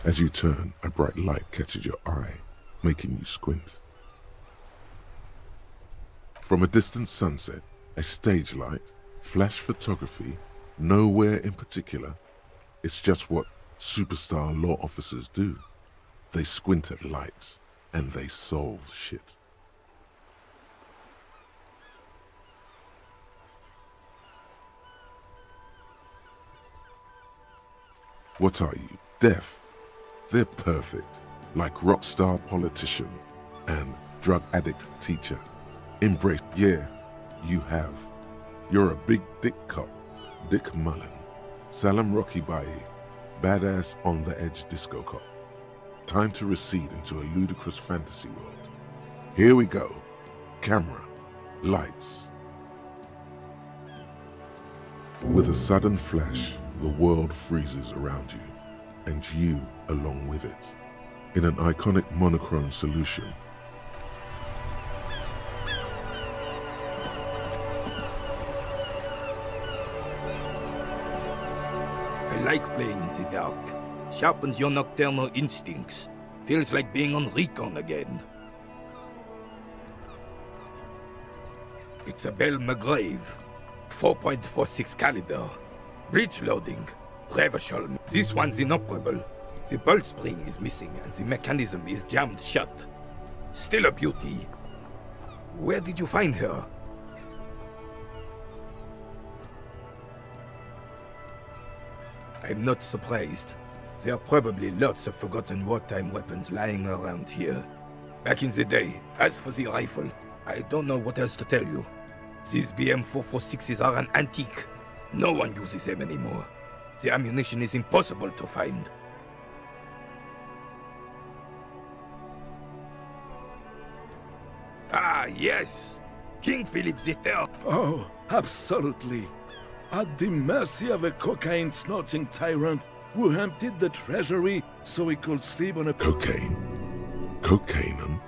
As you turn, a bright light catches your eye, making you squint. From a distant sunset, a stage light, flash photography, nowhere in particular. It's just what superstar law officers do. They squint at lights, and they solve shit. What are you, deaf? They're perfect, like rock star politician and drug addict teacher. Embrace, yeah, you have. You're a big dick cop, Dick Mullen, Salam Rocky Baye, badass on the edge disco cop. Time to recede into a ludicrous fantasy world. Here we go. Camera, lights. With a sudden flash, the world freezes around you, and you along with it. In an iconic monochrome solution, I like playing in the dark. Sharpens your nocturnal instincts. Feels like being on recon again. It's a Bell McGrave. 4.46 caliber. Breech loading. Revershol. This one's inoperable. The bolt spring is missing and the mechanism is jammed shut. Still a beauty. Where did you find her? I'm not surprised. There are probably lots of forgotten wartime weapons lying around here. Back in the day, as for the rifle, I don't know what else to tell you. These BM-446s are an antique. No one uses them anymore. The ammunition is impossible to find. Ah, yes! King Philip III! Oh, absolutely. At the mercy of a cocaine-snorting tyrant who emptied the treasury so he could sleep on a... cocaine. Cocainum?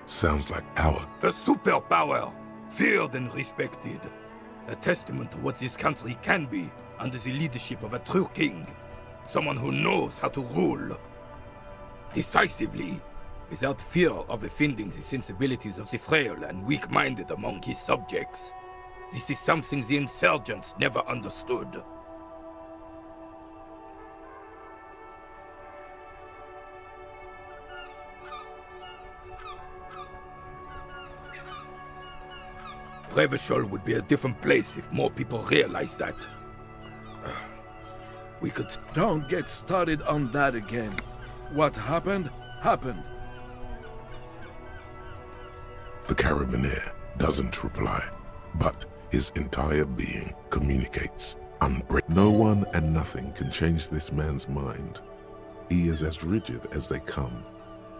Sounds like our... A superpower! Feared and respected. A testament to what this country can be under the leadership of a true king. Someone who knows how to rule. Decisively, without fear of offending the sensibilities of the frail and weak-minded among his subjects. This is something the insurgents never understood. Revachol would be a different place if more people realized that. We could... Don't get started on that again. What happened, happened. The carabiner doesn't reply, but his entire being communicates. No one and nothing can change this man's mind. He is as rigid as they come,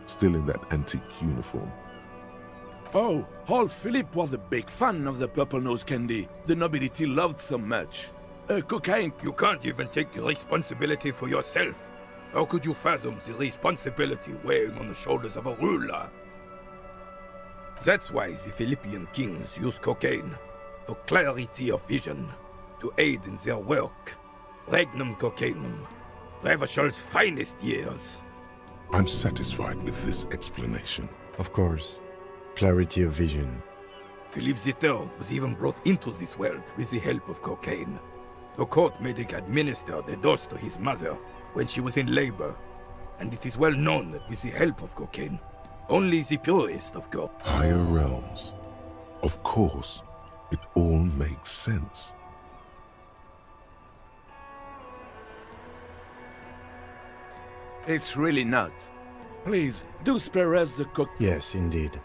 still in that antique uniform. Oh, old Philip was a big fan of the purple nose candy the nobility loved so much. Cocaine. You can't even take the responsibility for yourself. How could you fathom the responsibility weighing on the shoulders of a ruler? That's why the Philippian kings use cocaine, for clarity of vision, to aid in their work. Regnum cocainum, Revachol's finest years. I'm satisfied with this explanation. Of course. Clarity of vision. Philip III was even brought into this world with the help of cocaine. The court medic administered a dose to his mother when she was in labor, and it is well known that with the help of cocaine, only the purest of God. Higher realms. Of course, it all makes sense. It's really not. Please, do spare us the cook. Yes, indeed.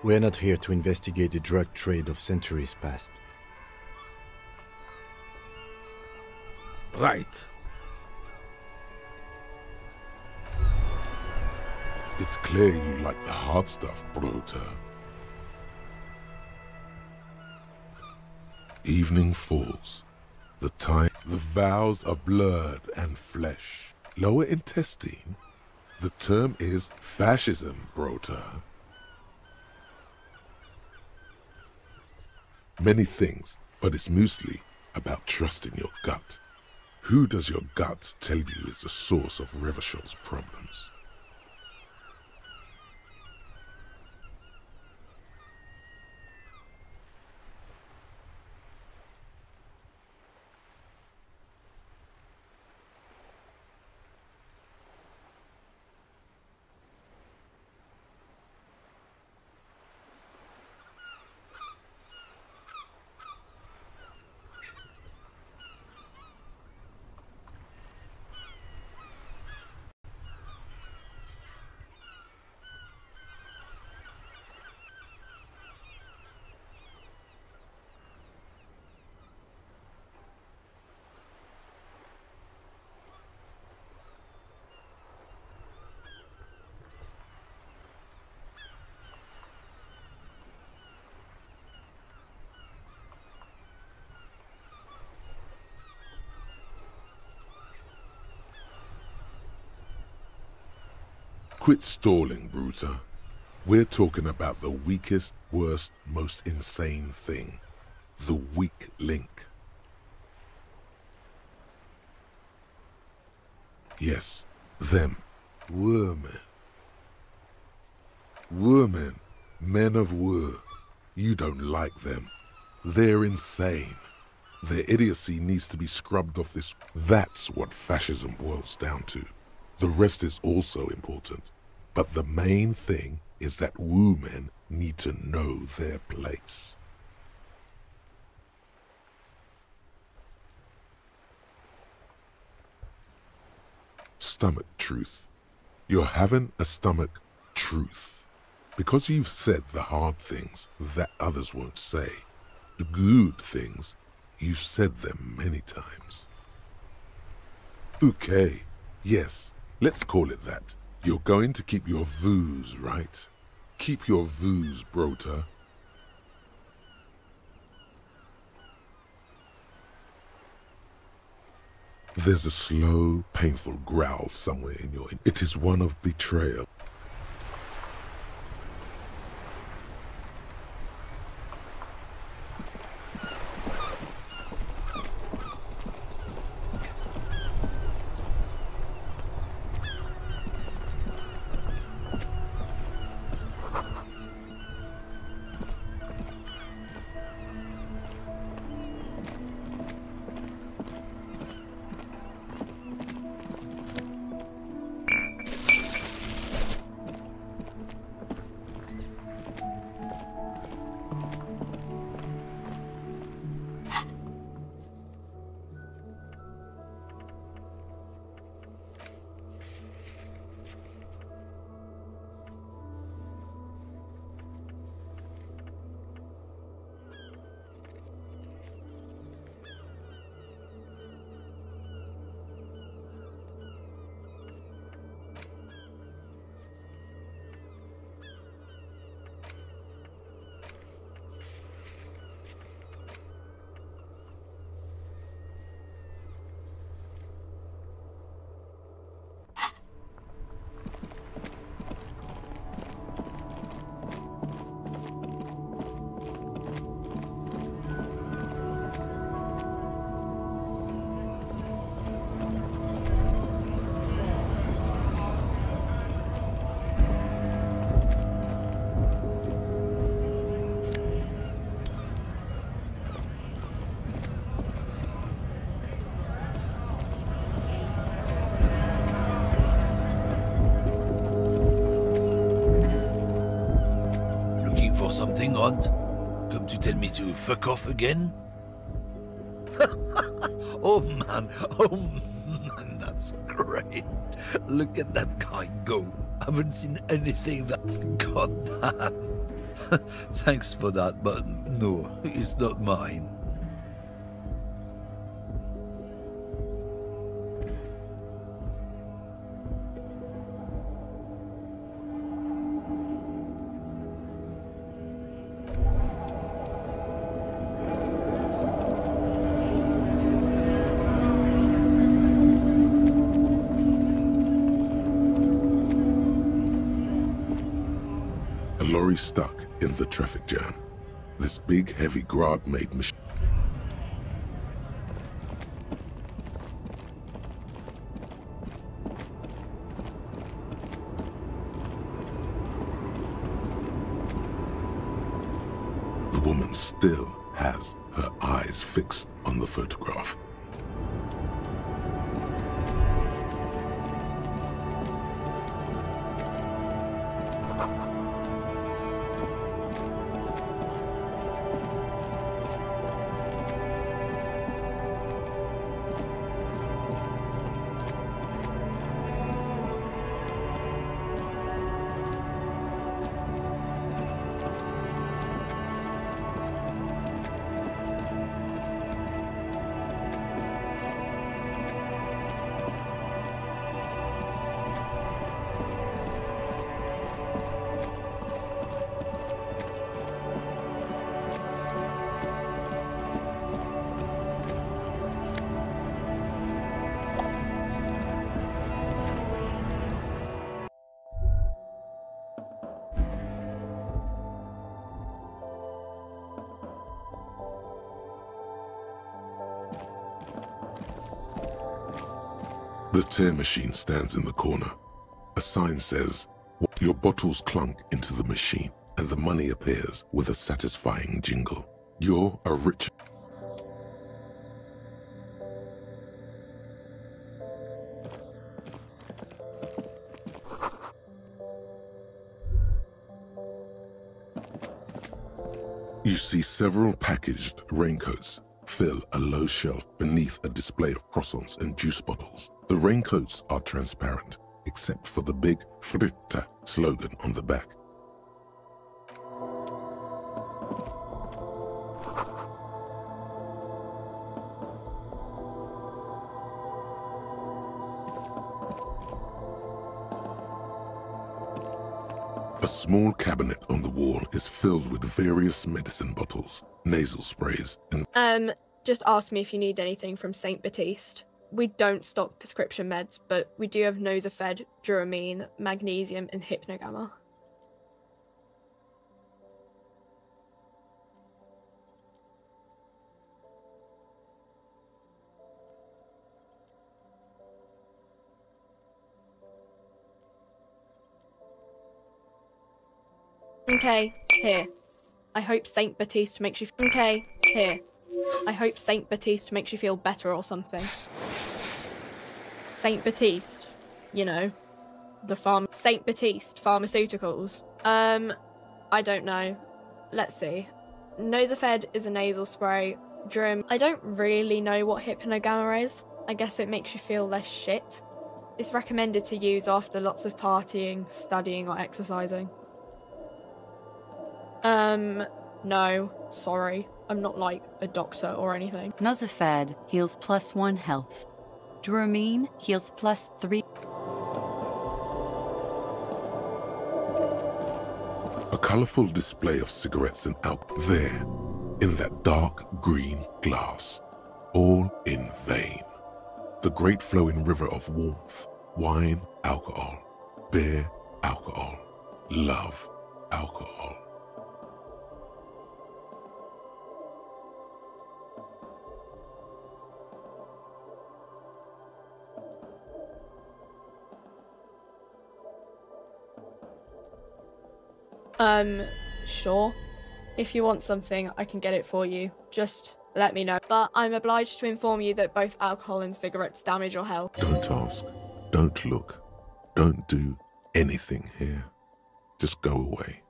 We're not here to investigate the drug trade of centuries past. Right. It's clear you like the hard stuff, Bruta. Evening falls. The vows are blurred and flesh. Lower intestine? The term is fascism, Bruta. Many things, but it's mostly about trusting your gut. Who does your gut tell you is the source of Revishal's problems? Quit stalling, Bruta. We're talking about the weakest, worst, most insane thing. The weak link. Yes, them. Wermen. Wermen. Men of Wer. You don't like them. They're insane. Their idiocy needs to be scrubbed off this. That's what fascism boils down to. The rest is also important. But the main thing is that women need to know their place. Stomach truth. You're having a stomach truth. Because you've said the hard things that others won't say. The good things, you've said them many times. Okay, yes, let's call it that. You're going to keep your vooz, right? Keep your vooz, Brota. There's a slow, painful growl somewhere in your... It is one of betrayal. Something odd? Come to tell me to fuck off again? Oh man, that's great. Look at that guy go. Haven't seen anything that... God damn. Thanks for that, but no, it's not mine. Lorry stuck in the traffic jam. This big, heavy Grad-made machine. The woman still has her eyes fixed on the photograph. The tear machine stands in the corner. A sign says, "Your bottles clunk into the machine and the money appears with a satisfying jingle. You're a rich..." You see several packaged raincoats fill a low shelf beneath a display of croissants and juice bottles. The raincoats are transparent, except for the big Fritta slogan on the back. A small cabinet on the wall is filled with various medicine bottles, nasal sprays, and... Just ask me if you need anything from St. Baptiste. We don't stock prescription meds, but we do have Nosafed, Duramine, Magnesium, and Hypnogamma. Okay, here. I hope St. Baptiste makes you... Okay, here. I hope St. Baptiste makes you feel better or something. St. Baptiste, you know, St. Baptiste Pharmaceuticals. I don't know. Let's see. Nosafed is a nasal spray. I don't really know what Hypnogamma is. I guess it makes you feel less shit. It's recommended to use after lots of partying, studying, or exercising. No, sorry. I'm not like a doctor or anything. Nosafed heals +1 health. Duramine heals +3. A colourful display of cigarettes and alcohol there, in that dark green glass, all in vain. The great flowing river of warmth, wine, alcohol, beer, alcohol, love, alcohol. Sure. If you want something, I can get it for you. Just let me know. But I'm obliged to inform you that both alcohol and cigarettes damage your health. Don't ask, don't look, don't do anything here. Just go away.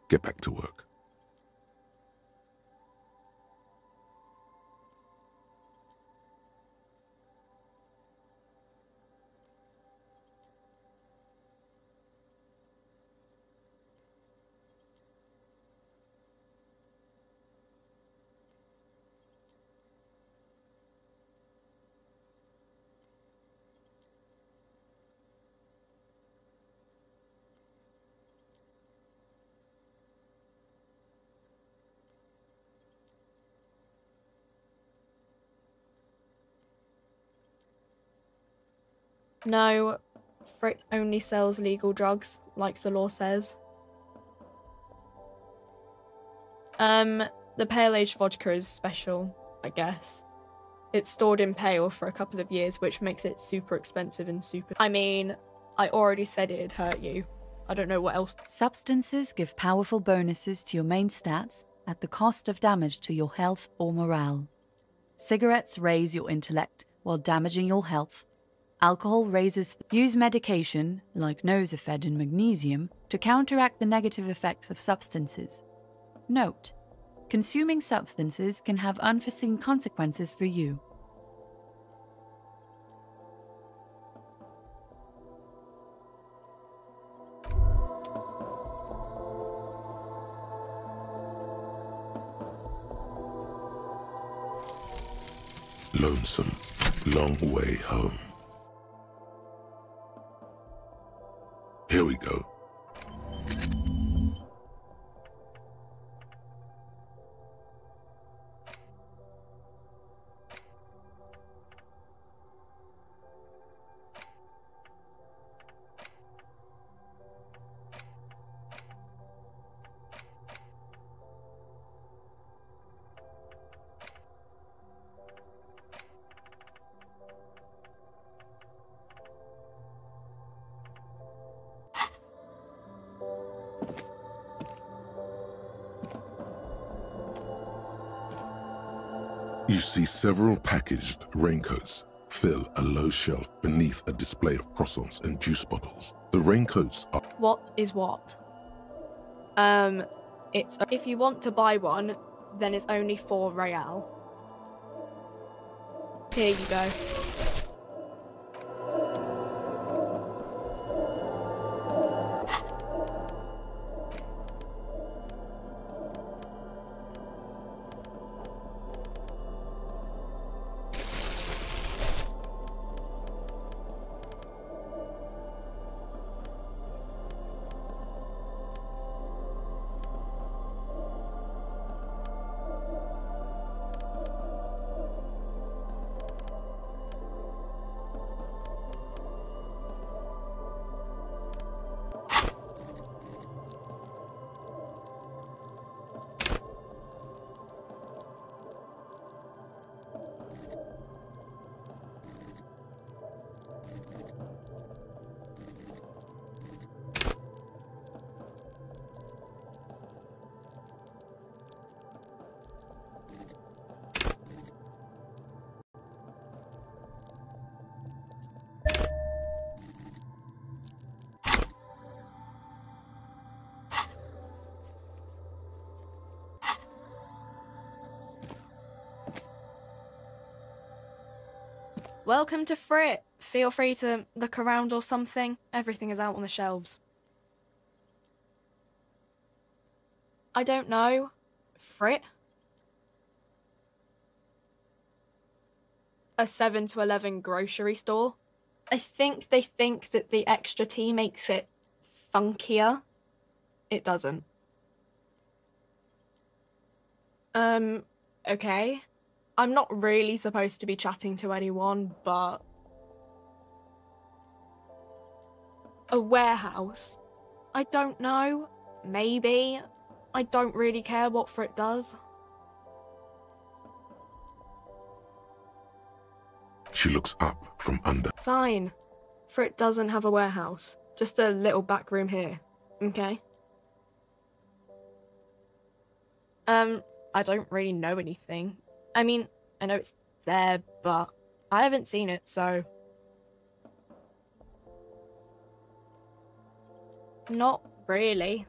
Get back to work. No, Frit only sells legal drugs, like the law says. The pale aged vodka is special, I guess. It's stored in pale for a couple of years, which makes it super expensive and super... I mean, I already said it'd hurt you. I don't know what else... Substances give powerful bonuses to your main stats at the cost of damage to your health or morale. Cigarettes raise your intellect while damaging your health. Alcohol raises. Use medication, like Nosafed and magnesium, to counteract the negative effects of substances. Note: consuming substances can have unforeseen consequences for you. Lonesome, long way home. Here we go. You see several packaged raincoats fill a low shelf beneath a display of croissants and juice bottles. The raincoats are... What is what? It's... If you want to buy one, then it's only 4 real. Here you go. Welcome to Frit. Feel free to look around or something. Everything is out on the shelves. I don't know. Frit? A 7 to 11 grocery store. I think they think that the extra tea makes it funkier. It doesn't. Okay. I'm not really supposed to be chatting to anyone, but... A warehouse? I don't know. Maybe. I don't really care what Frit does. She looks up from under. Fine. Frit doesn't have a warehouse. Just a little back room here. Okay? I don't really know anything. I mean, I know it's there, but I haven't seen it, so... Not really.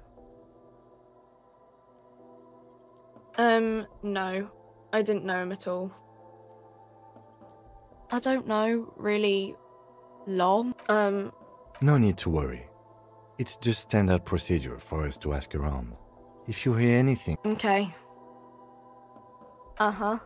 No. I didn't know him at all. I don't know, really long. No need to worry. It's just standard procedure for us to ask around. If you hear anything... Okay. Uh-huh.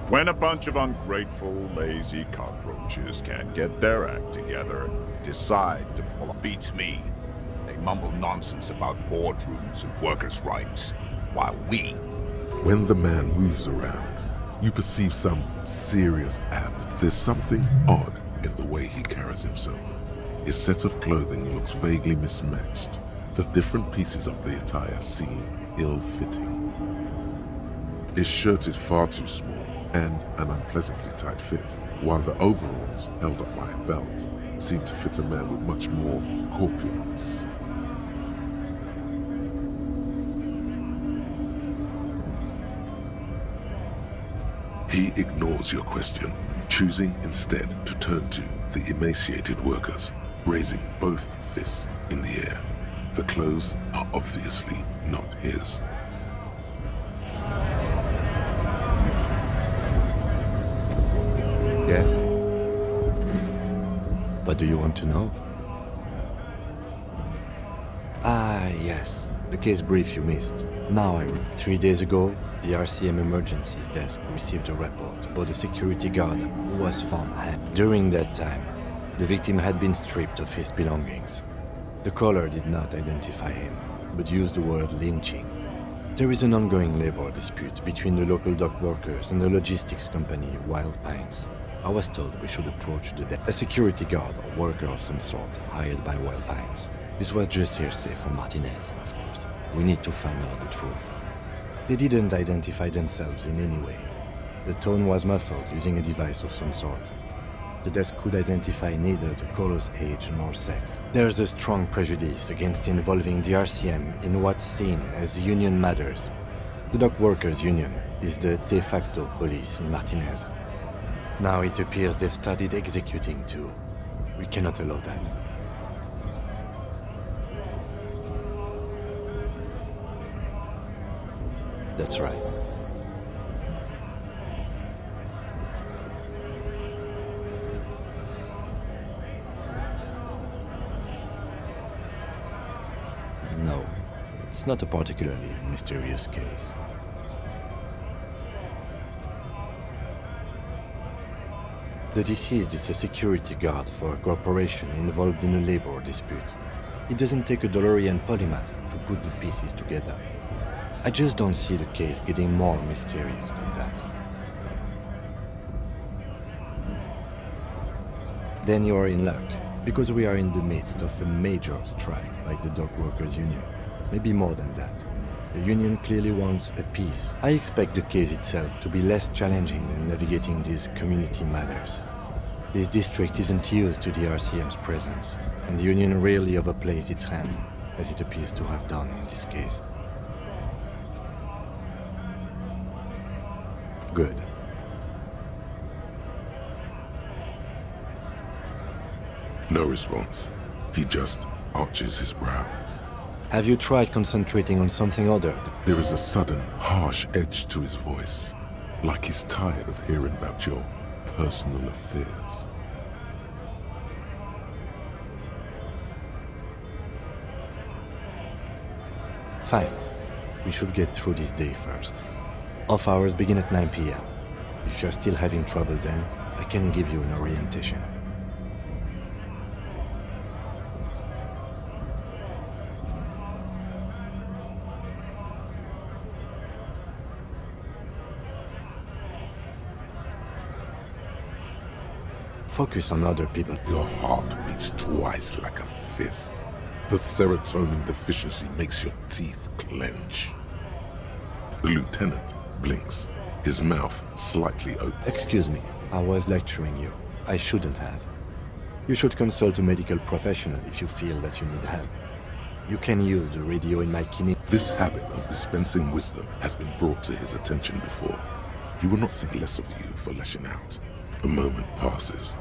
When a bunch of ungrateful, lazy cockroaches can't get their act together, decide to pull up. Beats me. They mumble nonsense about boardrooms and workers' rights, while we When the man moves around, you perceive some serious abs. There's something odd in the way he carries himself. His set of clothing looks vaguely mismatched. The different pieces of the attire seem ill-fitting. His shirt is far too small and an unpleasantly tight fit, while the overalls, held up by a belt, seem to fit a man with much more corpulence. He ignores your question, choosing instead to turn to the emaciated workers, raising both fists in the air. The clothes are obviously not his. Yes? What do you want to know? Ah, yes. The case brief you missed. Now 3 days ago, the RCM Emergencies Desk received a report about a security guard who was found hanged. During that time, the victim had been stripped of his belongings. The caller did not identify him, but used the word lynching. There is an ongoing labor dispute between the local dock workers and the logistics company Wild Pines. I was told we should approach the desk. A security guard or worker of some sort hired by Wild Pines. This was just hearsay from Martinez, of course. We need to find out the truth. They didn't identify themselves in any way. The tone was muffled using a device of some sort. The desk could identify neither the caller's age nor sex. There's a strong prejudice against involving the RCM in what's seen as union matters. The dock workers' union is the de facto police in Martinez. Now it appears they've started executing too. We cannot allow that. That's right. No, it's not a particularly mysterious case. The deceased is a security guard for a corporation involved in a labor dispute. It doesn't take a DeLorean polymath to put the pieces together. I just don't see the case getting more mysterious than that. Then you are in luck, because we are in the midst of a major strike by the dock workers union. Maybe more than that. The union clearly wants a peace. I expect the case itself to be less challenging than navigating these community matters. This district isn't used to the RCM's presence, and the union rarely overplays its hand, as it appears to have done in this case. Good. No response. He just arches his brow. Have you tried concentrating on something other? There is a sudden, harsh edge to his voice, like he's tired of hearing about your personal affairs. Fine. We should get through this day first. Off hours begin at 9 p.m. If you're still having trouble then, I can give you an orientation. Focus on other people. Your heart beats twice like a fist. The serotonin deficiency makes your teeth clench. The lieutenant blinks, his mouth slightly open. Excuse me, I was lecturing you. I shouldn't have. You should consult a medical professional if you feel that you need help. You can use the radio in my clinic. This habit of dispensing wisdom has been brought to his attention before. He will not think less of you for lashing out. A moment passes.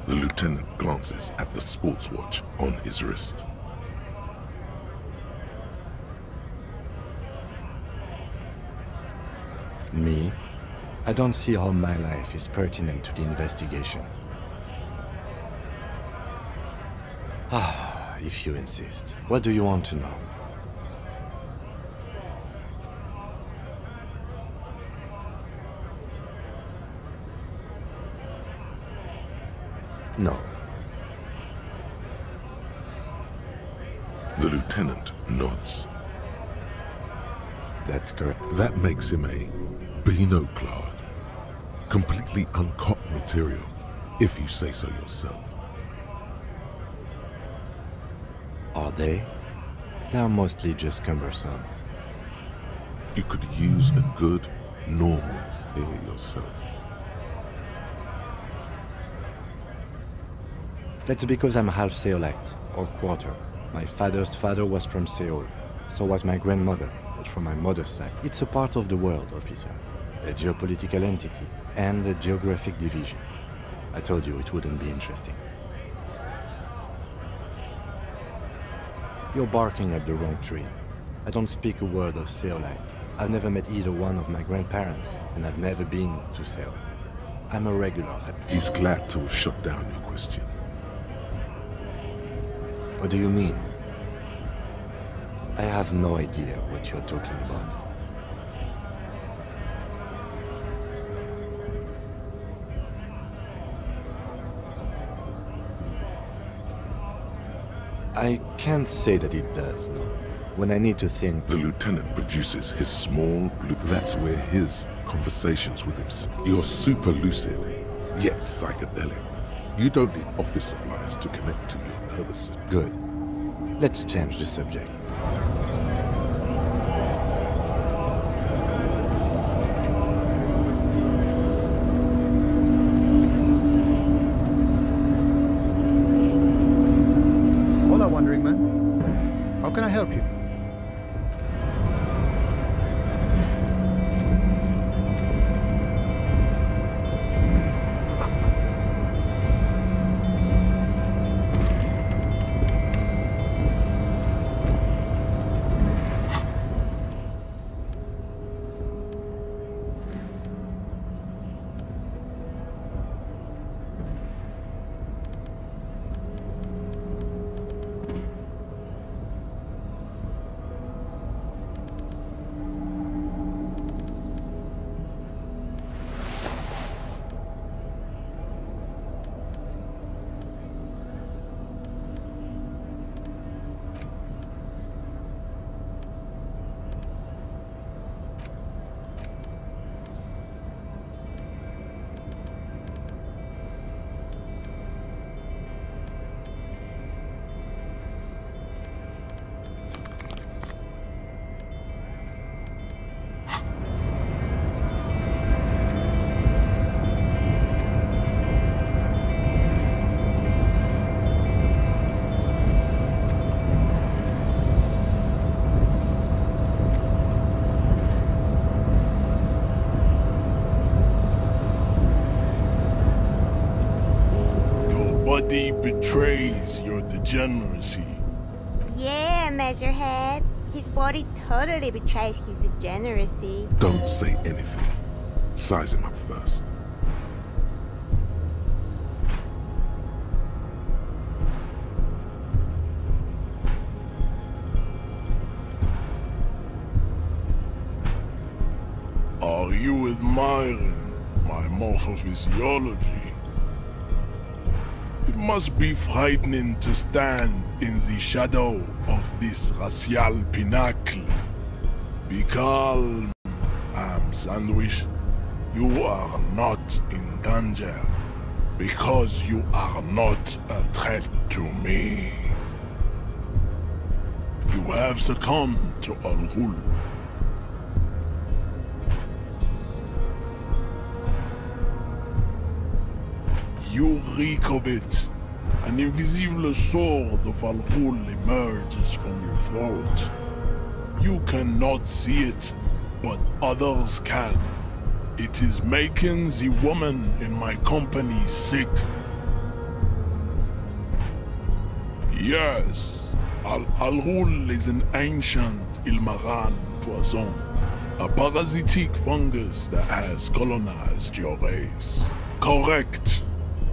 The lieutenant glances at the sports watch on his wrist. Me? I don't see how my life is pertinent to the investigation. Ah, if you insist. What do you want to know? No. The lieutenant nods. That's correct. That makes him a Beano-clad, completely uncut material, if you say so yourself. Are they? They're mostly just cumbersome. You could use a good, normal pair yourself. That's because I'm half Seolite, or quarter. My father's father was from Seoul. So was my grandmother, but from my mother's side. It's a part of the world, officer. A geopolitical entity, and a geographic division. I told you it wouldn't be interesting. You're barking at the wrong tree. I don't speak a word of Seolite. I've never met either one of my grandparents, and I've never been to Seoul. I'm a regular. He's glad to have shut down your question. What do you mean? I have no idea what you're talking about. I can't say that it does, no. When I need to think... The lieutenant produces his small blue... That's where his conversations with himself... You're super lucid, yet psychedelic. You don't need office supplies to connect to your nervous system. Good. Let's change the subject. Hola, Wandering Man. How can I help you? Body betrays your degeneracy. Yeah, Measurehead. His body totally betrays his degeneracy. Don't say anything. Size him up first. Are you admiring my morphophysiology? It must be frightening to stand in the shadow of this racial pinnacle. Be calm, Sandwich. You are not in danger, because you are not a threat to me. You have succumbed to Al-Ghul. You reek of it. An invisible sword of Al-Ghul emerges from your throat. You cannot see it, but others can. It is making the woman in my company sick. Yes, Al-Ghul is an ancient Ilmaran poison, a parasitic fungus that has colonized your race. Correct.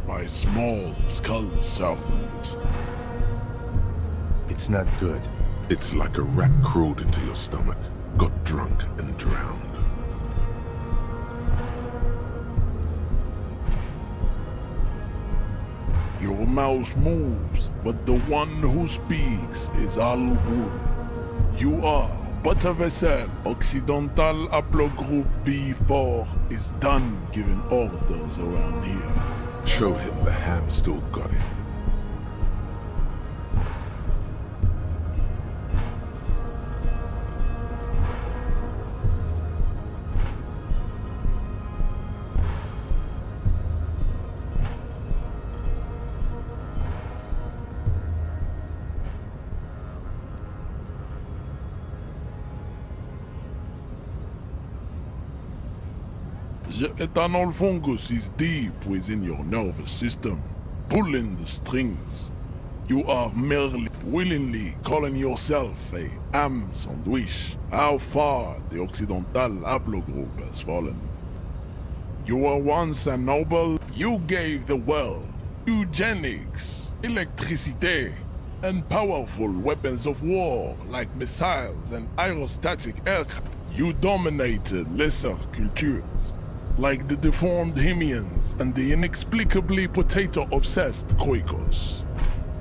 My small skull servant. It's not good. It's like a rat crawled into your stomach, got drunk and drowned. Your mouth moves, but the one who speaks is Al-Ghul. You are Buttervessel, Occidental Haplogroup B4 is done giving orders around here. Show him the ham still got it. The ethanol fungus is deep within your nervous system, pulling the strings. You are merely willingly calling yourself a ham sandwich. How far the Occidental Haplogroup has fallen. You were once a noble. You gave the world eugenics, electricity, and powerful weapons of war like missiles and aerostatic aircraft. You dominated lesser cultures, like the deformed Hemians and the inexplicably potato-obsessed Khoikos.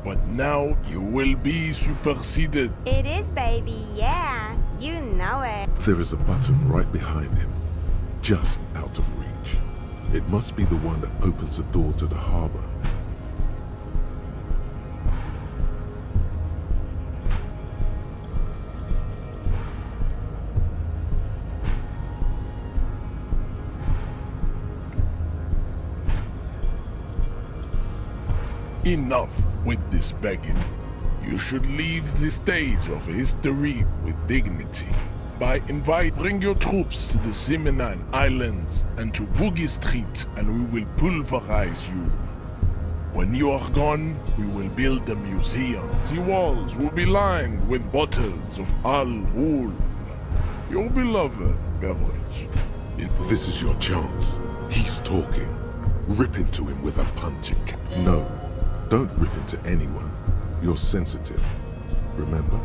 But now you will be superseded. It is, baby, yeah. You know it. There is a button right behind him, just out of reach. It must be the one that opens the door to the harbor. Enough with this begging. You should leave the stage of history with dignity. Bring your troops to the Simenine Islands and to Boogie Street, and we will pulverize you. When you are gone, we will build a museum. The walls will be lined with bottles of Al Ghul, your beloved beverage. This is your chance. He's talking. Rip into him with a punching cap. No. Don't rip into anyone. You're sensitive. Remember?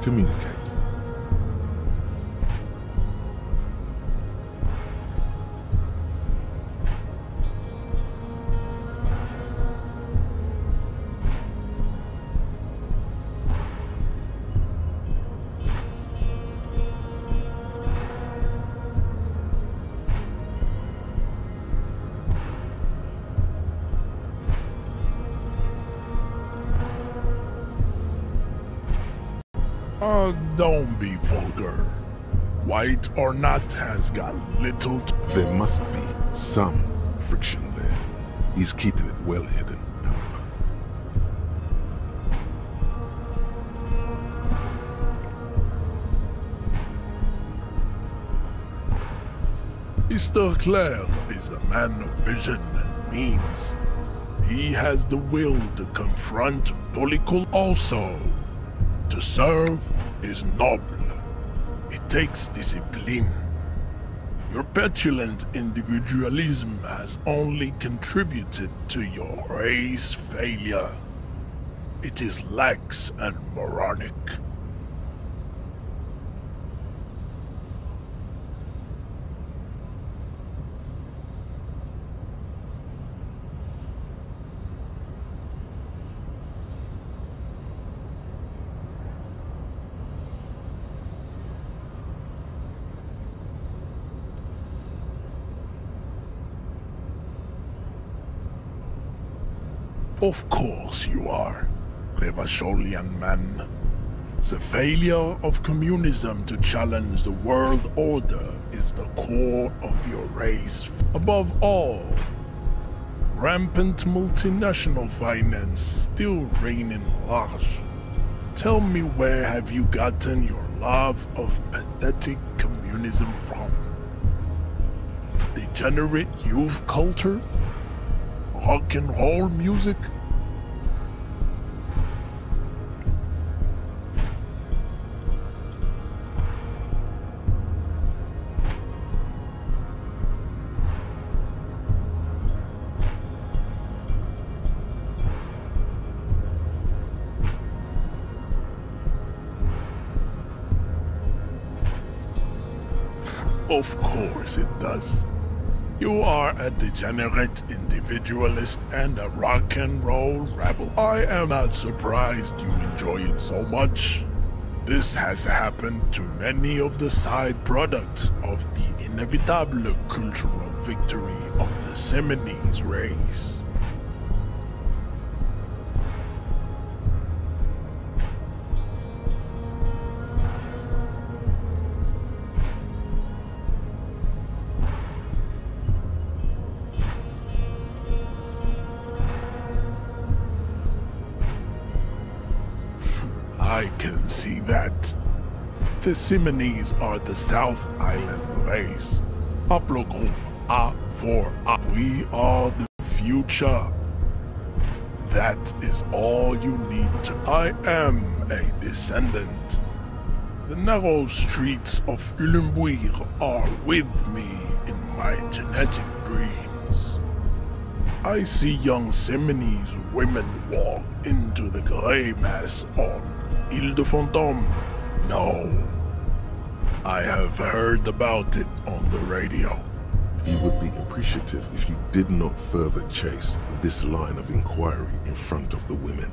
Communicate. Don't be vulgar. White or not has got little There must be some friction there. He's keeping it well hidden, however. Mr. Clare is a man of vision and means. He has the will to confront Polycul also. To serve is noble. It takes discipline. Your petulant individualism has only contributed to your race failure. It is lax and moronic. Of course you are, Revacholian man. The failure of communism to challenge the world order is the core of your race. Above all, rampant multinational finance still reigning large. Tell me, where have you gotten your love of pathetic communism from? Degenerate youth culture? Rock and roll music? Of course it does. You are a degenerate individualist and a rock and roll rebel. I am not surprised you enjoy it so much. This has happened to many of the side products of the inevitable cultural victory of the Seminoles race. I can see that. The Seminoles are the South Island race. Haplogroup A4A. We are the future. That is all you need to. I am a descendant. The narrow streets of Elysium are with me in my genetic dreams. I see young Seminoles women walk into the grey mass on Ile de Fantôme. No. I have heard about it on the radio. He would be appreciative if you did not further chase this line of inquiry in front of the women.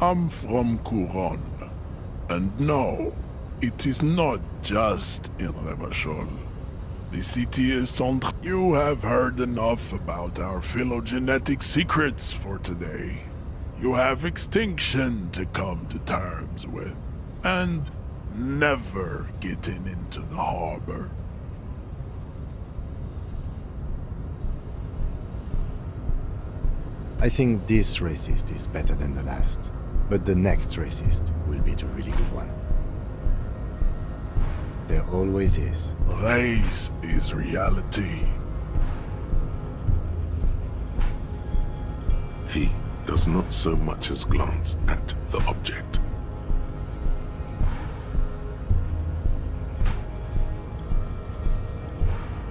I'm from Couronne. And no, it is not just in Revachol. The city is centre. You have heard enough about our phylogenetic secrets for today. You have extinction to come to terms with, and never getting into the harbor. I think this racist is better than the last, but the next racist will be the really good one. There always is. Race is reality. He does not so much as glance at the object.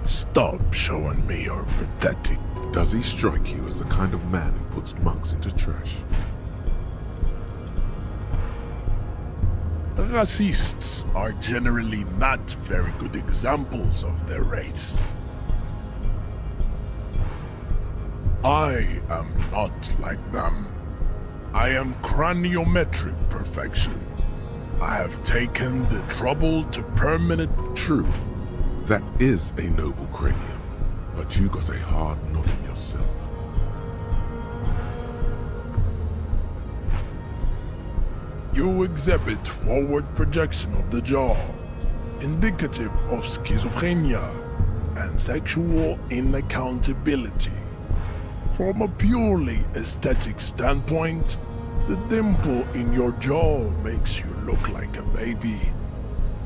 Stop showing me your pathetic. Does he strike you as the kind of man who puts mugs into trash? Racists are generally not very good examples of their race. I am not like them. I am craniometric perfection. I have taken the trouble to permanent. True, that is a noble cranium, but you got a hard noggin yourself. You exhibit forward projection of the jaw, indicative of schizophrenia and sexual inaccountability. From a purely aesthetic standpoint, the dimple in your jaw makes you look like a baby.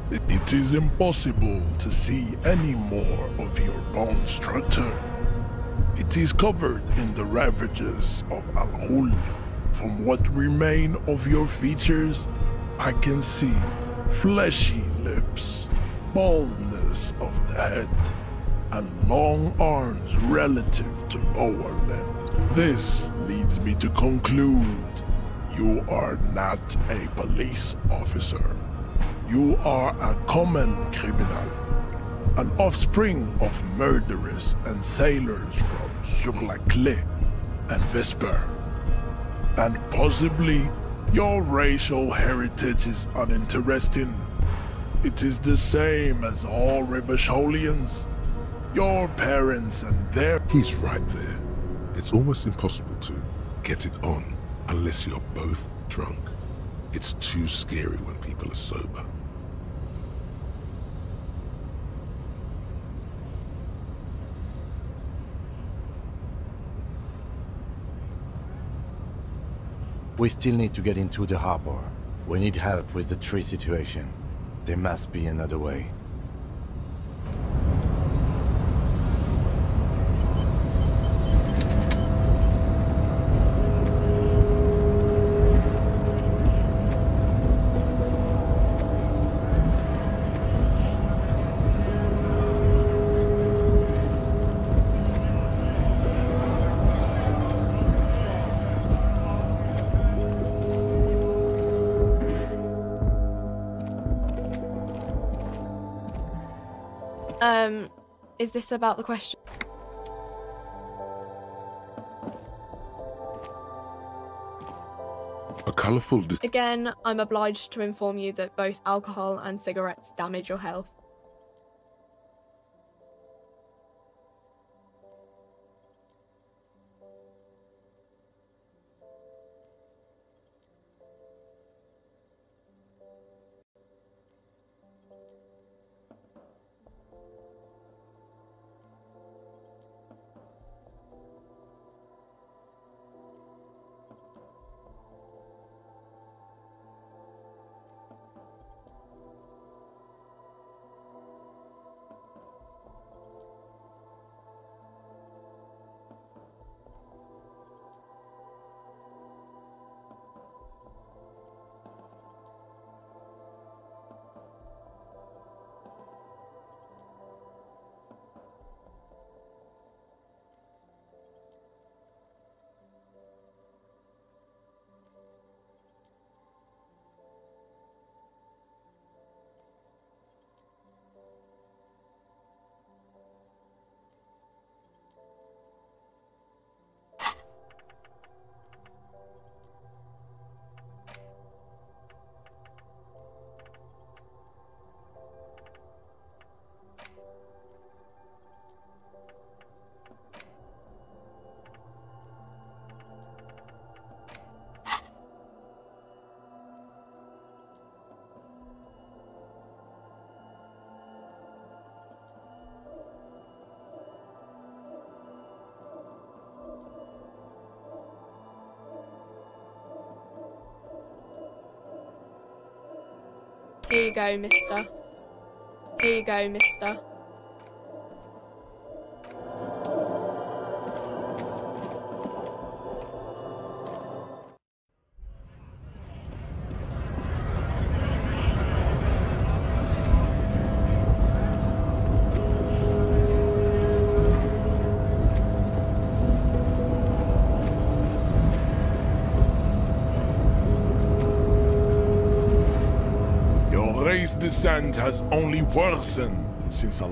It is impossible to see any more of your bone structure. It is covered in the ravages of Al-Ghul. From what remain of your features, I can see fleshy lips, baldness of the head, and long arms relative to lower limbs. This leads me to conclude you are not a police officer. You are a common criminal, an offspring of murderers and sailors from Sur la Clé and Vesper. And possibly, your racial heritage is uninteresting. It is the same as all Revacholians. Your parents and their... He's right there. It's almost impossible to get it on unless you're both drunk. It's too scary when people are sober. We still need to get into the harbor. We need help with the tree situation. There must be another way. Is this about the question? A colourful Again, I'm obliged to inform you that both alcohol and cigarettes damage your health. Here you go, mister. Here you go, mister. Race descent has only worsened since I...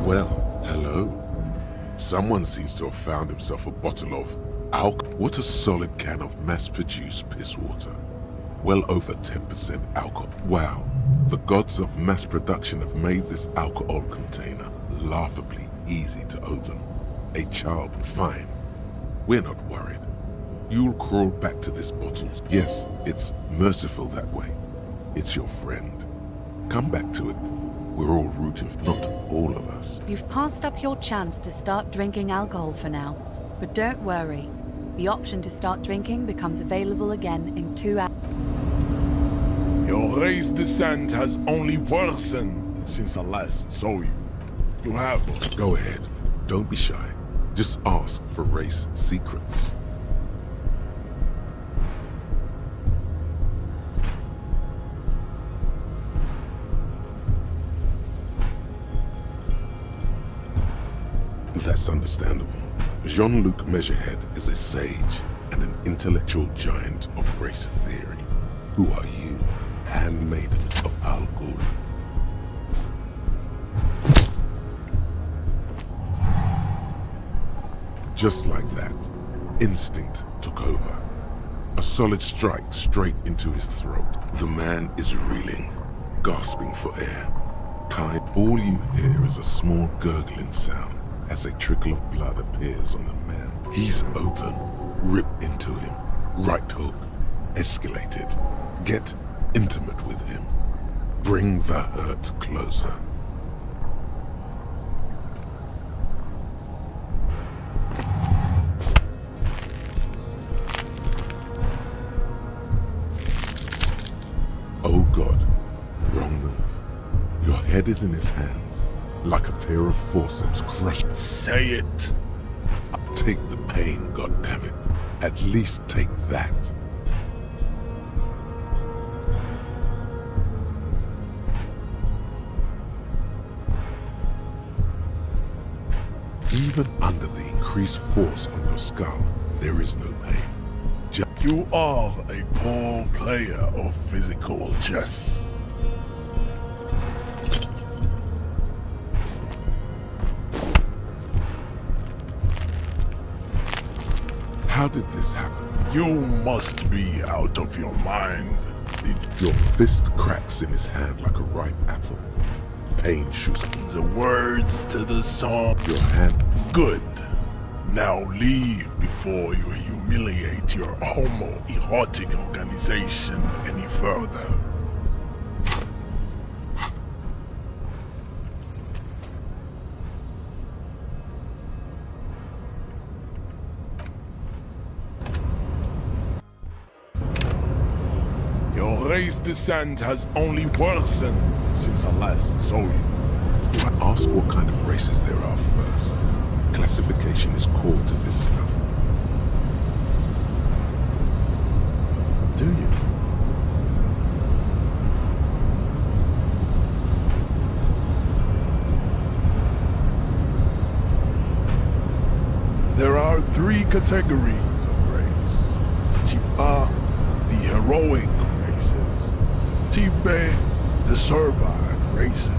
Well, hello. Someone seems to have found himself a bottle of alcohol. What a solid can of mass-produced piss water. Well over 10% alcohol. Wow. The gods of mass production have made this alcohol container laughably easy to open. A child, fine. We're not worried. You'll crawl back to this bottle. Yes, it's merciful that way. It's your friend. Come back to it. We're all rooting, not all of us. You've passed up your chance to start drinking alcohol for now, but don't worry. The option to start drinking becomes available again in 2 hours. Your race descent has only worsened since I last saw you. You have... Go ahead. Don't be shy. Just ask for race secrets. That's understandable. Jean-Luc Measurehead is a sage and an intellectual giant of race theory. Who are you? Handmaiden of Al Ghul. Just like that, instinct took over. A solid strike straight into his throat. The man is reeling, gasping for air. Time. All you hear is a small gurgling sound as a trickle of blood appears on the man. He's open. Rip into him. Right hook. Escalated. Get intimate with him. Bring the hurt closer. Oh God, wrong move. Your head is in his hands, like a pair of forceps crushed. Say it. Take the pain, goddammit. At least take that. Even under the increased force on your skull, there is no pain. You are a poor player of physical chess. How did this happen? You must be out of your mind. Your fist cracks in his hand like a ripe apple. Pain shoots the words to the song. Your hand. Good. Now leave before you humiliate your homoerotic organization any further. Your race descent has only worsened since I last saw you. Ask what kind of races there are first. Classification is core to this stuff. Do you? There are 3 categories of race. Type A, the heroic races. Type B, the servile races.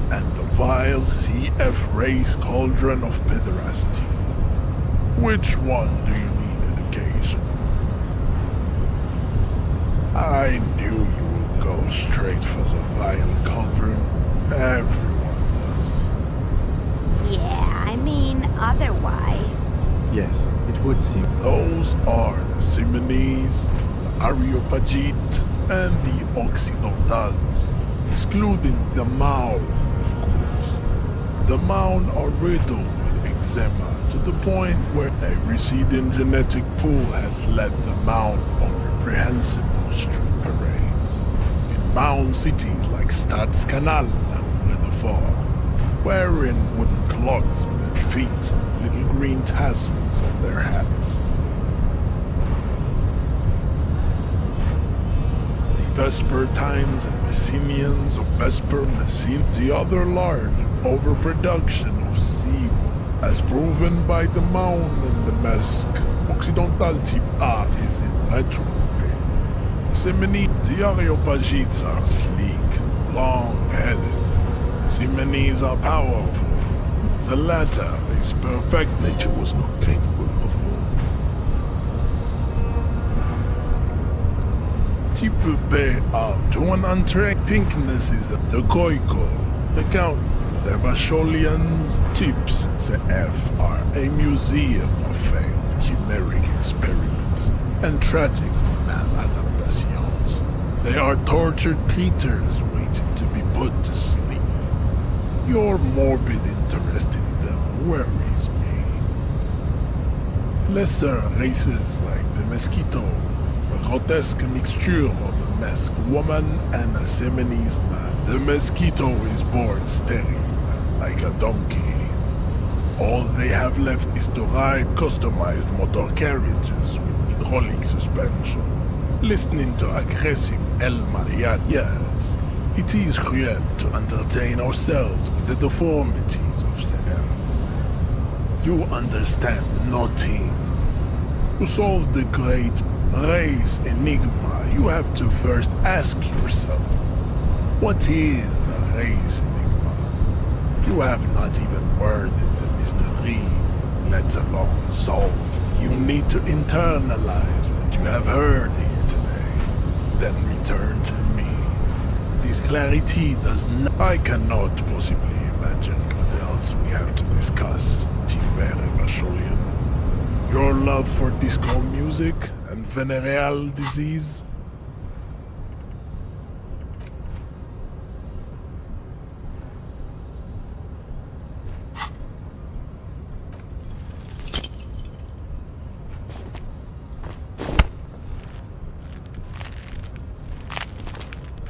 And the vile CF race cauldron of pederasty. Which one do you need education? I knew you would go straight for the vile cauldron. Everyone does. Yeah, I mean, otherwise. Yes, it would seem. Those are the Simonese, the Areopagite, and the Occidentals, excluding the Mao. Of course. The Maun are riddled with eczema to the point where a receding genetic pool has led the Maun on reprehensible street parades. In Maun cities like Stadskanal and Vredefort, wearing wooden clogs on their feet and little green tassels on their hats. Vespertines and Messenians of Vesper Messene, the other large overproduction of sebum, as proven by the Maun and the Mesk. Occidental type A is in retrograde. The Simonese, the Areopagites are sleek, long-headed. The Simonese are powerful. The latter is perfect. Nature was not capable of more. Type B are to an untracked pinkness is the Koiko, the Count, the Vacholians. Types the F are a museum of failed chimeric experiments and tragic maladaptations. They are tortured creatures waiting to be put to sleep. Your morbid interest in them worries me. Lesser races like the Mosquito, a grotesque mixture of a Mesk woman and a Simonese man. The Mosquito is born sterile, like a donkey. All they have left is to ride customized motor carriages with hydraulic suspension, listening to aggressive El Mariachas. It is cruel to entertain ourselves with the deformities of self. You understand nothing. To solve the great race enigma, you have to first ask yourself, what is the race enigma? You have not even worded the mystery, let alone solve. You need to internalize what you have heard here today, then return to me. This clarity does not... I cannot possibly imagine what else we have to discuss, Tibere Vacholian. Your love for disco music and venereal disease?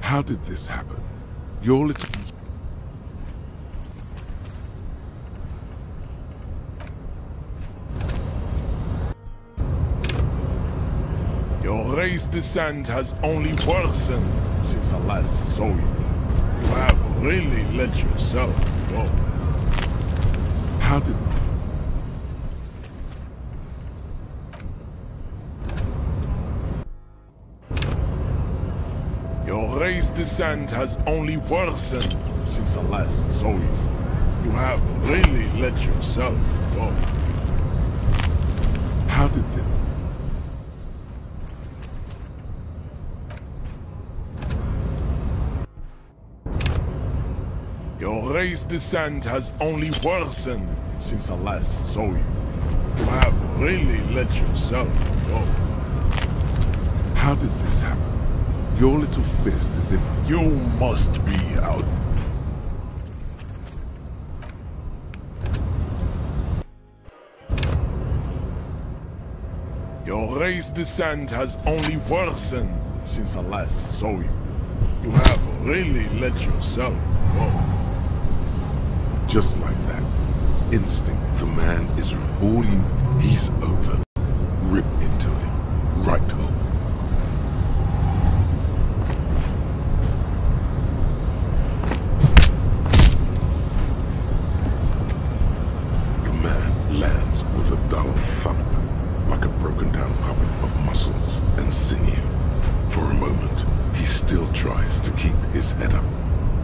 How did this happen? Your little... Your race descent has only worsened since I last saw you. You have really let yourself go. How did... Your race descent has only worsened since I last saw you. You have really let yourself go. How did this... Your race descent has only worsened since I last saw you. You have really let yourself go. How did this happen? Your little fist is in... You must be out. Your race descent has only worsened since I last saw you. You have really let yourself go. Just like that. Instinct. The man is all you. He's open. Rip into him. Right hook. The man lands with a dull thump, like a broken down puppet of muscles and sinew. For a moment, he still tries to keep his head up,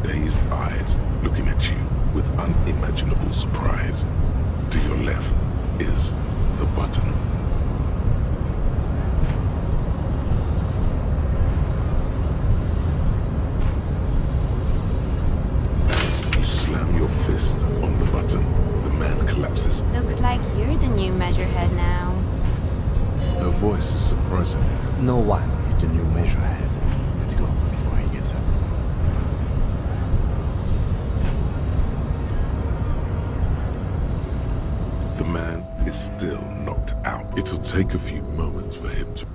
dazed eyes looking at you with unimaginable surprise. To your left is the button. As you slam your fist on the button, the man collapses. Looks like you're the new measurehead now. Her voice is surprisingly... No one is the new measurehead. Let's go before he gets up. The man is still knocked out. It'll take a few moments for him to...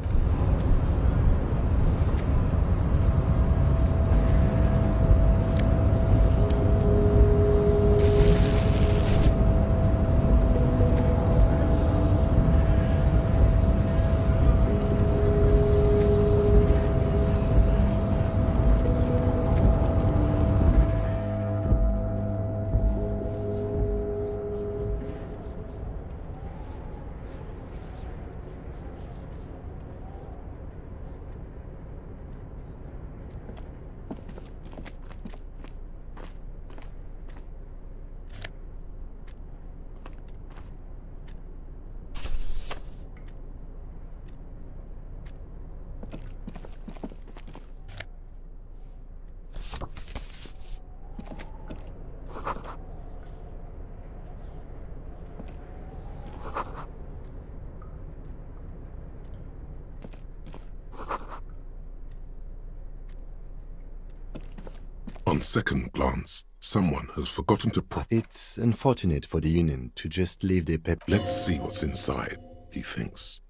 On second glance, someone has forgotten to It's unfortunate for the Union to just leave their Let's see what's inside, he thinks.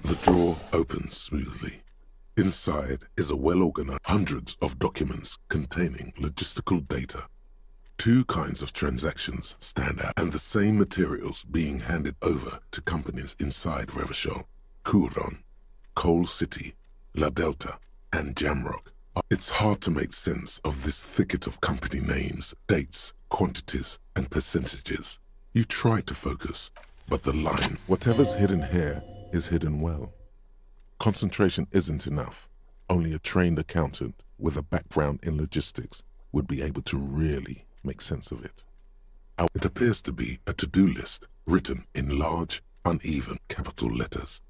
The drawer opens smoothly. Inside is a well-organized hundreds of documents containing logistical data. Two kinds of transactions stand out, and the same materials being handed over to companies inside Revachol, Couron, Coal City, La Delta, and Jamrock. It's hard to make sense of this thicket of company names, dates, quantities, and percentages. You try to focus, but the line, whatever's hidden here, is hidden well. Concentration isn't enough. Only a trained accountant with a background in logistics would be able to really make sense of it. It appears to be a to-do list written in large, uneven capital letters.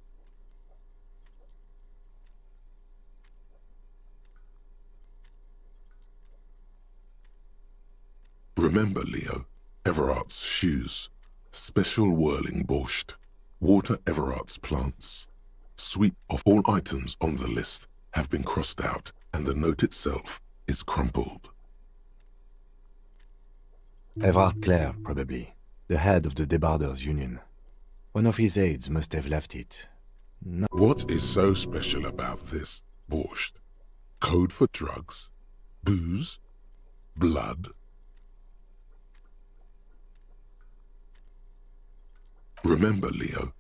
Remember, Leo, Everard's shoes, special whirling borscht, water Everard's plants. Sweep of all items on the list have been crossed out, and the note itself is crumpled. Everard Clare, probably. The head of the Debarders Union. One of his aides must have left it. No. What is so special about this borscht? Code for drugs? Booze? Blood? Remember, Leo,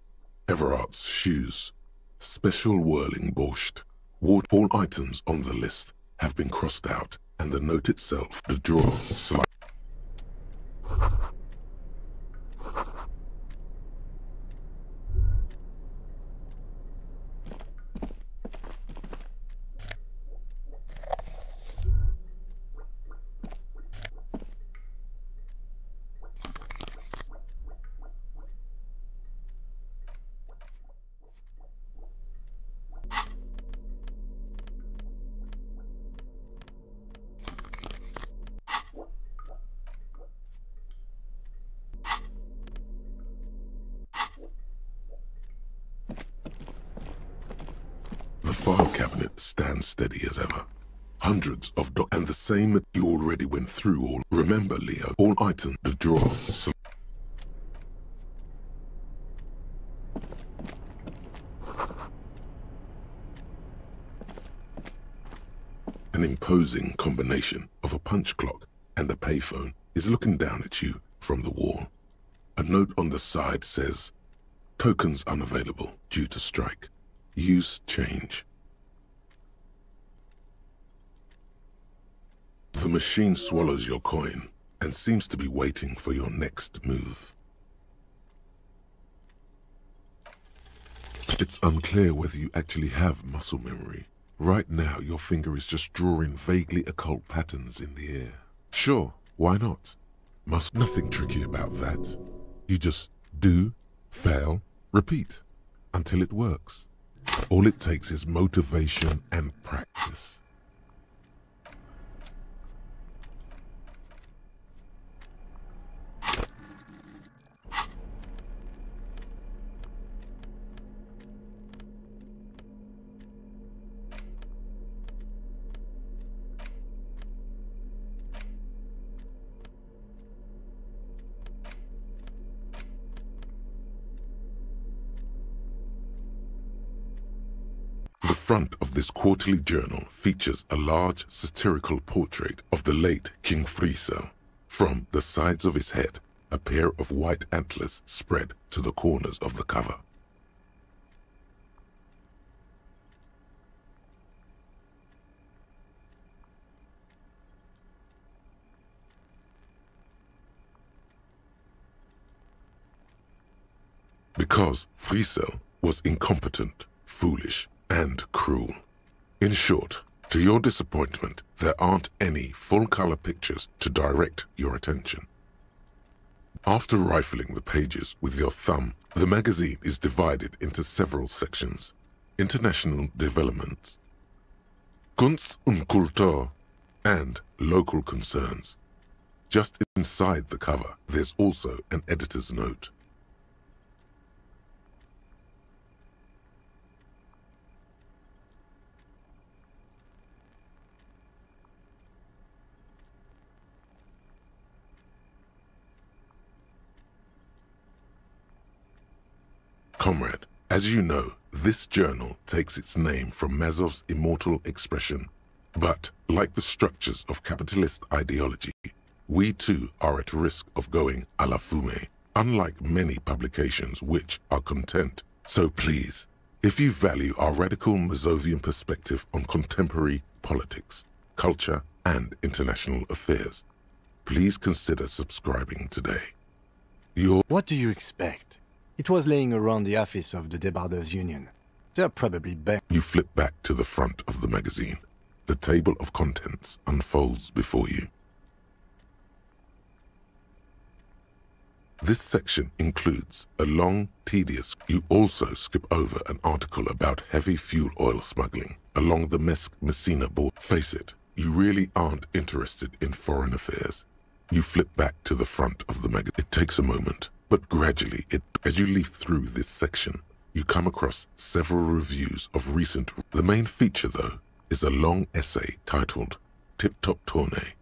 Everard's shoes, special whirling borscht. All items on the list have been crossed out, and the note itself, the drawer, slide. stand steady as ever. Hundreds of and the same you already went through all. Remember, Leo, all items the drawer. An imposing combination of a punch clock and a payphone is looking down at you from the wall. A note on the side says, "Tokens unavailable due to strike. Use change." The machine swallows your coin and seems to be waiting for your next move. It's unclear whether you actually have muscle memory. Right now, your finger is just drawing vaguely occult patterns in the air. Sure, why not? Nothing tricky about that. You just do, fail, repeat, until it works. All it takes is motivation and practice. The front of this quarterly journal features a large satirical portrait of the late King Friesel. From the sides of his head, a pair of white antlers spread to the corners of the cover. Because Friesel was incompetent, foolish, and cruel. In short, to your disappointment, there aren't any full-color pictures to direct your attention. After rifling the pages with your thumb, the magazine is divided into several sections: international developments, Kunst und Kultur, and local concerns. Just inside the cover, there's also an editor's note. Comrade, as you know, this journal takes its name from Mazov's immortal expression. But, like the structures of capitalist ideology, we too are at risk of going à la fumée, unlike many publications which are content. So please, if you value our radical Mazovian perspective on contemporary politics, culture, and international affairs, please consider subscribing today. What do you expect? It was laying around the office of the Debarders Union. They're probably back. You flip back to the front of the magazine. The table of contents unfolds before you. This section includes a long, tedious... You also skip over an article about heavy fuel oil smuggling along the Messina border. Face it, you really aren't interested in foreign affairs. You flip back to the front of the magazine. It takes a moment. But gradually, as you leaf through this section, you come across several reviews of recent... The main feature, though, is a long essay titled Tip Top Tournée,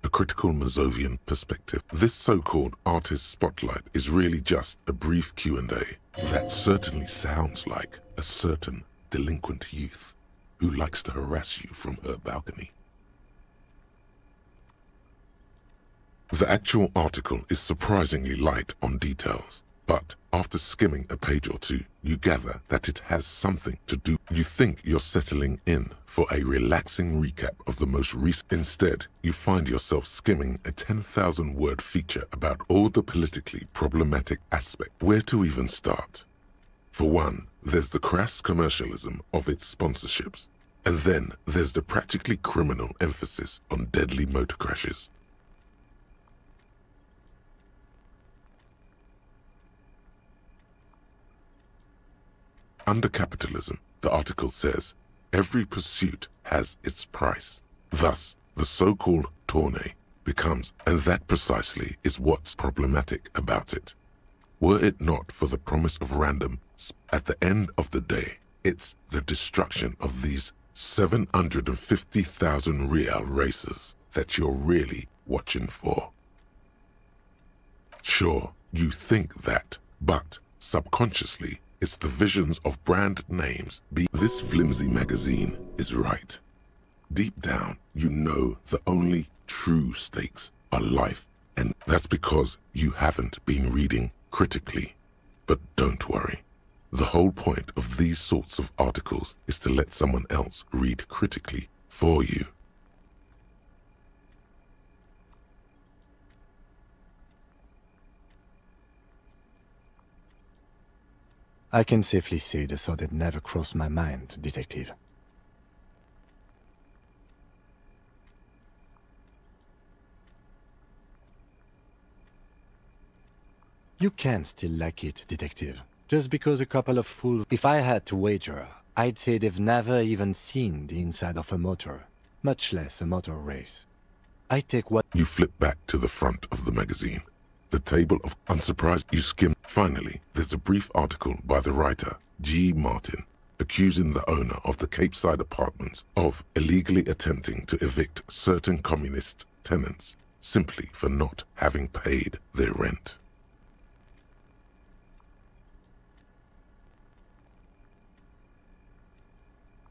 a critical Mazovian perspective. This so-called artist spotlight is really just a brief Q&A. That certainly sounds like a certain delinquent youth who likes to harass you from her balcony. The actual article is surprisingly light on details, but after skimming a page or two, you gather that it has something to do. You think you're settling in for a relaxing recap of the most recent. Instead, you find yourself skimming a 10,000-word feature about all the politically problematic aspects. Where to even start? For one, there's the crass commercialism of its sponsorships, and then there's the practically criminal emphasis on deadly motor crashes. Under capitalism, the article says, every pursuit has its price. Thus, the so-called tournée becomes, and that precisely is what's problematic about it. Were it not for the promise of random, at the end of the day, it's the destruction of these 750,000 real races that you're really watching for. Sure, you think that, but subconsciously, it's the visions of brand names. This flimsy magazine is right. Deep down, you know the only true stakes are life, and that's because you haven't been reading critically. But don't worry. The whole point of these sorts of articles is to let someone else read critically for you. I can safely say the thought had never crossed my mind, Detective. You can still like it, Detective. Just because a couple of fools... If I had to wager, I'd say they've never even seen the inside of a motor, much less a motor race. I take what... You flip back to the front of the magazine. The table of... Unsurprised, you skim. Finally, there's a brief article by the writer, G. Martin, accusing the owner of the Capeside Apartments of illegally attempting to evict certain communist tenants simply for not having paid their rent.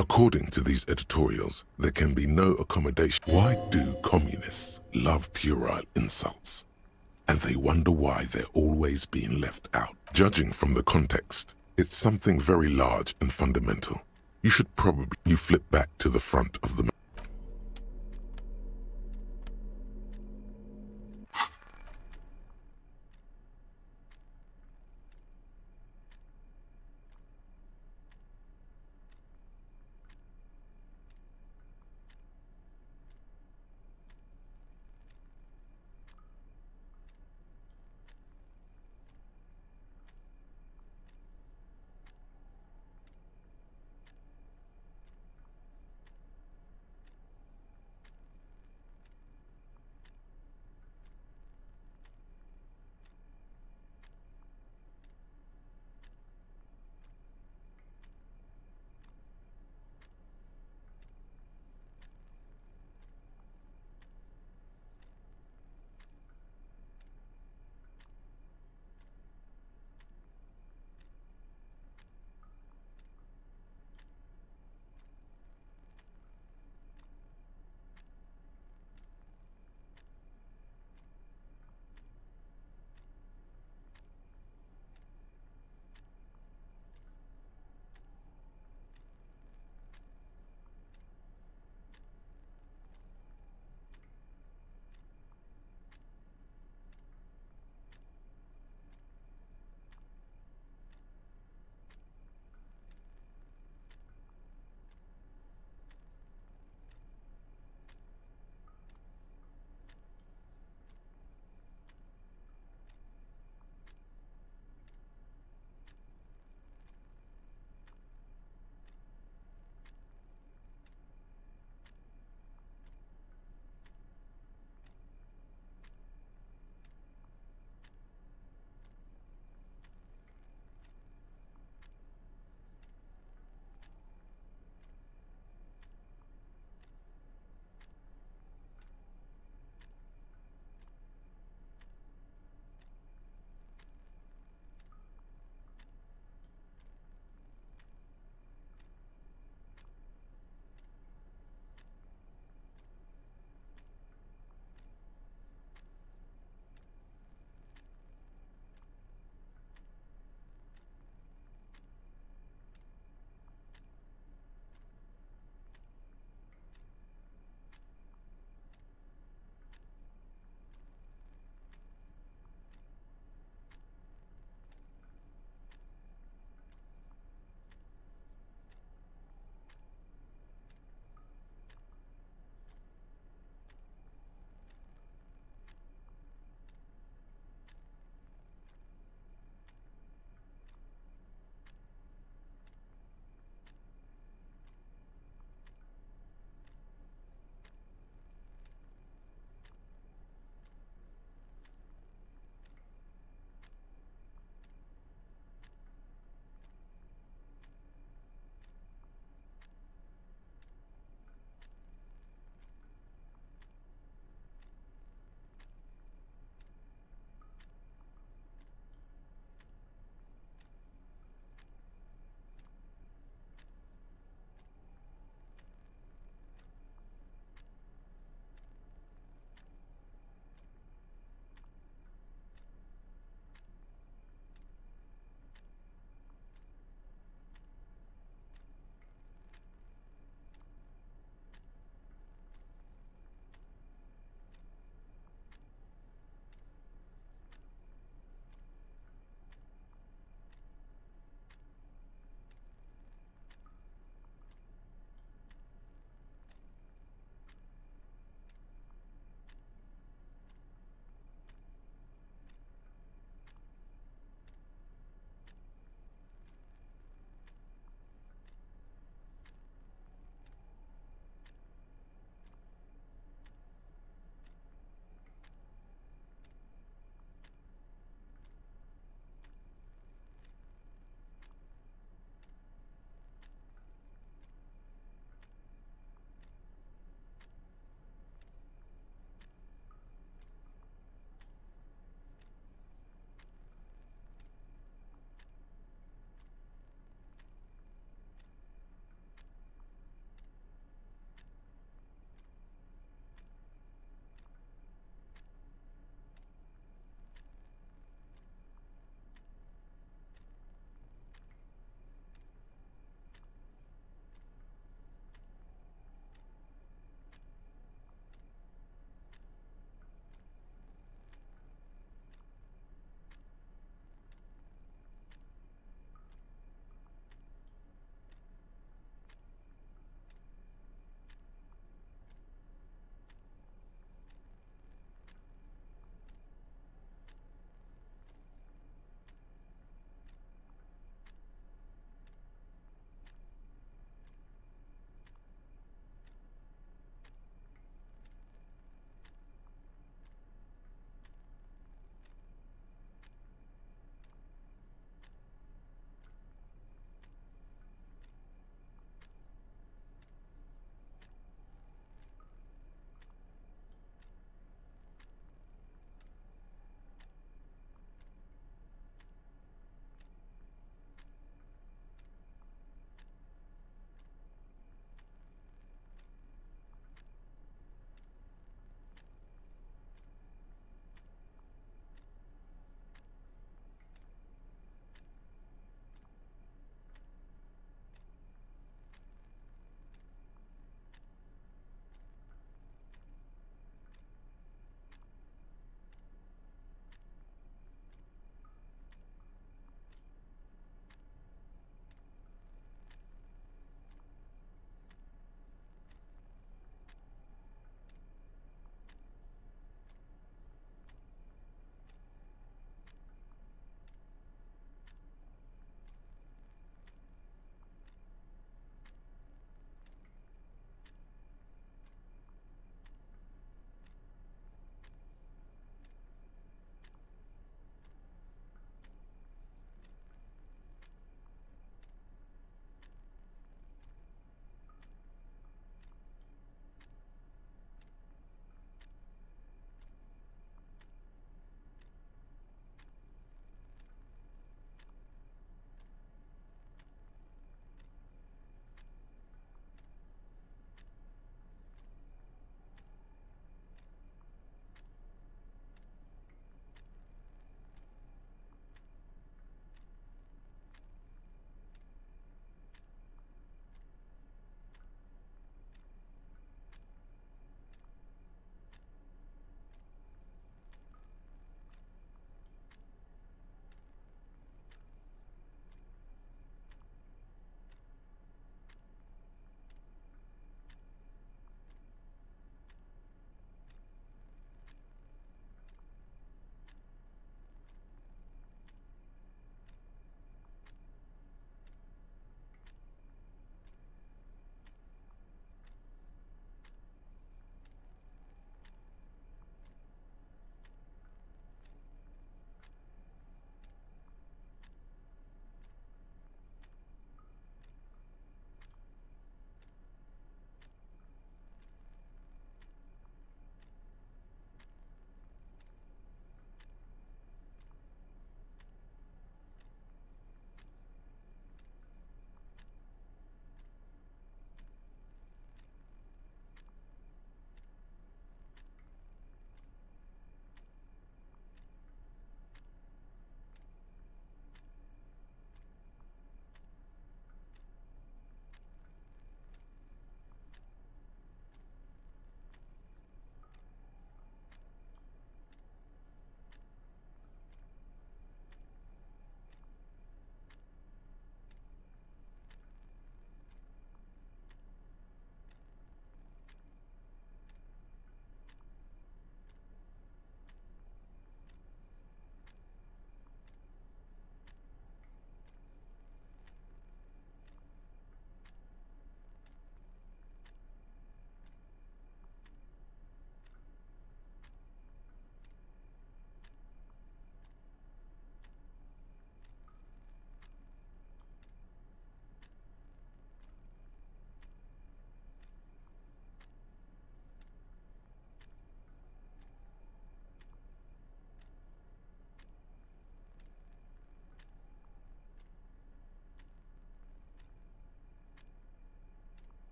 According to these editorials, there can be no accommodation. Why do communists love puerile insults? And they wonder why they're always being left out. Judging from the context, it's something very large and fundamental. You should probably... You flip back to the front of the...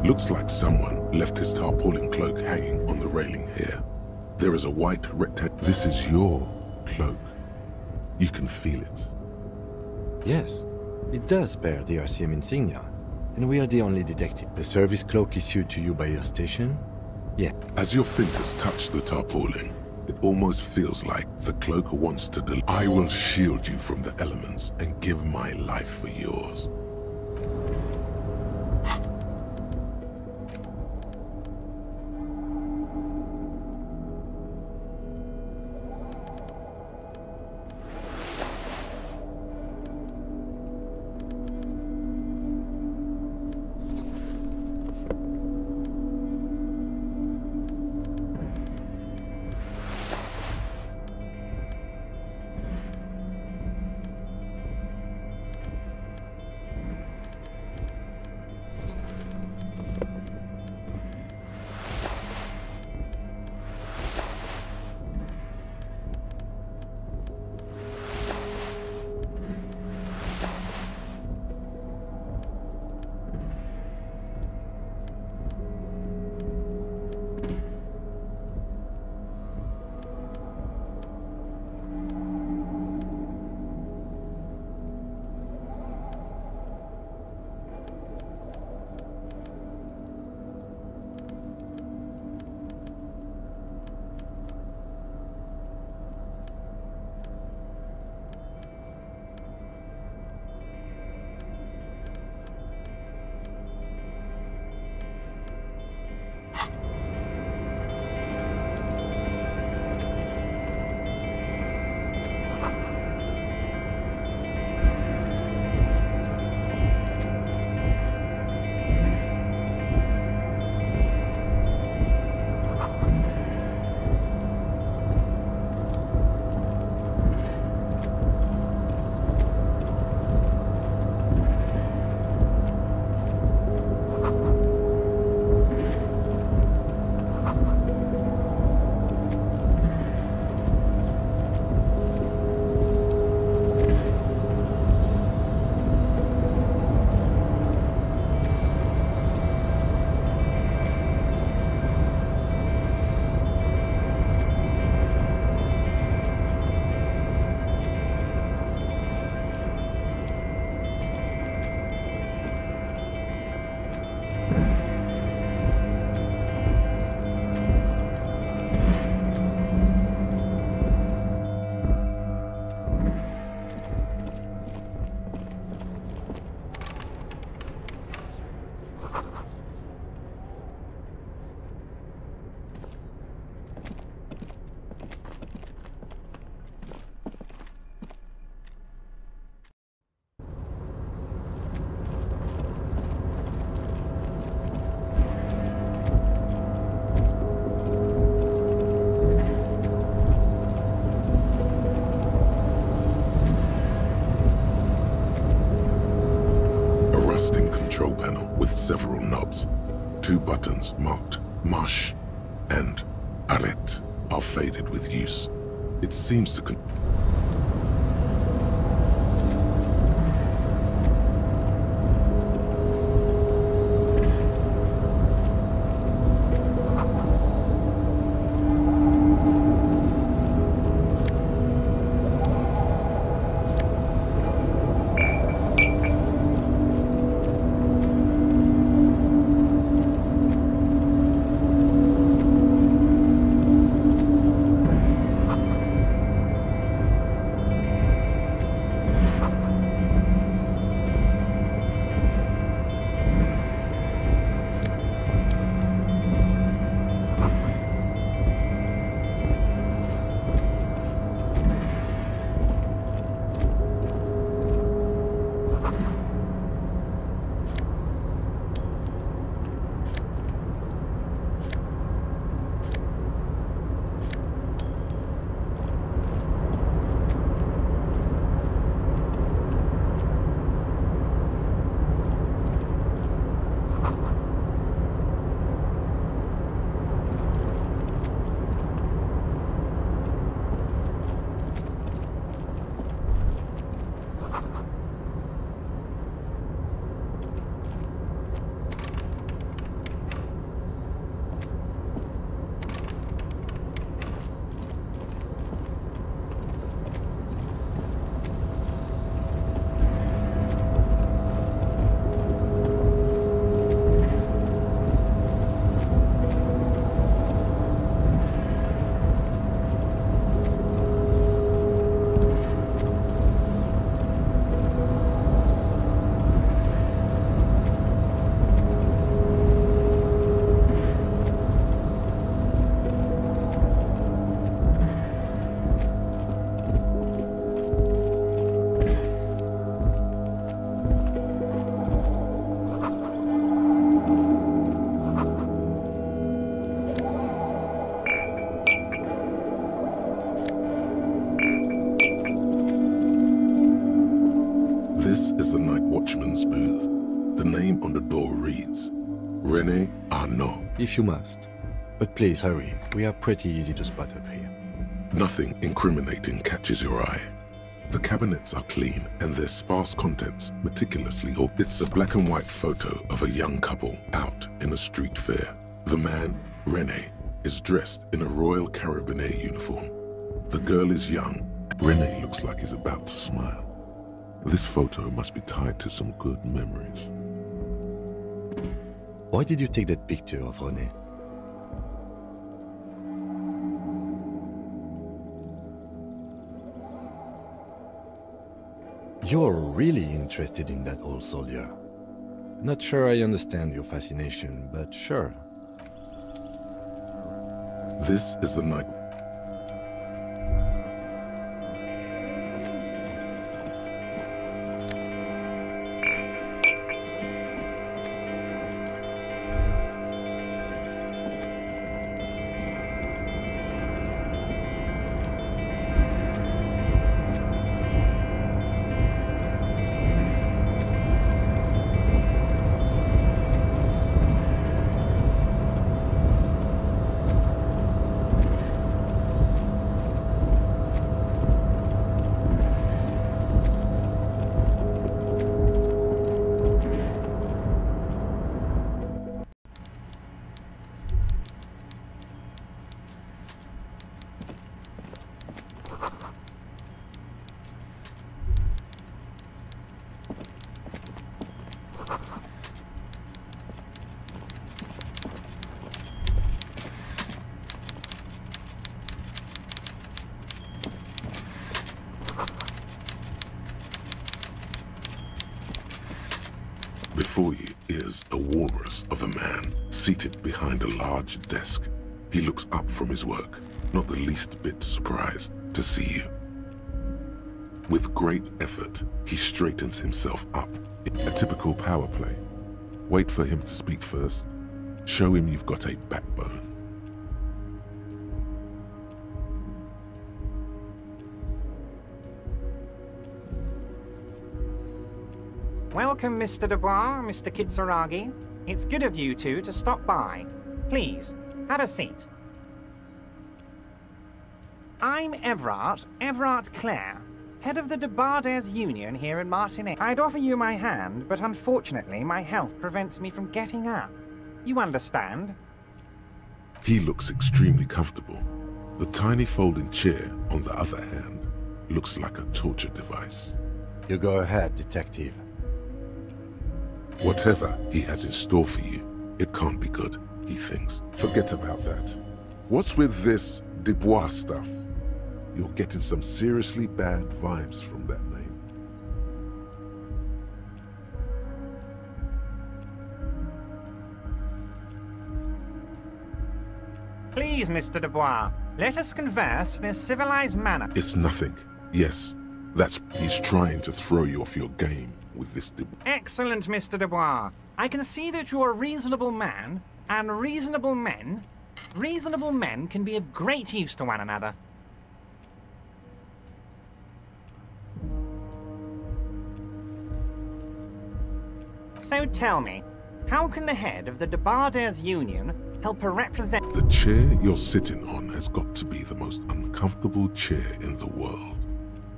Looks like someone left his tarpaulin cloak hanging on the railing here. There is a white rectangle. This is your cloak. You can feel it. Yes, it does bear the RCM insignia. And we are the only detective. The service cloak issued to you by your station? Yeah. As your fingers touch the tarpaulin, it almost feels like the cloak wants to I will shield you from the elements and give my life for yours. Control panel with several knobs. 2 buttons marked Marsh and Arrête are faded with use. It seems to The name on the door reads, René Arnaud. If you must. But please hurry, we are pretty easy to spot up here. Nothing incriminating catches your eye. The cabinets are clean and their sparse contents meticulously ordered. It's a black and white photo of a young couple out in a street fair. The man, René, is dressed in a Royal Carabinier uniform. The girl is young. René looks like he's about to smile. This photo must be tied to some good memories. Why did you take that picture of René? You're really interested in that old soldier. Not sure I understand your fascination, but sure. This is the night. Before you is a walrus of a man seated behind a large desk. He looks up from his work, not the least bit surprised to see you. With great effort, he straightens himself up. A typical power play. Wait for him to speak first. Show him you've got a backbone. Welcome, Mr. Dubois, Mr. Kitsuragi. It's good of you two to stop by. Please, have a seat. I'm Everard Clare, head of the Debarders Union here in Martinique. I'd offer you my hand, but unfortunately my health prevents me from getting up. You understand? He looks extremely comfortable. The tiny folding chair, on the other hand, looks like a torture device. You go ahead, detective. Whatever he has in store for you, it can't be good, he thinks. Forget about that. What's with this Dubois stuff? You're getting some seriously bad vibes from that name. Please, Mr. Dubois, let us converse in a civilized manner. It's nothing. Yes, he's trying to throw you off your game with this Excellent, Mr. Dubois. I can see that you're a reasonable man, and reasonable men can be of great use to one another. So tell me, how can the head of the Debarders Union help represent... The chair you're sitting on has got to be the most uncomfortable chair in the world.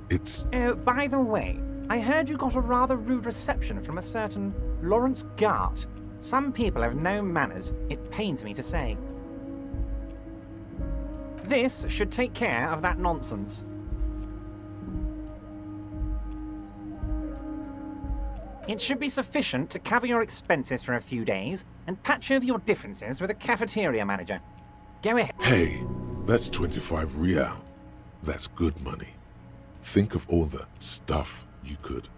It's... Oh, by the way, I heard you got a rather rude reception from a certain Lawrence Gart. Some people have no manners, it pains me to say. This should take care of that nonsense. It should be sufficient to cover your expenses for a few days and patch over your differences with a cafeteria manager. Go ahead. Hey, that's 25 real. That's good money. Think of all the stuff you could.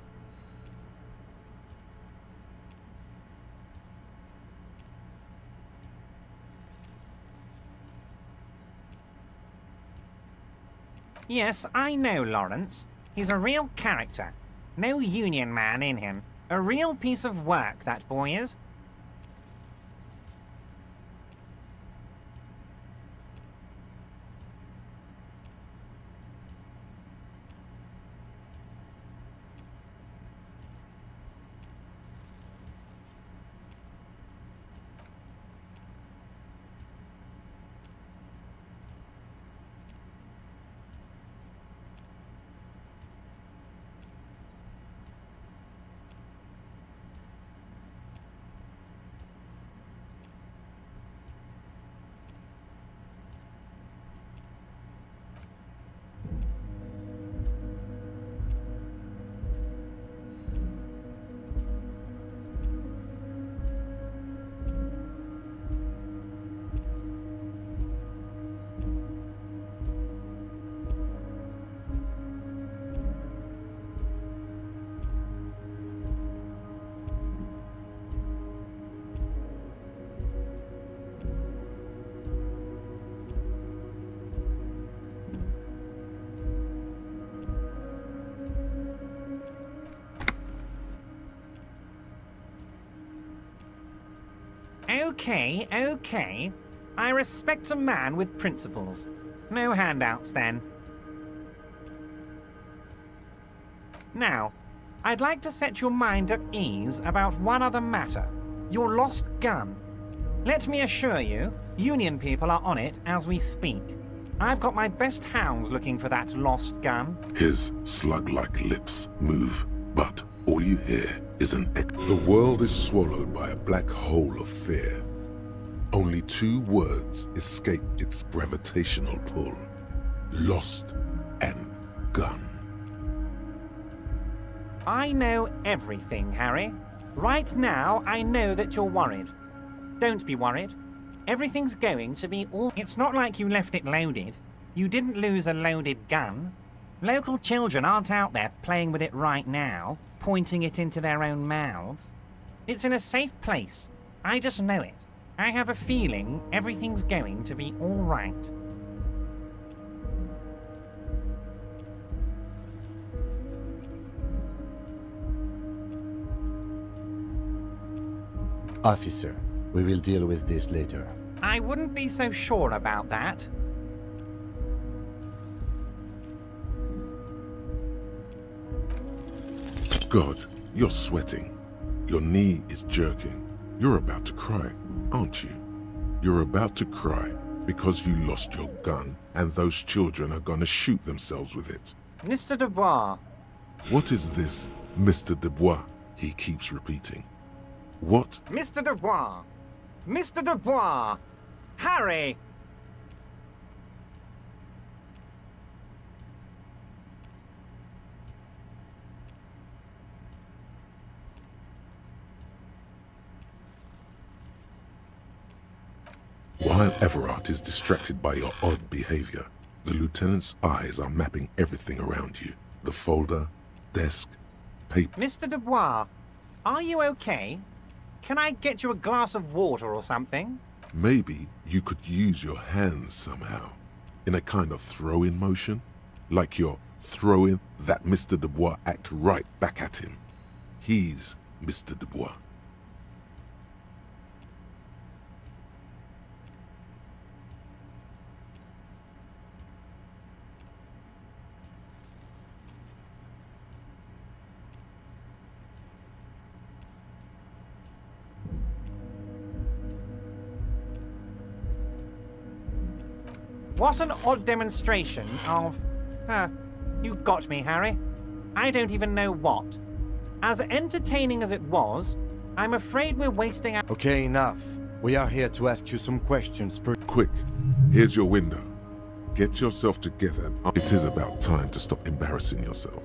Yes, I know Lawrence. He's a real character. No union man in him. A real piece of work, that boy is. Okay, okay. I respect a man with principles. No handouts, then. Now, I'd like to set your mind at ease about one other matter. Your lost gun. Let me assure you, Union people are on it as we speak. I've got my best hounds looking for that lost gun. His slug-like lips move, but all you hear is an echo. The world is swallowed by a black hole of fear. Only 2 words escape its gravitational pull. Lost and gun. I know everything, Harry. Right now, I know that you're worried. Don't be worried. Everything's going to be all... It's not like you left it loaded. You didn't lose a loaded gun. Local children aren't out there playing with it right now, pointing it into their own mouths. It's in a safe place. I just know it. I have a feeling everything's going to be all right. Officer, we will deal with this later. I wouldn't be so sure about that. God, you're sweating. Your knee is jerking. You're about to cry, aren't you? You're about to cry because you lost your gun and those children are gonna shoot themselves with it. Mr. Dubois. What is this, Mr. Dubois? He keeps repeating. What? Mr. Dubois! Mr. Dubois! Harry! While Everard is distracted by your odd behavior, the lieutenant's eyes are mapping everything around you. The folder, desk, paper. Mr. Dubois, are you okay? Can I get you a glass of water or something? Maybe you could use your hands somehow, in a kind of throw-in motion, like you're throwing that Mr. Dubois act right back at him. He's Mr. Dubois. What an odd demonstration of... you got me, Harry. I don't even know what. As entertaining as it was, I'm afraid we're wasting our... Okay, enough. We are here to ask you some questions. Quick, here's your window. Get yourself together. It is about time to stop embarrassing yourself.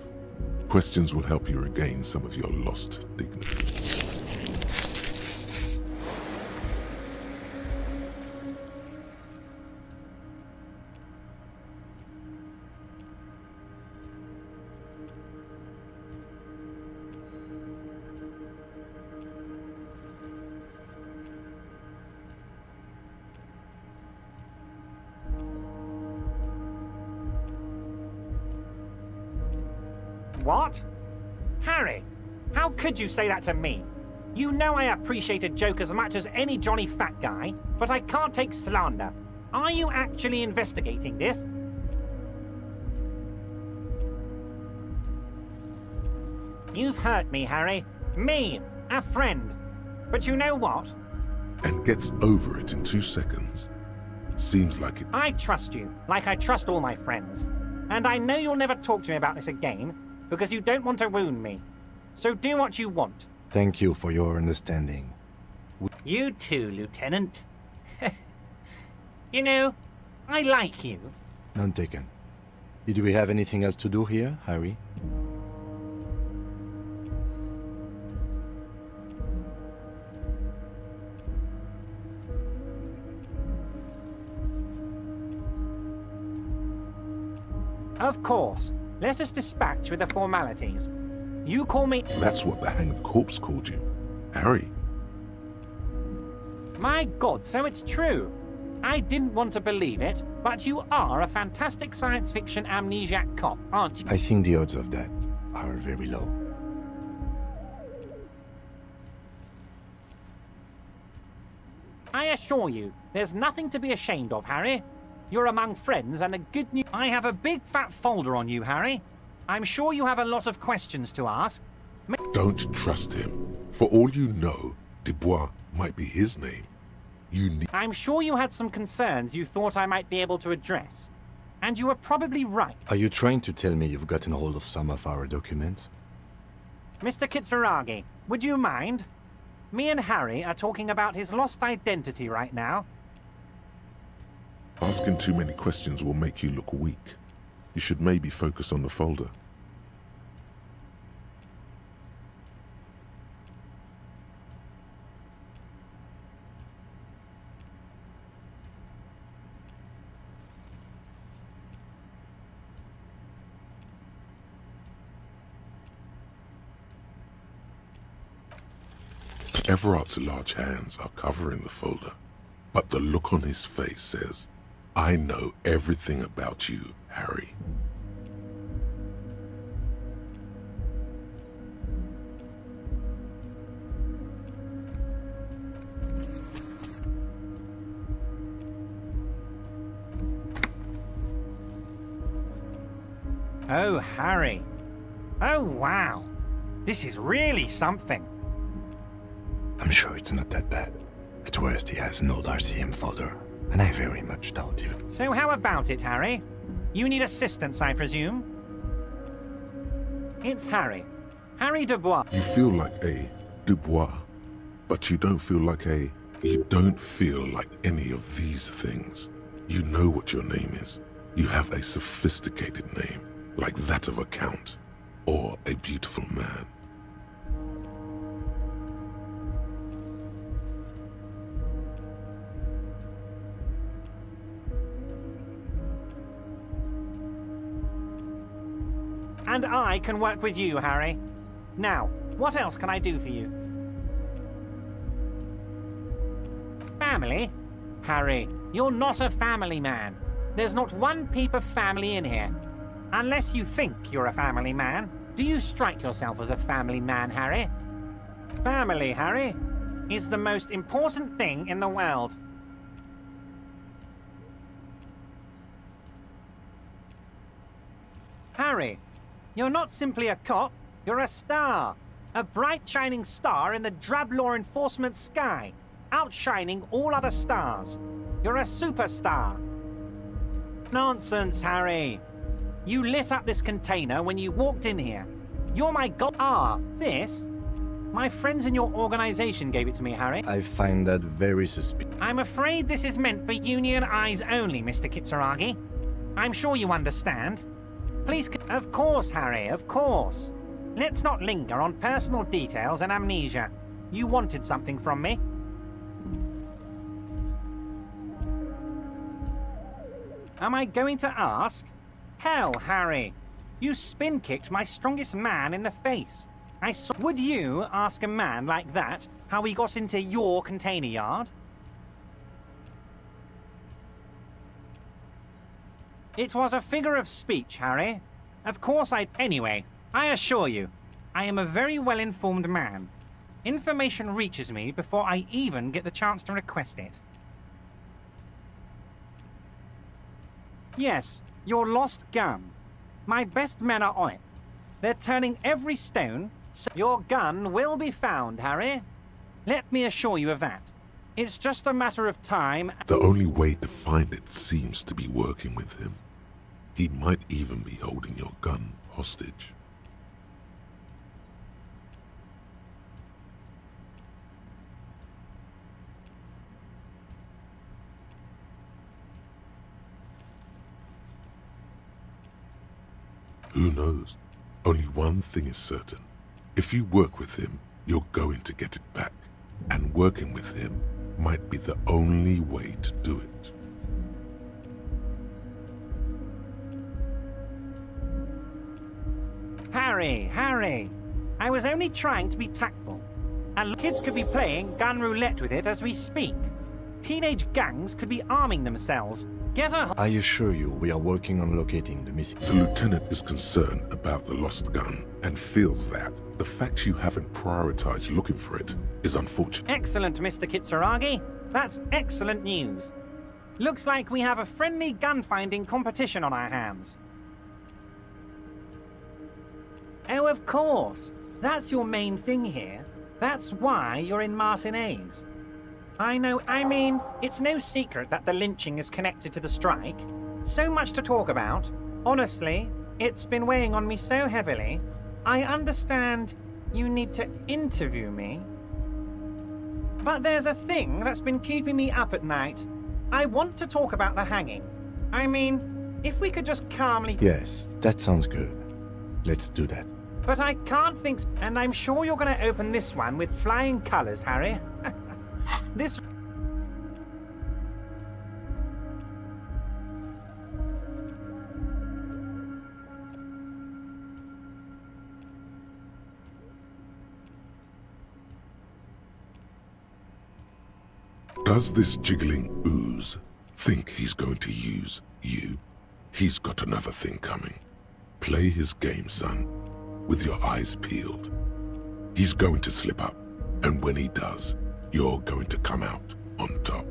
Questions will help you regain some of your lost dignity. What? Harry, how could you say that to me? You know I appreciate a joke as much as any Johnny fat guy, but I can't take slander. Are you actually investigating this? You've hurt me, Harry. Me, a friend. But you know what? And gets over it in 2 seconds. Seems like it. I trust you, like I trust all my friends. And I know you'll never talk to me about this again, because you don't want to wound me. So do what you want. Thank you for your understanding. You too, Lieutenant. You know, I like you. None taken. Did we have anything else to do here, Harry? Of course. Let us dispatch with the formalities. You call me... That's what the hanged corpse called you. Harry. My God, so it's true. I didn't want to believe it, but you are a fantastic science fiction amnesiac cop, aren't you? I think the odds of that are very low. I assure you, there's nothing to be ashamed of, Harry. You're among friends and a good news. I have a big fat folder on you, Harry. I'm sure you have a lot of questions to ask. Don't trust him. For all you know, Dubois might be his name. I'm sure you had some concerns you thought I might be able to address. And you were probably right. Are you trying to tell me you've gotten hold of some of our documents? Mr. Kitsuragi, would you mind? Me and Harry are talking about his lost identity right now. Asking too many questions will make you look weak. You should maybe focus on the folder. Everard's large hands are covering the folder, but the look on his face says, I know everything about you, Harry. Oh, Harry. Oh, wow. This is really something. I'm sure it's not that bad. At worst, he has an old RCM folder, and I very much doubt even. So how about it, Harry? You need assistance, I presume? It's Harry. Harry Dubois. You feel like a Dubois, but you don't feel like a... You don't feel like any of these things. You know what your name is. You have a sophisticated name, like that of a count, or a beautiful man. And I can work with you, Harry. Now, what else can I do for you? Family? Harry, you're not a family man. There's not one peep of family in here. Unless you think you're a family man. Do you strike yourself as a family man, Harry? Family, Harry, is the most important thing in the world. Harry, you're not simply a cop, you're a star. A bright shining star in the drab law enforcement sky, outshining all other stars. You're a superstar. Nonsense, Harry. You lit up this container when you walked in here. You're my god. Ah, this? My friends in your organization gave it to me, Harry. I find that very suspicious. I'm afraid this is meant for Union eyes only, Mr. Kitsuragi. I'm sure you understand. Please, of course, Harry, of course. Let's not linger on personal details and amnesia. You wanted something from me. Am I going to ask? Hell, Harry. You spin-kicked my strongest man in the face. I saw... Would you ask a man like that how he got into your container yard? It was a figure of speech, Harry. Of course Anyway, I assure you, I am a very well-informed man. Information reaches me before I even get the chance to request it. Yes, your lost gun. My best men are on it. They're turning every stone, so your gun will be found, Harry. Let me assure you of that. It's just a matter of time. The only way to find it seems to be working with him. He might even be holding your gun hostage. Who knows? Only one thing is certain. If you work with him, you're going to get it back. And working with him might be the only way to do it. Harry, I was only trying to be tactful. And kids could be playing gun roulette with it as we speak. Teenage gangs could be arming themselves. Get a... I assure you, we are working on locating the missing... The lieutenant is concerned about the lost gun and feels that the fact you haven't prioritized looking for it is unfortunate. Excellent, Mr. Kitsuragi. That's excellent news. Looks like we have a friendly gun-finding competition on our hands. Oh, of course. That's your main thing here. That's why you're in Martinez. I know, I mean, it's no secret that the lynching is connected to the strike. So much to talk about. Honestly, it's been weighing on me so heavily. I understand you need to interview me. But there's a thing that's been keeping me up at night. I want to talk about the hanging. I mean, if we could just calmly... Yes, that sounds good. Let's do that. But I can't think... And I'm sure you're going to open this one with flying colours, Harry. This... Does this jiggling ooze think he's going to use you? He's got another thing coming. Play his game, son, with your eyes peeled. He's going to slip up, and when he does, you're going to come out on top.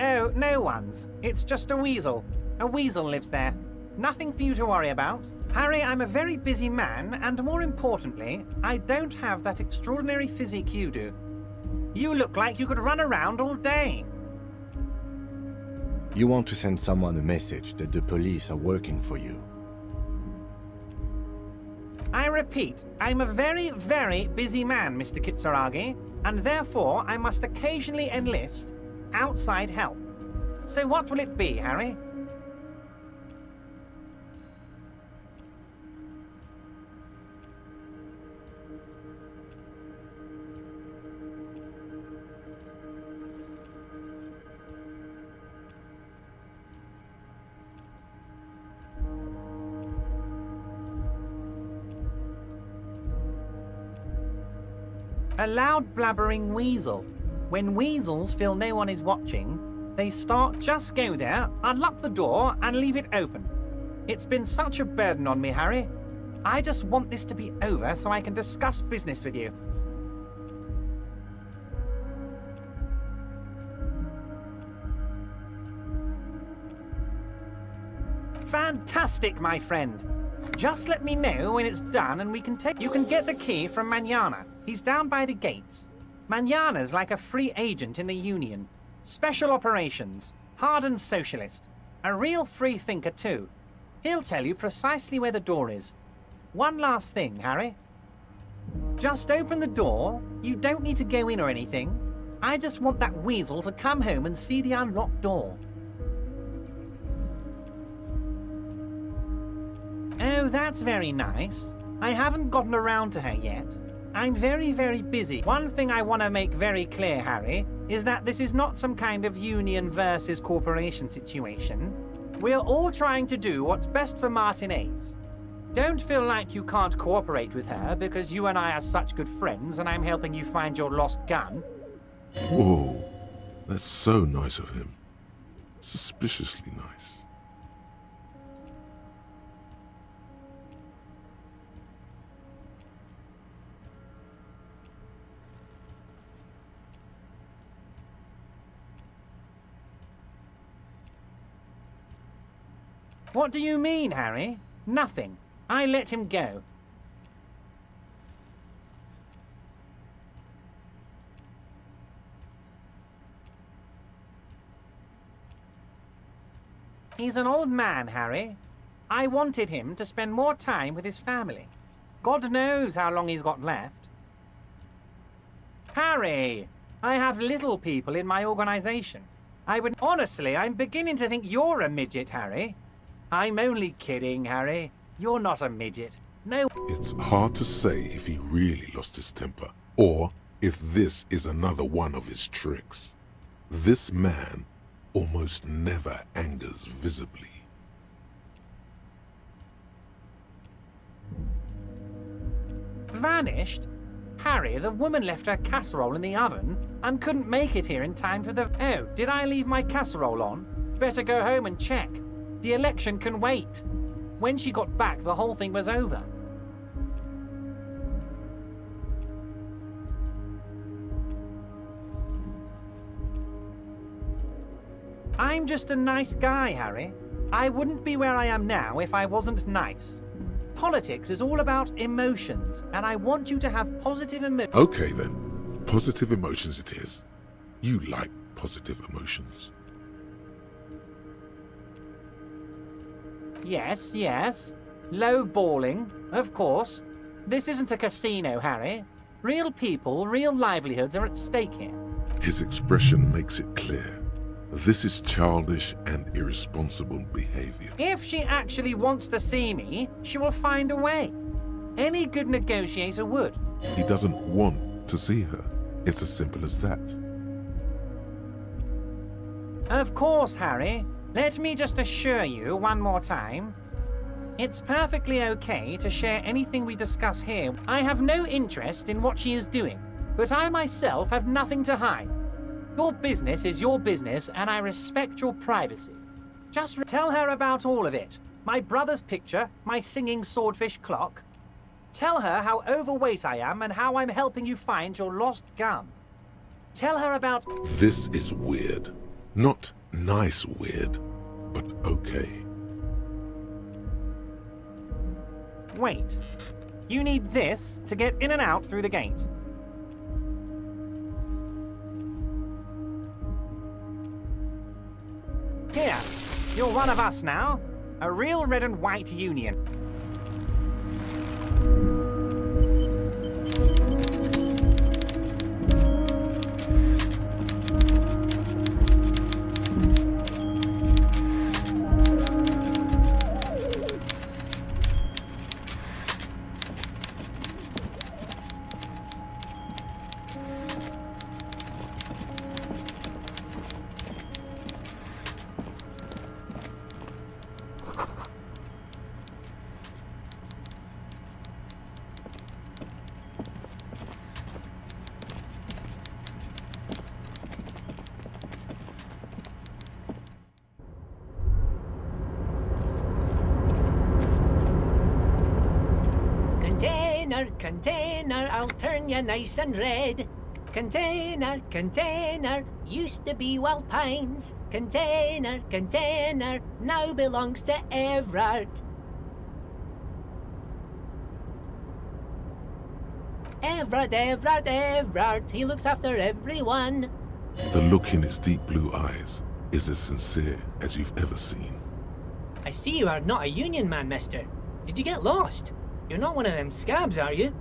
Oh, no one's. It's just a weasel. A weasel lives there. Nothing for you to worry about. Harry, I'm a very busy man, and more importantly, I don't have that extraordinary physique you do. You look like you could run around all day. You want to send someone a message that the police are working for you. I repeat, I'm a very, very busy man, Mr. Kitsuragi, and therefore I must occasionally enlist outside help. So what will it be, Harry? A loud blabbering weasel. When weasels feel no one is watching, they just go there, unlock the door, and leave it open. It's been such a burden on me, Harry. I just want this to be over so I can discuss business with you. Fantastic, my friend. Just let me know when it's done and we can take... You can get the key from Manana. He's down by the gates. Manana's like a free agent in the Union. Special operations. Hardened socialist. A real free thinker, too. He'll tell you precisely where the door is. One last thing, Harry. Just open the door. You don't need to go in or anything. I just want that weasel to come home and see the unlocked door. Oh, that's very nice. I haven't gotten around to her yet. I'm very, very busy. One thing I want to make very clear, Harry, is that this is not some kind of union versus corporation situation. We're all trying to do what's best for Martinez. Don't feel like you can't cooperate with her because you and I are such good friends and I'm helping you find your lost gun. Whoa, that's so nice of him. Suspiciously nice. What do you mean, Harry? Nothing. I let him go. He's an old man, Harry. I wanted him to spend more time with his family. God knows how long he's got left. Harry! I have little people in my organization. Honestly, I'm beginning to think you're a midget, Harry. I'm only kidding, Harry. You're not a midget. No. It's hard to say if he really lost his temper, or if this is another one of his tricks. This man almost never angers visibly. Vanished? Harry, the woman left her casserole in the oven and couldn't make it here in time for the... Oh, did I leave my casserole on? Better go home and check. The election can wait. When she got back, the whole thing was over. I'm just a nice guy, Harry. I wouldn't be where I am now if I wasn't nice. Politics is all about emotions, and I want you to have positive emotions. Okay then, positive emotions it is. You like positive emotions. Yes, yes. Low balling, of course. This isn't a casino, Harry. Real people, real livelihoods are at stake here. His expression makes it clear. This is childish and irresponsible behavior. If she actually wants to see me, she will find a way. Any good negotiator would. He doesn't want to see her. It's as simple as that. Of course, Harry. Let me just assure you one more time. It's perfectly okay to share anything we discuss here. I have no interest in what she is doing, but I myself have nothing to hide. Your business is your business, and I respect your privacy. Just tell her about all of it. My brother's picture, my singing swordfish clock. Tell her how overweight I am and how I'm helping you find your lost gun. Tell her about... This is weird. Not nice weird, but okay. Wait. You need this to get in and out through the gate. Here, you're one of us now. A real red and white union. Container, I'll turn you nice and red. Container, container, used to be Wild Pines. Container, container, now belongs to Everard. Everard, he looks after everyone. The look in his deep blue eyes is as sincere as you've ever seen. I see you are not a union man, mister. Did you get lost? You're not one of them scabs, are you?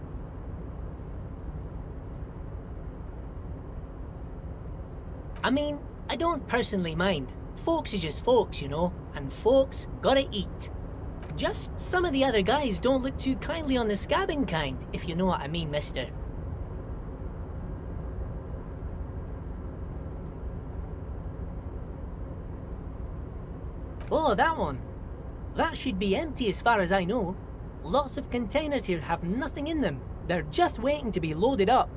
I mean, I don't personally mind. Folks is just folks, you know, and folks gotta eat. Just some of the other guys don't look too kindly on the scabbing kind, if you know what I mean, mister. Oh, that one. That should be empty as far as I know. Lots of containers here have nothing in them. They're just waiting to be loaded up.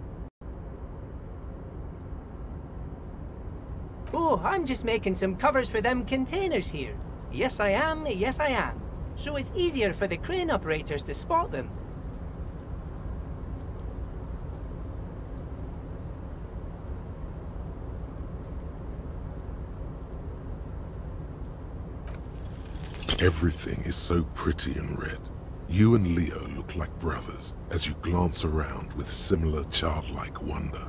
Oh, I'm just making some covers for them containers here. Yes, I am. Yes, I am. So it's easier for the crane operators to spot them. Everything is so pretty and red. You and Leo look like brothers as you glance around with similar childlike wonder.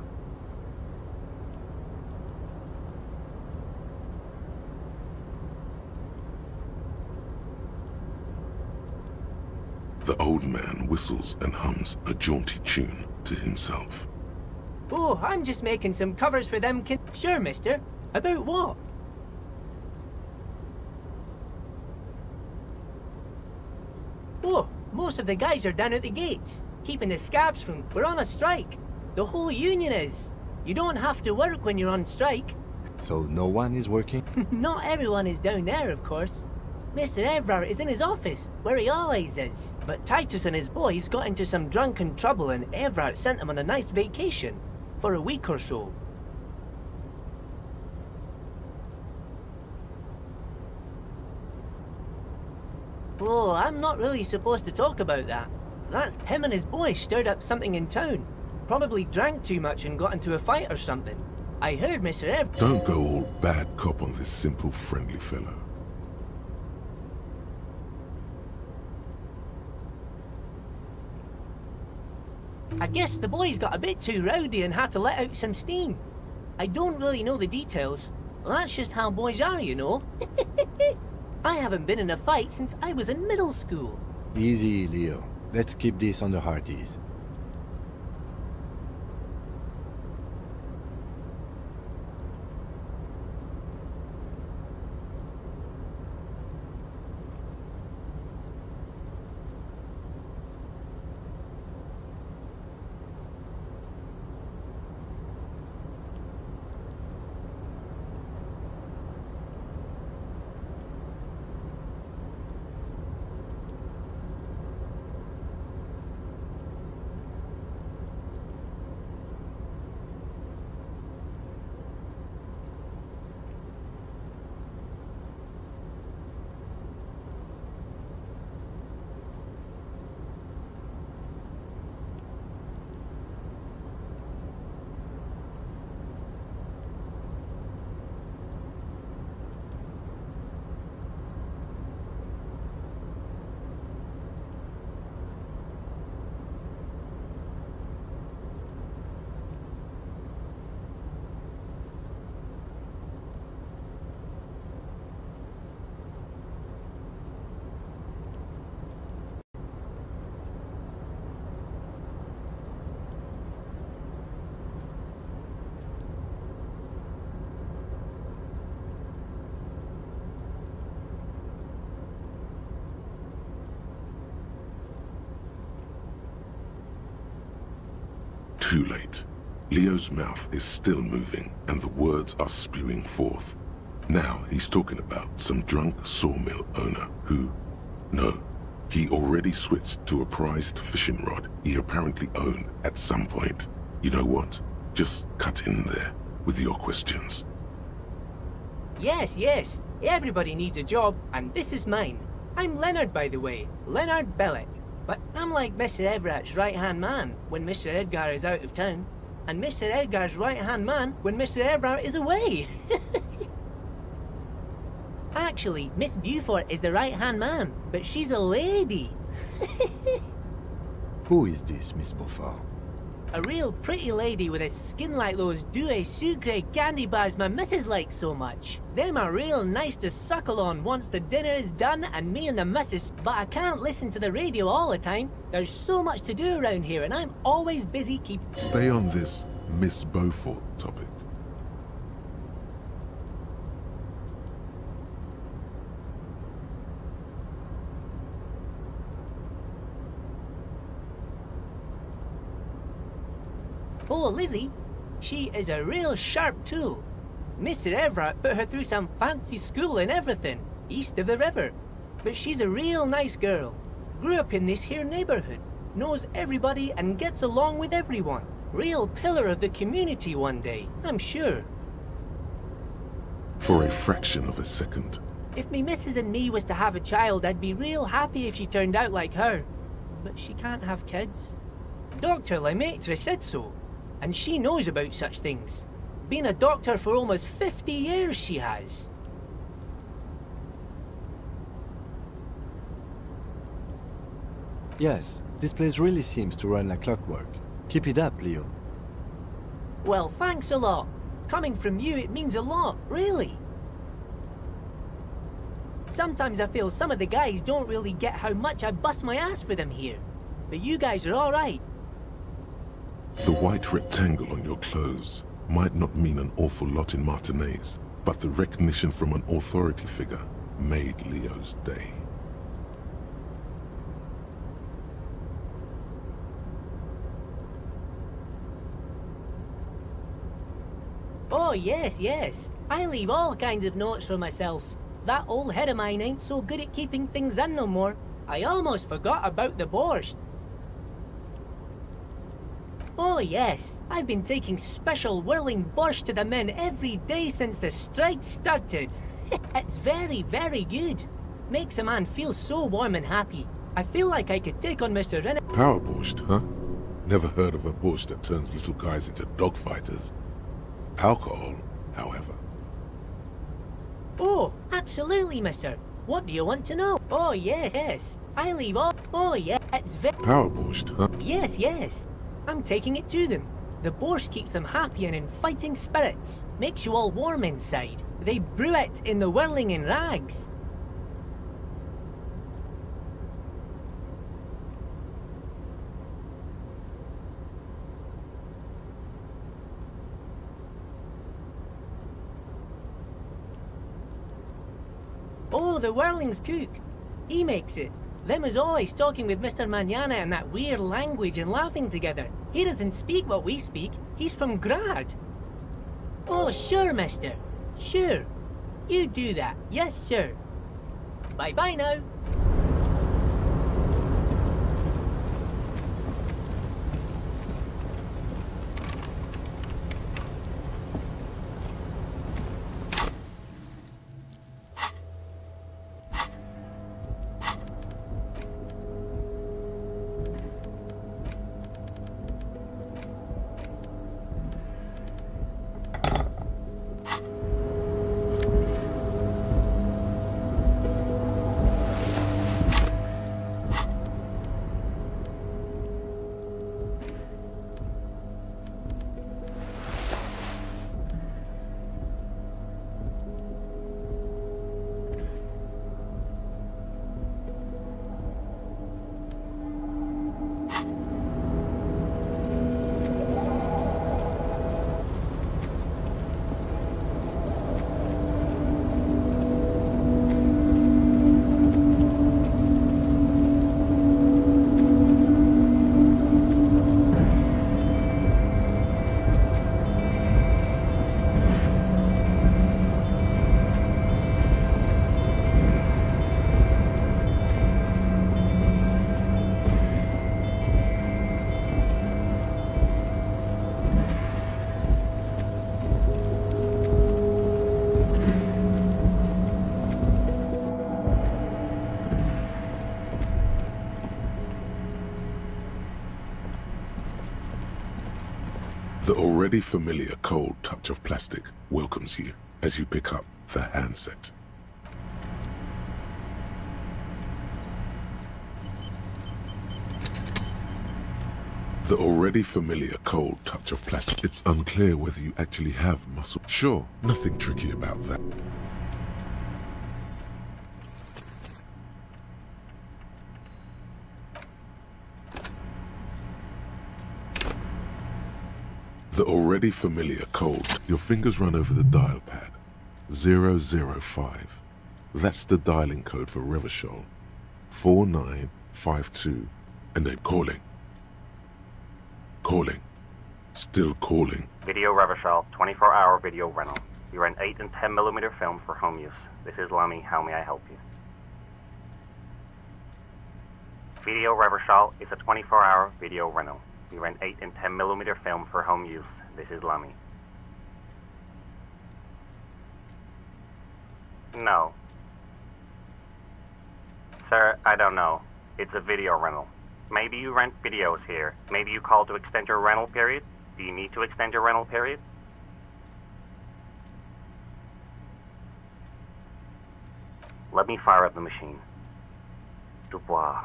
The old man whistles and hums a jaunty tune to himself. Oh, I'm just making some covers for them Sure, mister. About what? Oh, most of the guys are down at the gates, keeping the scabs from... We're on a strike. The whole union is. You don't have to work when you're on strike. So no one is working? Not everyone is down there, of course. Mr. Evrard is in his office, where he always is. But Titus and his boys got into some drunken trouble and Evrard sent them on a nice vacation. For a week or so. Oh, I'm not really supposed to talk about that. That's him and his boy stirred up something in town. Probably drank too much and got into a fight or something. I heard Mr. Ev... Don't go all bad cop on this simple, friendly fellow. I guess the boys got a bit too rowdy and had to let out some steam. I don't really know the details. That's just how boys are, you know. I haven't been in a fight since I was in middle school. Easy, Leo. Let's keep this on the hard ease. Too late. Leo's mouth is still moving, and the words are spewing forth. Now he's talking about some drunk sawmill owner who... No, he already switched to a prized fishing rod he apparently owned at some point. You know what? Just cut in there with your questions. Yes, yes. Everybody needs a job, and this is mine. I'm Leonard, by the way. Leonard Bellick. But I'm like Mr. Everett's right-hand man when Mr. Edgar is out of town, and Mr. Edgar's right-hand man when Mr. Everett is away. Actually, Miss Beaufort is the right-hand man, but she's a lady. Who is this, Miss Beaufort? A real pretty lady with a skin like those Douai Sucre candy bars my missus likes so much. Them are real nice to suckle on once the dinner is done and me and the missus, but I can't listen to the radio all the time. There's so much to do around here and I'm always busy Stay on this Miss Beaufort topic. Oh, Lizzie, she is a real sharp tool. Mr. Everett put her through some fancy school and everything. east of the river. But she's a real nice girl. Grew up in this here neighborhood. Knows everybody and gets along with everyone. Real pillar of the community one day, I'm sure. For a fraction of a second. If me missus and me was to have a child, I'd be real happy if she turned out like her. But she can't have kids. Dr. Lemaitre said so, and she knows about such things. Been a doctor for almost 50 years, she has. Yes, this place really seems to run like clockwork. Keep it up, Leo. Well, thanks a lot. Coming from you, it means a lot, really. Sometimes I feel some of the guys don't really get how much I bust my ass for them here. But you guys are alright. The white rectangle on your clothes might not mean an awful lot in Martinaise, but the recognition from an authority figure made Leo's day. Oh, yes, yes. I leave all kinds of notes for myself. That old head of mine ain't so good at keeping things in no more. I almost forgot about the borscht. Oh, yes. I've been taking special whirling borscht to the men every day since the strike started. It's very, very good. Makes a man feel so warm and happy. I feel like I could take on Mr. Renner. Power borscht, huh? Never heard of a borscht that turns little guys into dogfighters. Alcohol, however. Oh, absolutely, mister. What do you want to know? Oh, yes, yes. I leave all... Oh, yeah, it's very... Power borscht, huh? Yes, yes. I'm taking it to them. The borscht keeps them happy and in fighting spirits. Makes you all warm inside. They brew it in the whirling in rags. Oh, the whirling's cook. He makes it. Them is always talking with Mr. Manana in that weird language and laughing together. He doesn't speak what we speak. He's from Grad. Oh, sure, mister. Sure. You do that. Yes, sir. Bye-bye now. The already familiar cold touch of plastic welcomes you as you pick up the handset. The already familiar cold touch of plastic. It's unclear whether you actually have muscle. Sure, nothing tricky about that. The already familiar cold. Your fingers run over the dial pad. 005. That's the dialing code for Revachol. 4952. And then calling. Calling. Still calling. Video Revachol, 24-hour video rental. You rent 8 and 10mm film for home use. This is Lummy. How may I help you? Video Reversal is a 24-hour video rental. We rent 8 and 10mm film for home use. This is Lummy. No. Sir, I don't know. It's a video rental. Maybe you rent videos here. Maybe you call to extend your rental period? Do you need to extend your rental period? Let me fire up the machine. Dubois.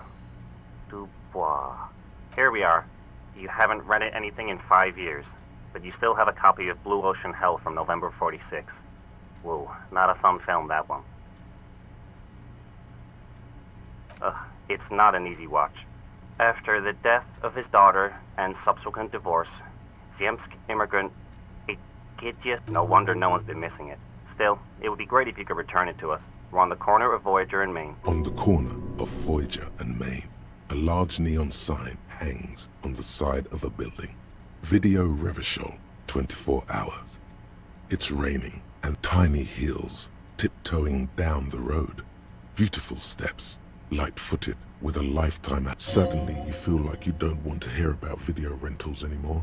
Dubois. Here we are. You haven't rented anything in 5 years, but you still have a copy of Blue Ocean Hell from November '46. Whoa, not a fun film, that one. It's not an easy watch. After the death of his daughter and subsequent divorce, Ziemsk immigrant no wonder no one's been missing it. Still, it would be great if you could return it to us. We're on the corner of Voyager and Main. On the corner of Voyager and Main, a large neon sign hangs on the side of a building. Video Reversal, 24 hours. It's raining and tiny heels tiptoeing down the road. Beautiful steps, light-footed with a lifetime. Suddenly you feel like you don't want to hear about video rentals anymore.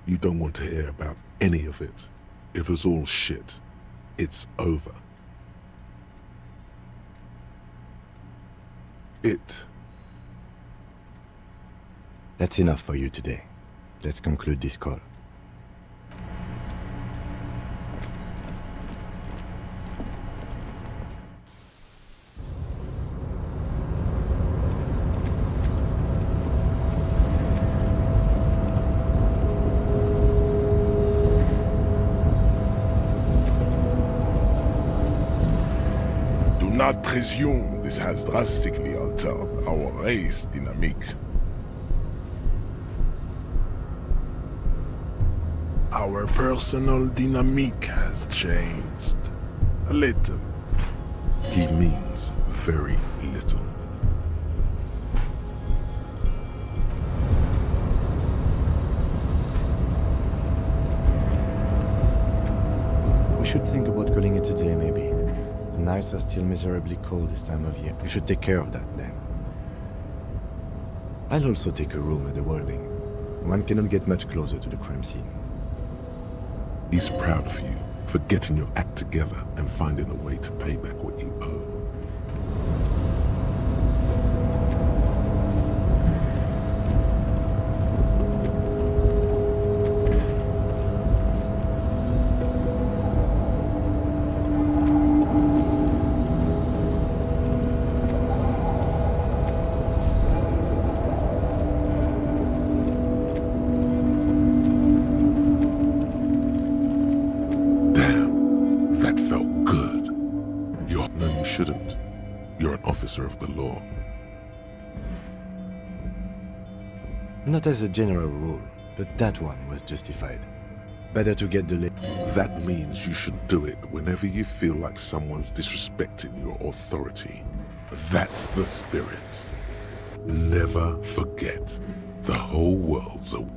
You don't want to hear about any of it. It was all shit. It's over. That's enough for you today. Let's conclude this call. Do not presume this has drastically altered our race dynamique. Our personal dynamique has changed. A little. He means very little. We should think about calling it a day, maybe. The nights are still miserably cold this time of year. We should take care of that then. I'll also take a room at the Worlding. One cannot get much closer to the crime scene. He's proud of you for getting your act together and finding a way to pay back what you owe. Of the law. Not as a general rule, but that one was justified. Better to get the That means you should do it whenever you feel like someone's disrespecting your authority. That's the spirit. Never forget, the whole world's a...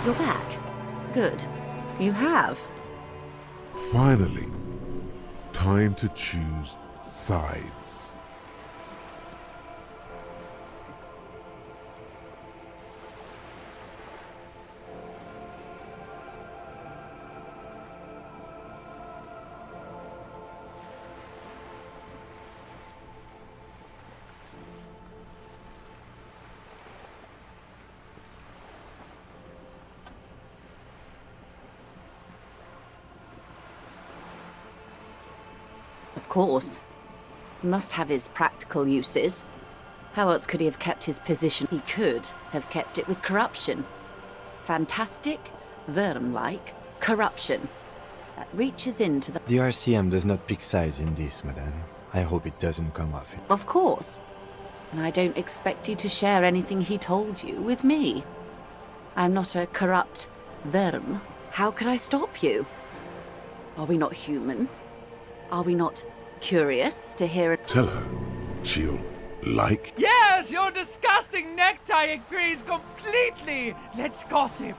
You're back. Good. You have. Finally, time to choose sides. Of course. He must have his practical uses. How else could he have kept his position? He could have kept it with corruption. Fantastic, worm-like corruption that reaches into the... The RCM does not pick sides in this, madame. I hope it doesn't come off. Of course. And I don't expect you to share anything he told you with me. I'm not a corrupt worm. How could I stop you? Are we not human? Are we not curious to hear it? Tell her she'll like. Yes, your disgusting necktie agrees completely. Let's gossip.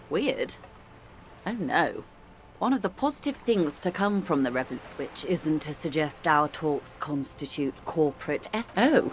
Weird. Oh no. One of the positive things to come from the revolution, which isn't to suggest our talks constitute corporate Oh.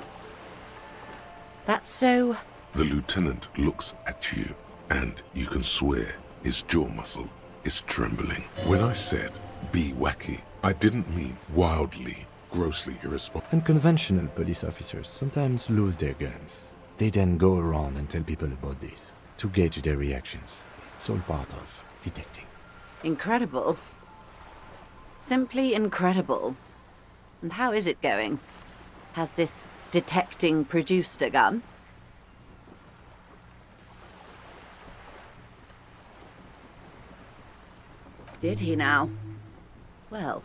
That's so... The lieutenant looks at you, and you can swear his jaw muscle is trembling. When I said be wacky, I didn't mean wildly, grossly irresponsible. Unconventional police officers sometimes lose their guns. They then go around and tell people about this, to gauge their reactions. It's all part of detecting. Incredible. Simply incredible. And how is it going? Has this detecting produced a gun? Did he now? Well,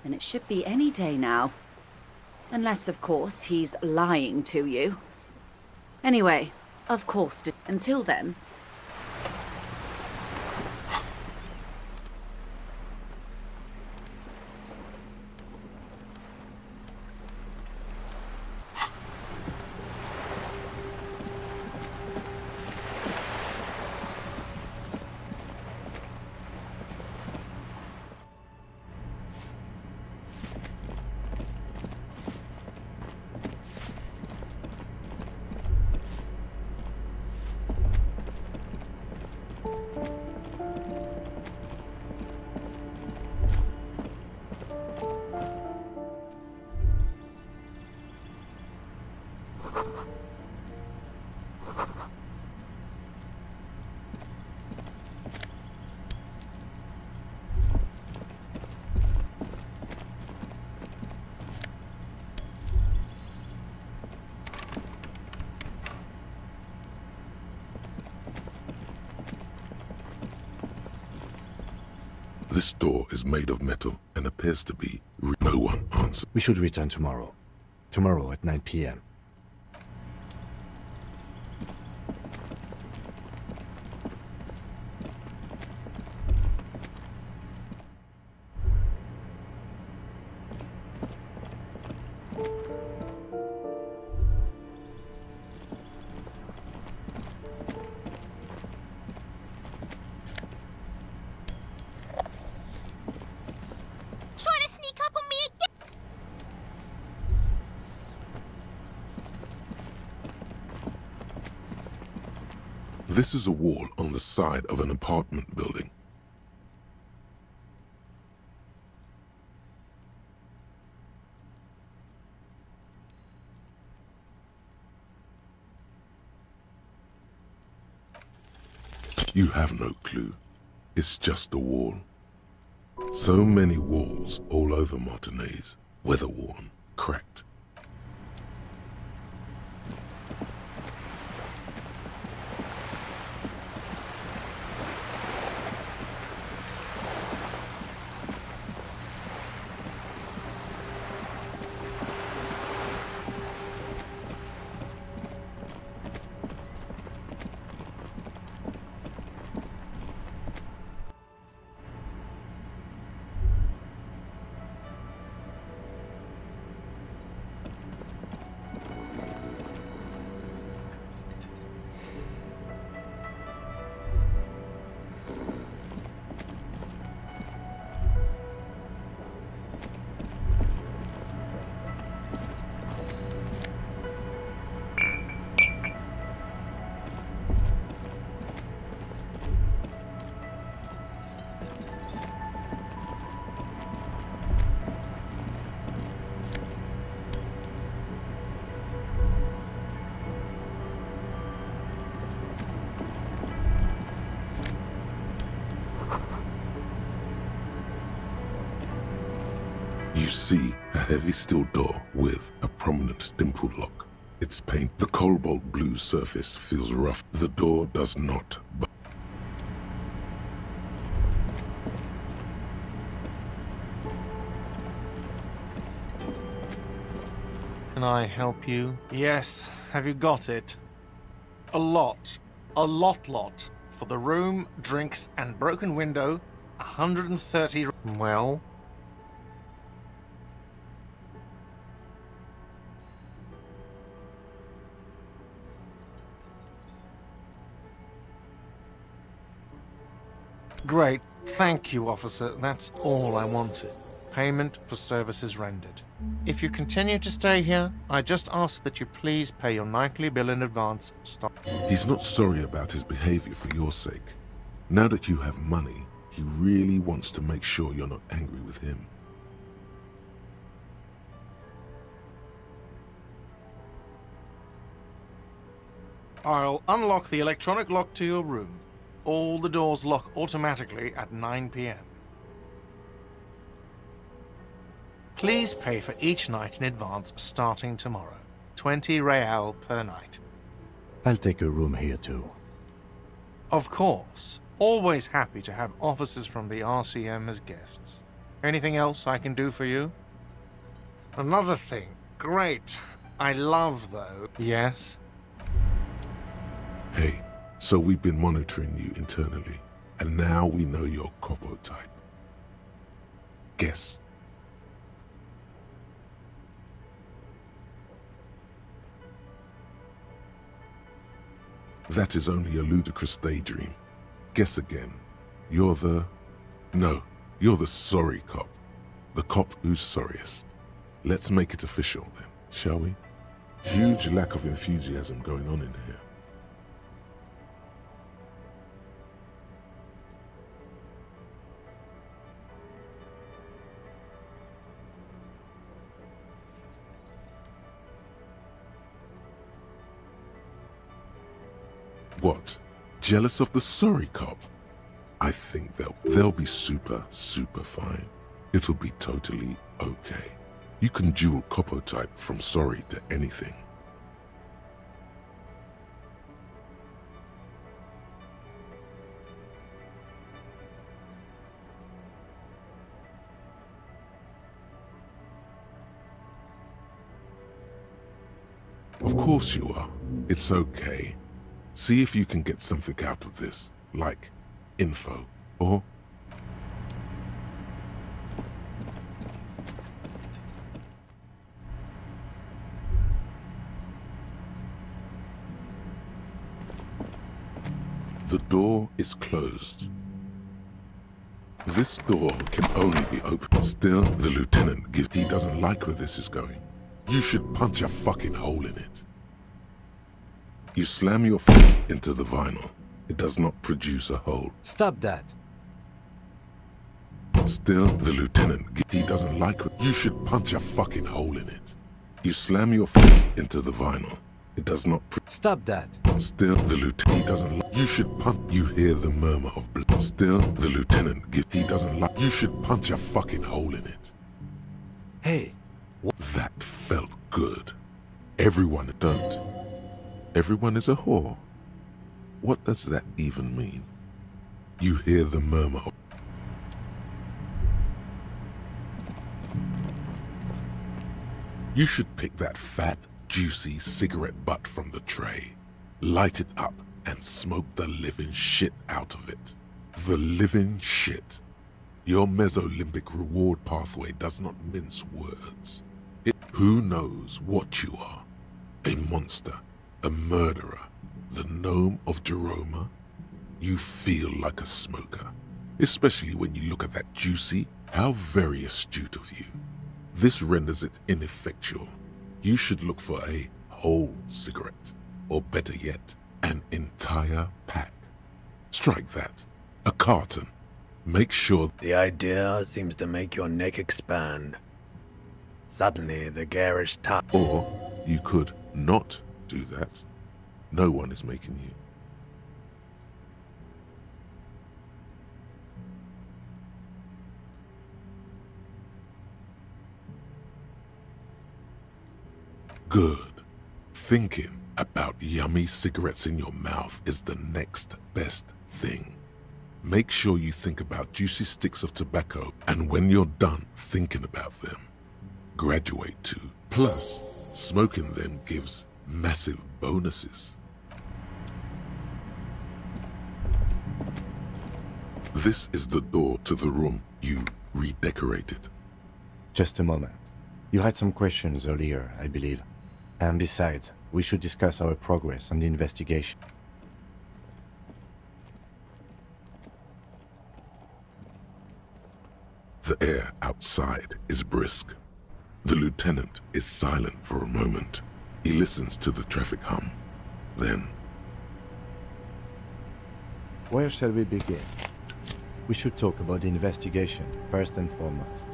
then it should be any day now. Unless, of course, he's lying to you. Anyway, of course, until then... This door is made of metal and appears to be... No one answers. We should return tomorrow. Tomorrow at 9 p.m. This is a wall on the side of an apartment building. You have no clue. It's just a wall. So many walls all over Martinaise, weather-worn, cracked. You see a heavy steel door with a prominent dimpled lock. Its paint, the cobalt blue surface feels rough. The door does not budge. Can I help you? Yes. Have you got it? A lot. A lot. For the room, drinks, and broken window, 130... Well? Great. Thank you, officer. That's all I wanted. Payment for services rendered. If you continue to stay here, I just ask that you please pay your nightly bill in advance. Stop. He's not sorry about his behavior for your sake. Now that you have money, he really wants to make sure you're not angry with him. I'll unlock the electronic lock to your room. All the doors lock automatically at 9 p.m. Please pay for each night in advance starting tomorrow. 20 real per night. I'll take a room here too. Of course. Always happy to have officers from the RCM as guests. Anything else I can do for you? Another thing. Great. I love, though. Yes? Hey, so we've been monitoring you internally, and now we know your Copo type. Guess. That is only a ludicrous daydream. Guess again. You're the... No, you're the sorry cop. The cop who's sorriest. Let's make it official then, shall we? Huge lack of enthusiasm going on in here. What? Jealous of the sorry cop? I think they'll be super fine. It'll be totally okay. You can dual Copo type from sorry to anything. Of course you are. It's okay. See if you can get something out of this, like info, or... The door is closed. This door can only be opened. Still, the lieutenant he doesn't like where this is going. You should punch a fucking hole in it. You slam your fist into the vinyl. It does not produce a hole. Stop that. Still, the lieutenant he doesn't like it. You should punch a fucking hole in it. You slam your fist into the vinyl. It does not Stop that. Still, the lieutenant he doesn't like. You should punch. You hear the murmur of blood. Still, the lieutenant he doesn't like. You should punch a fucking hole in it. Hey. That felt good. Everyone don't. Everyone is a whore. What does that even mean? You hear the murmur of... You should pick that fat, juicy cigarette butt from the tray, light it up, and smoke the living shit out of it. The living shit. Your mesolimbic reward pathway does not mince words. Who knows what you are? A monster, a murderer, the gnome of Jeroma? You feel like a smoker, especially when you look at that juicy. How very astute of you. This renders it ineffectual. You should look for a whole cigarette, or better yet, an entire pack. Strike that. A carton. Make sure... The idea seems to make your neck expand. Suddenly, the garish top... Or you could not do that. No one is making you. Good. Thinking about yummy cigarettes in your mouth is the next best thing. Make sure you think about juicy sticks of tobacco, and when you're done thinking about them, graduate too. Plus, smoking them gives massive bonuses. This is the door to the room you redecorated. Just a moment. You had some questions earlier, I believe. And besides, we should discuss our progress on the investigation. The air outside is brisk. The lieutenant is silent for a moment. He listens to the traffic hum. Then... Where shall we begin? We should talk about the investigation, first and foremost.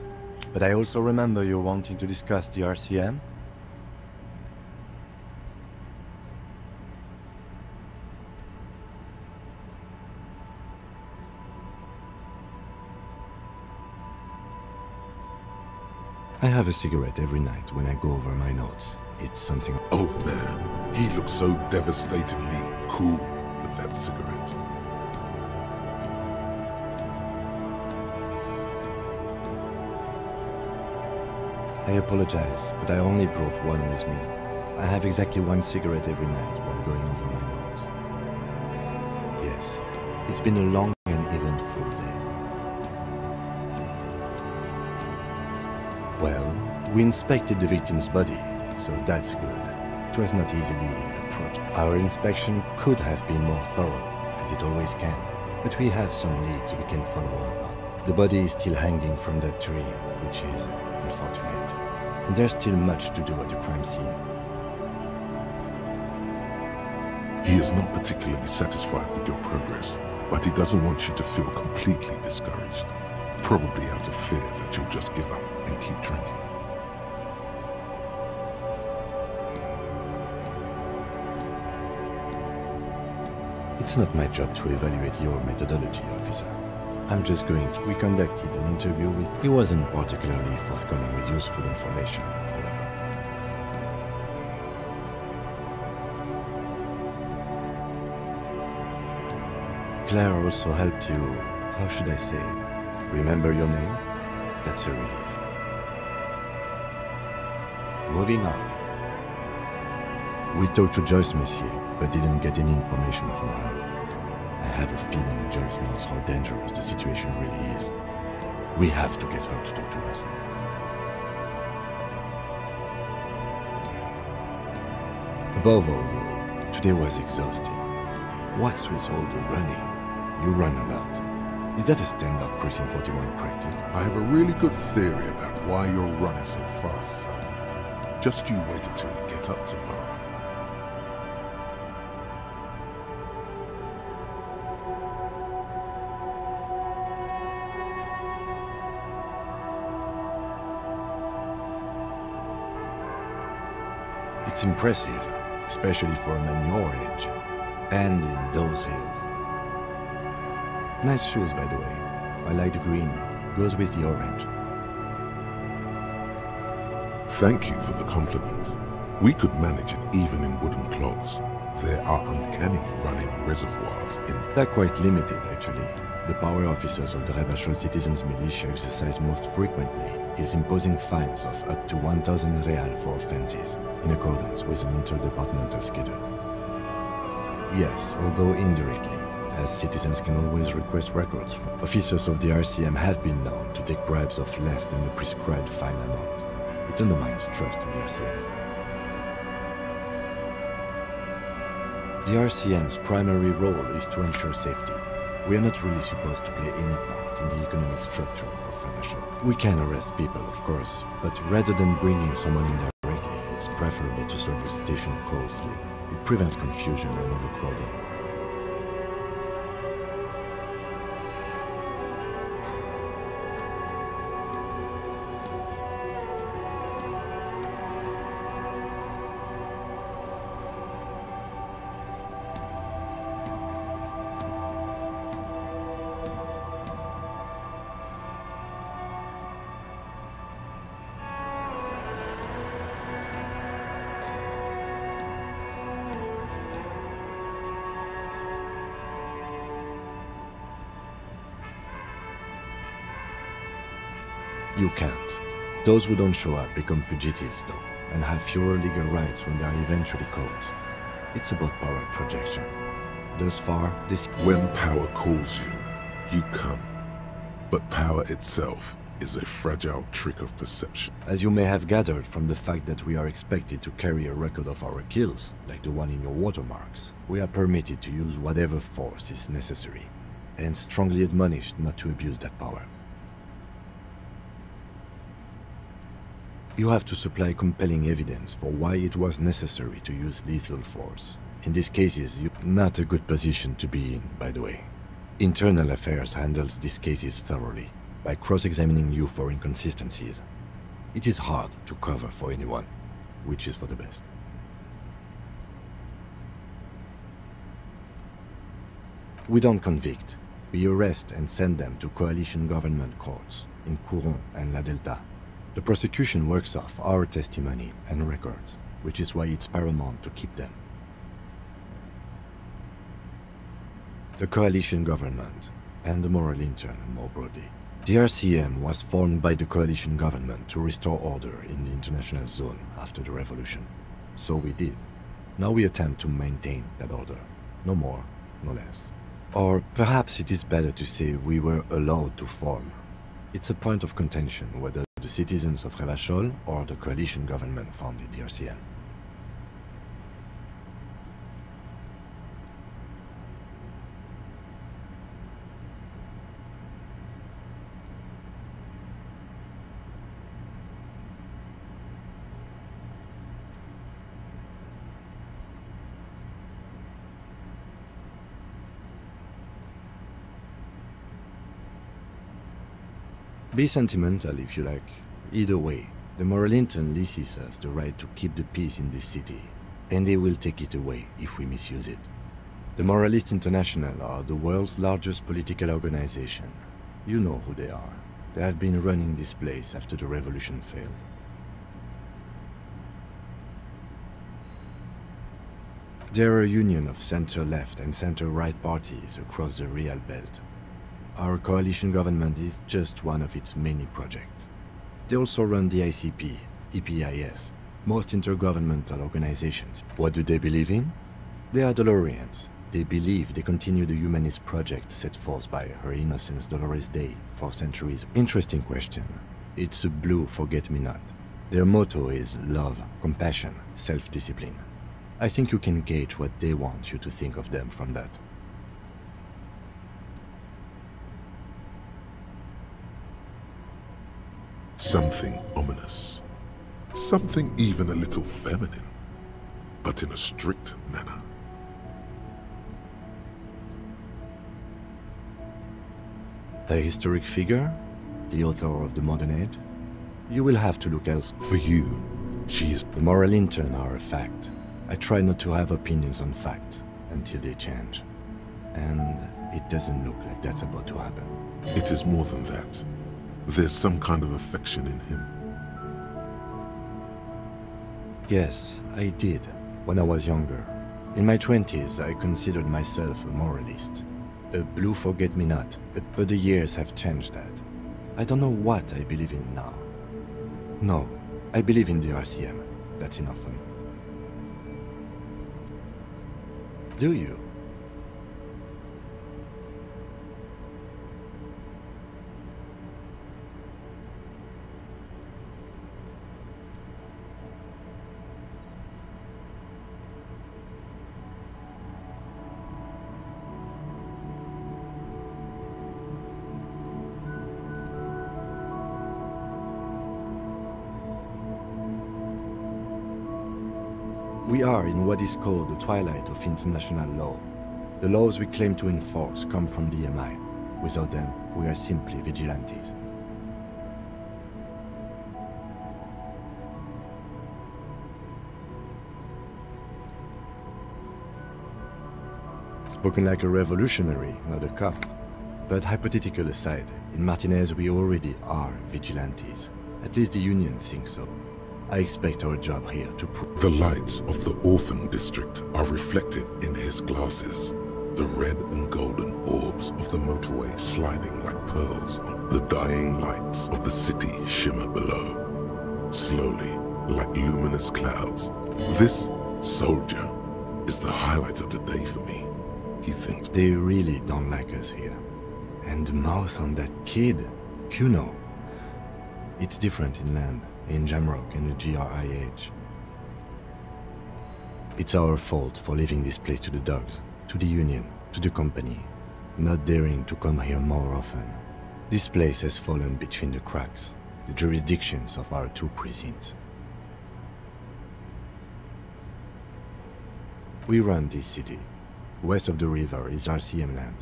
But I also remember you wanting to discuss the RCM? I have a cigarette every night when I go over my notes. It's something... Oh man, he looks so devastatingly cool with that cigarette. I apologize, but I only brought one with me. I have exactly one cigarette every night while going over my notes. Yes, it's been a long and eventful day. Well, we inspected the victim's body, so that's good. It was not easily approached. Our inspection could have been more thorough, as it always can, but we have some leads we can follow up on. The body is still hanging from that tree, which is unfortunate. And there's still much to do at the crime scene. He is not particularly satisfied with your progress, but he doesn't want you to feel completely discouraged. Probably out of fear that you'll just give up and keep drinking. It's not my job to evaluate your methodology, officer. I'm just going to... We conducted an interview with... He wasn't particularly forthcoming with useful information, however. Claire also helped you... How should I say? Remember your name? That's a relief. Moving on. We talked to Joyce, Monsieur, but didn't get any information from her. I have a feeling Joyce knows how dangerous the situation really is. We have to get her to talk to us. Above all, though, today was exhausting. What's with all the running? You run a lot. Is that a standard Precinct 41 practice? I have a really good theory about why you're running so fast, son. Just you wait until you get up tomorrow. It's impressive, especially for a man your age, and in those hills. Nice shoes, by the way. I like the green. Goes with the orange. Thank you for the compliment. We could manage it even in wooden clogs. There are uncanny running reservoirs in... They're quite limited, actually. The power officers of the Rebachol Citizens Militia exercise most frequently is imposing fines of up to 1,000 real for offenses, in accordance with an interdepartmental schedule. Yes, although indirectly, as citizens can always request records from officers of the RCM have been known to take bribes of less than the prescribed fine amount. It undermines trust in the RCM. The RCM's primary role is to ensure safety. We are not really supposed to play any part in the economic structure of Rebachol. We can arrest people, of course, but rather than bringing someone in directly, it's preferable to serve a station call slip. It prevents confusion and overcrowding. You can't. Those who don't show up become fugitives, though, and have fewer legal rights when they are eventually caught. It's about power projection. Thus far, this... When power calls you, you come. But power itself is a fragile trick of perception. As you may have gathered from the fact that we are expected to carry a record of our kills, like the one in your watermarks, we are permitted to use whatever force is necessary, and strongly admonished not to abuse that power. You have to supply compelling evidence for why it was necessary to use lethal force. In these cases, you're not a good position to be in, by the way. Internal Affairs handles these cases thoroughly, by cross-examining you for inconsistencies. It is hard to cover for anyone, which is for the best. We don't convict. We arrest and send them to coalition government courts in Couron and La Delta. The prosecution works off our testimony and records, which is why it's paramount to keep them. The coalition government, and the moral intern more broadly. The RCM was formed by the coalition government to restore order in the international zone after the revolution. So we did. Now we attempt to maintain that order. No more, no less. Or perhaps it is better to say we were allowed to form. It's a point of contention whether the citizens of Revachol or the coalition government founded the RCM. Be sentimental if you like. Either way, the moral intern leases us the right to keep the peace in this city, and they will take it away if we misuse it. The Moralist International are the world's largest political organization. You know who they are. They have been running this place after the revolution failed. They're a union of center-left and center-right parties across the Real Belt. Our coalition government is just one of its many projects. They also run the ICP, EPIS, most intergovernmental organizations. What do they believe in? They are Dolorians. They believe they continue the humanist project set forth by Her Innocence Dolores Day for centuries. Interesting question. It's a blue forget-me-not. Their motto is love, compassion, self-discipline. I think you can gauge what they want you to think of them from that. Something ominous. Something even a little feminine, but in a strict manner. A historic figure? The author of the modern age? You will have to look elsewhere. For you, she is... The moral intern are a fact. I try not to have opinions on facts until they change. And it doesn't look like that's about to happen. It is more than that. There's some kind of affection in him. Yes, I did, when I was younger. In my 20s, I considered myself a moralist. A blue forget-me-not, but the years have changed that. I don't know what I believe in now. No, I believe in the RCM. That's enough for me. Do you? We are in what is called the twilight of international law. The laws we claim to enforce come from the MI. Without them, we are simply vigilantes. Spoken like a revolutionary, not a cop. But hypothetical aside, in Martinez we already are vigilantes. At least the Union thinks so. I expect our job here to prove... The lights of the orphan district are reflected in his glasses. The red and golden orbs of the motorway sliding like pearls on the dying lights of the city shimmer below, slowly like luminous clouds. This soldier is the highlight of the day for me, he thinks. They really don't like us here. And the mouth on that kid, Kuno. It's different in land, in Jamrock and the GRIH. It's our fault for leaving this place to the dogs, to the Union, to the company, not daring to come here more often. This place has fallen between the cracks, the jurisdictions of our two precincts. We run this city. West of the river is RCM land.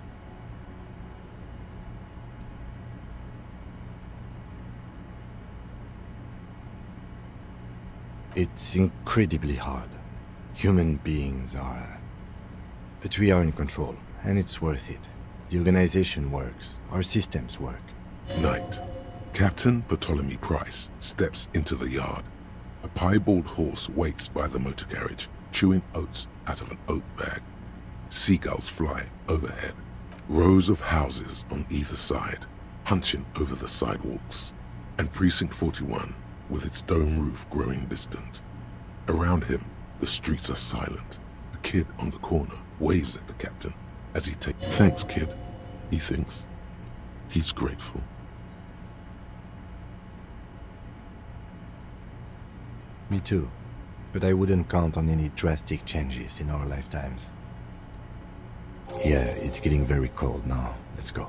It's incredibly hard. Human beings are... But we are in control, and it's worth it. The organization works. Our systems work. Night. Captain Ptolemy Price steps into the yard. A piebald horse waits by the motor carriage, chewing oats out of an oat bag. Seagulls fly overhead. Rows of houses on either side, hunching over the sidewalks. And Precinct 41, with its dome roof growing distant. Around him, the streets are silent. A kid on the corner waves at the captain as he takes... Thanks, kid, he thinks. He's grateful. Me too. But I wouldn't count on any drastic changes in our lifetimes. Yeah, it's getting very cold now. Let's go.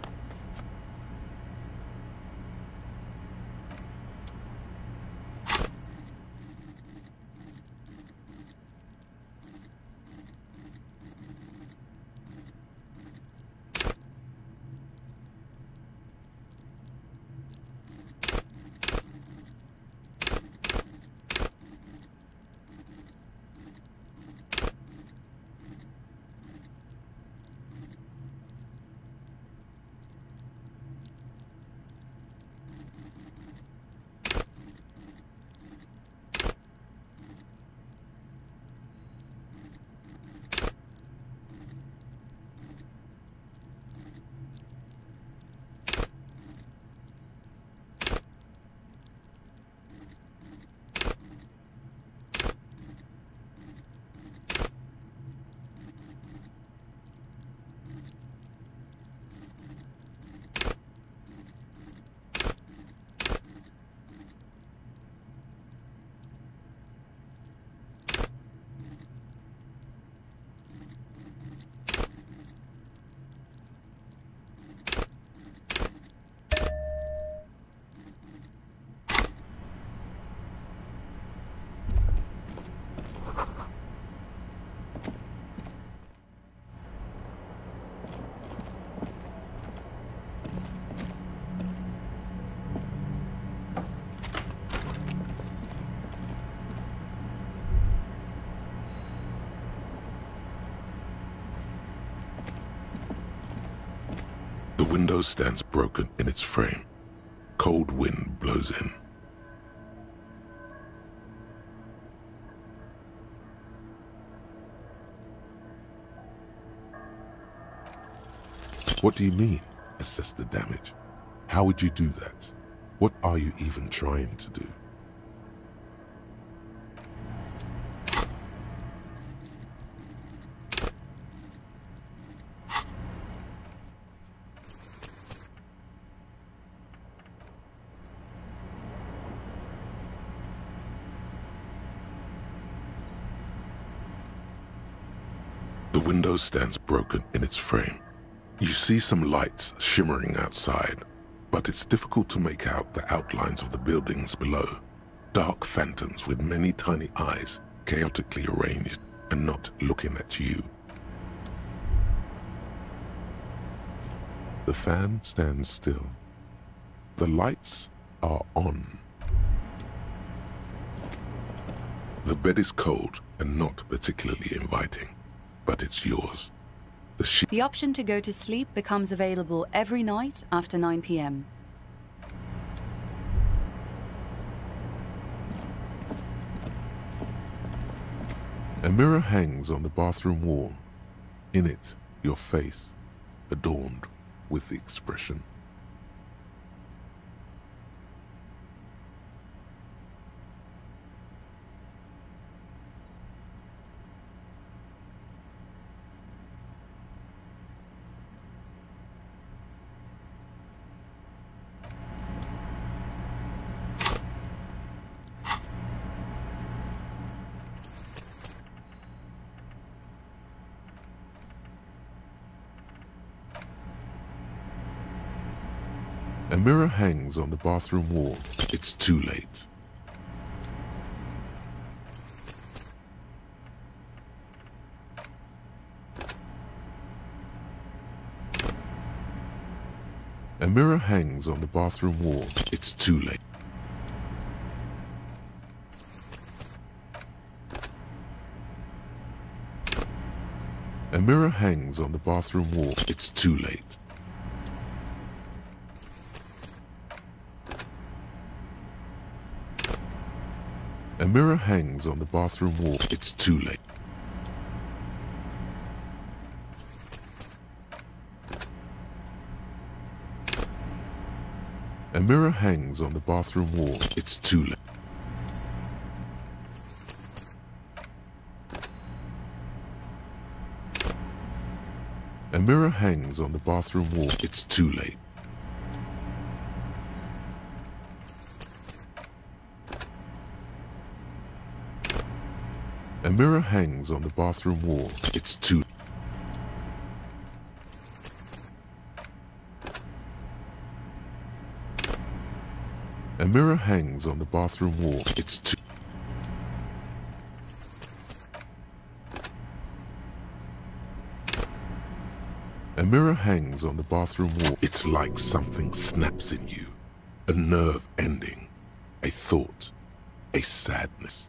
The window stands broken in its frame. Cold wind blows in. What do you mean, assess the damage? How would you do that? What are you even trying to do? The window stands broken in its frame. You see some lights shimmering outside, but it's difficult to make out the outlines of the buildings below. Dark phantoms with many tiny eyes, chaotically arranged and not looking at you. The fan stands still. The lights are on. The bed is cold and not particularly inviting, but it's yours. The option to go to sleep becomes available every night after 9 p.m. A mirror hangs on the bathroom wall. In it, your face adorned with the expression. A mirror hangs on the bathroom wall. It's too late. A mirror hangs on the bathroom wall. It's too late. A mirror hangs on the bathroom wall. It's too late. A mirror hangs on the bathroom wall. It's too late. A mirror hangs on the bathroom wall. It's too late. A mirror hangs on the bathroom wall. It's too late. A mirror hangs on the bathroom wall. It's too late. A mirror hangs on the bathroom wall. It's too... A mirror hangs on the bathroom wall. It's like something snaps in you. A nerve ending. A thought. A sadness.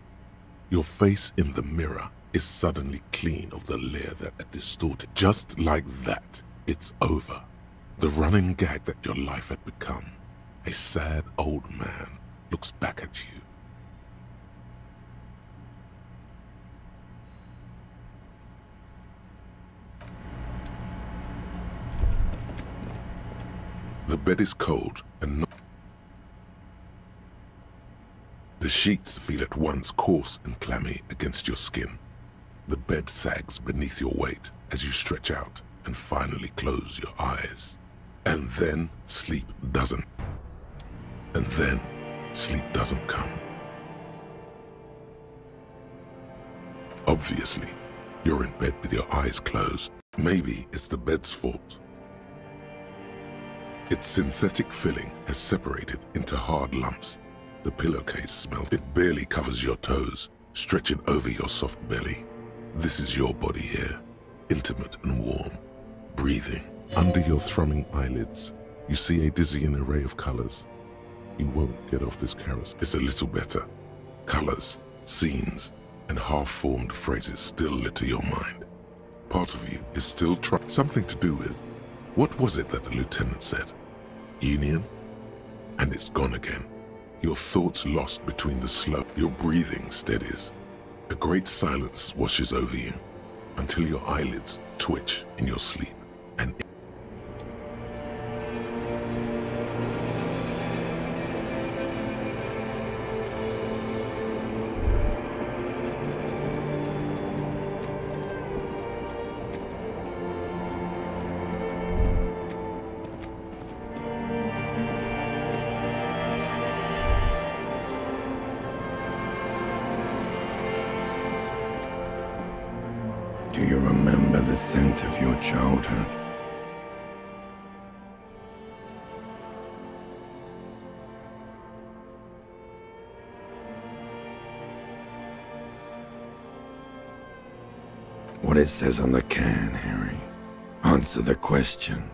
Your face in the mirror is suddenly clean of the layer that had distorted. Just like that, it's over. The running gag that your life had become. A sad old man looks back at you. The bed is cold and not... The sheets feel at once coarse and clammy against your skin. The bed sags beneath your weight as you stretch out and finally close your eyes. And then sleep doesn't. And then sleep doesn't come. Obviously, you're in bed with your eyes closed. Maybe it's the bed's fault. Its synthetic filling has separated into hard lumps. The pillowcase smells. It barely covers your toes, stretching over your soft belly. This is your body here, intimate and warm, breathing. Under your thrumming eyelids, you see a dizzying array of colors. You won't get off this carousel. It's a little better. Colors, scenes, and half-formed phrases still litter your mind. Part of you is still trying. Something to do with, what was it that the lieutenant said? Union? And it's gone again. Your thoughts lost between the slope. Your breathing steadies. A great silence washes over you until your eyelids twitch in your sleep. And do you remember the scent of your childhood? What it says on the can, Harry. Answer the question.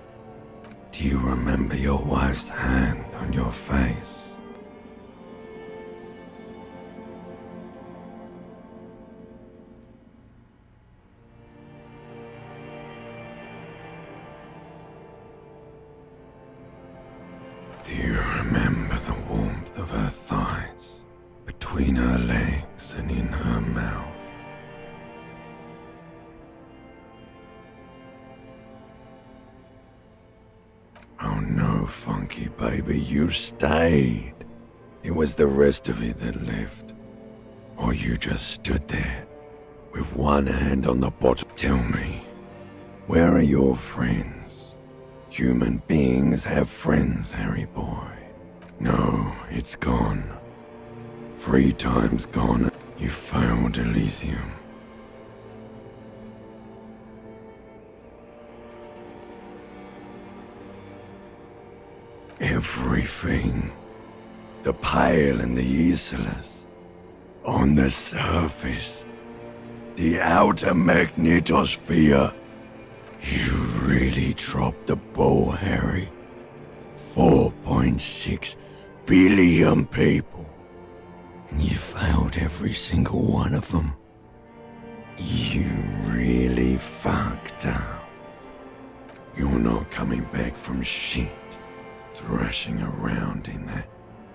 Do you remember your wife's hand on your face? Do you remember the warmth of her thighs, between her legs and in her mouth? Oh no, Funky baby, you stayed. It was the rest of it that left. Or you just stood there, with one hand on the bottom. Tell me, where are your friends? Human beings have friends, Harry boy. No, it's gone. 3 times gone. You failed Elysium. Everything. The Pale and the Islas. On the surface. The outer magnetosphere. You really dropped the ball, Harry. 4.6 billion people. And you failed every single one of them. You really fucked up. You're not coming back from shit. Thrashing around in that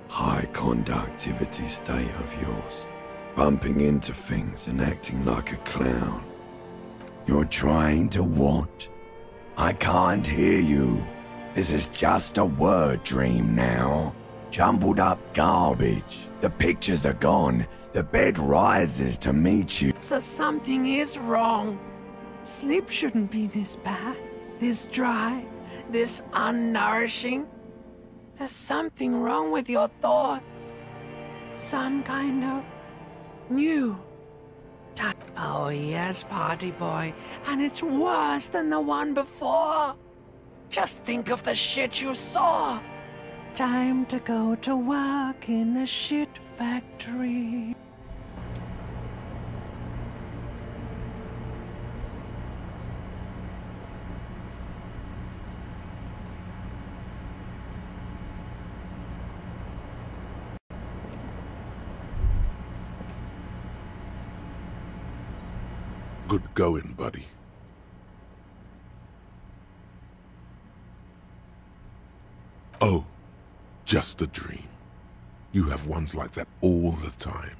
high conductivity state of yours. Bumping into things and acting like a clown. You're trying to what? I can't hear you. This is just a word dream now. Jumbled up garbage. The pictures are gone. The bed rises to meet you. So something is wrong. Sleep shouldn't be this bad, this dry, this unnourishing. There's something wrong with your thoughts. Some kind of new type. Oh yes, party boy, and it's worse than the one before. Just think of the shit you saw. Time to go to work in the shit factory. Good going, buddy. Oh, just a dream. You have ones like that all the time.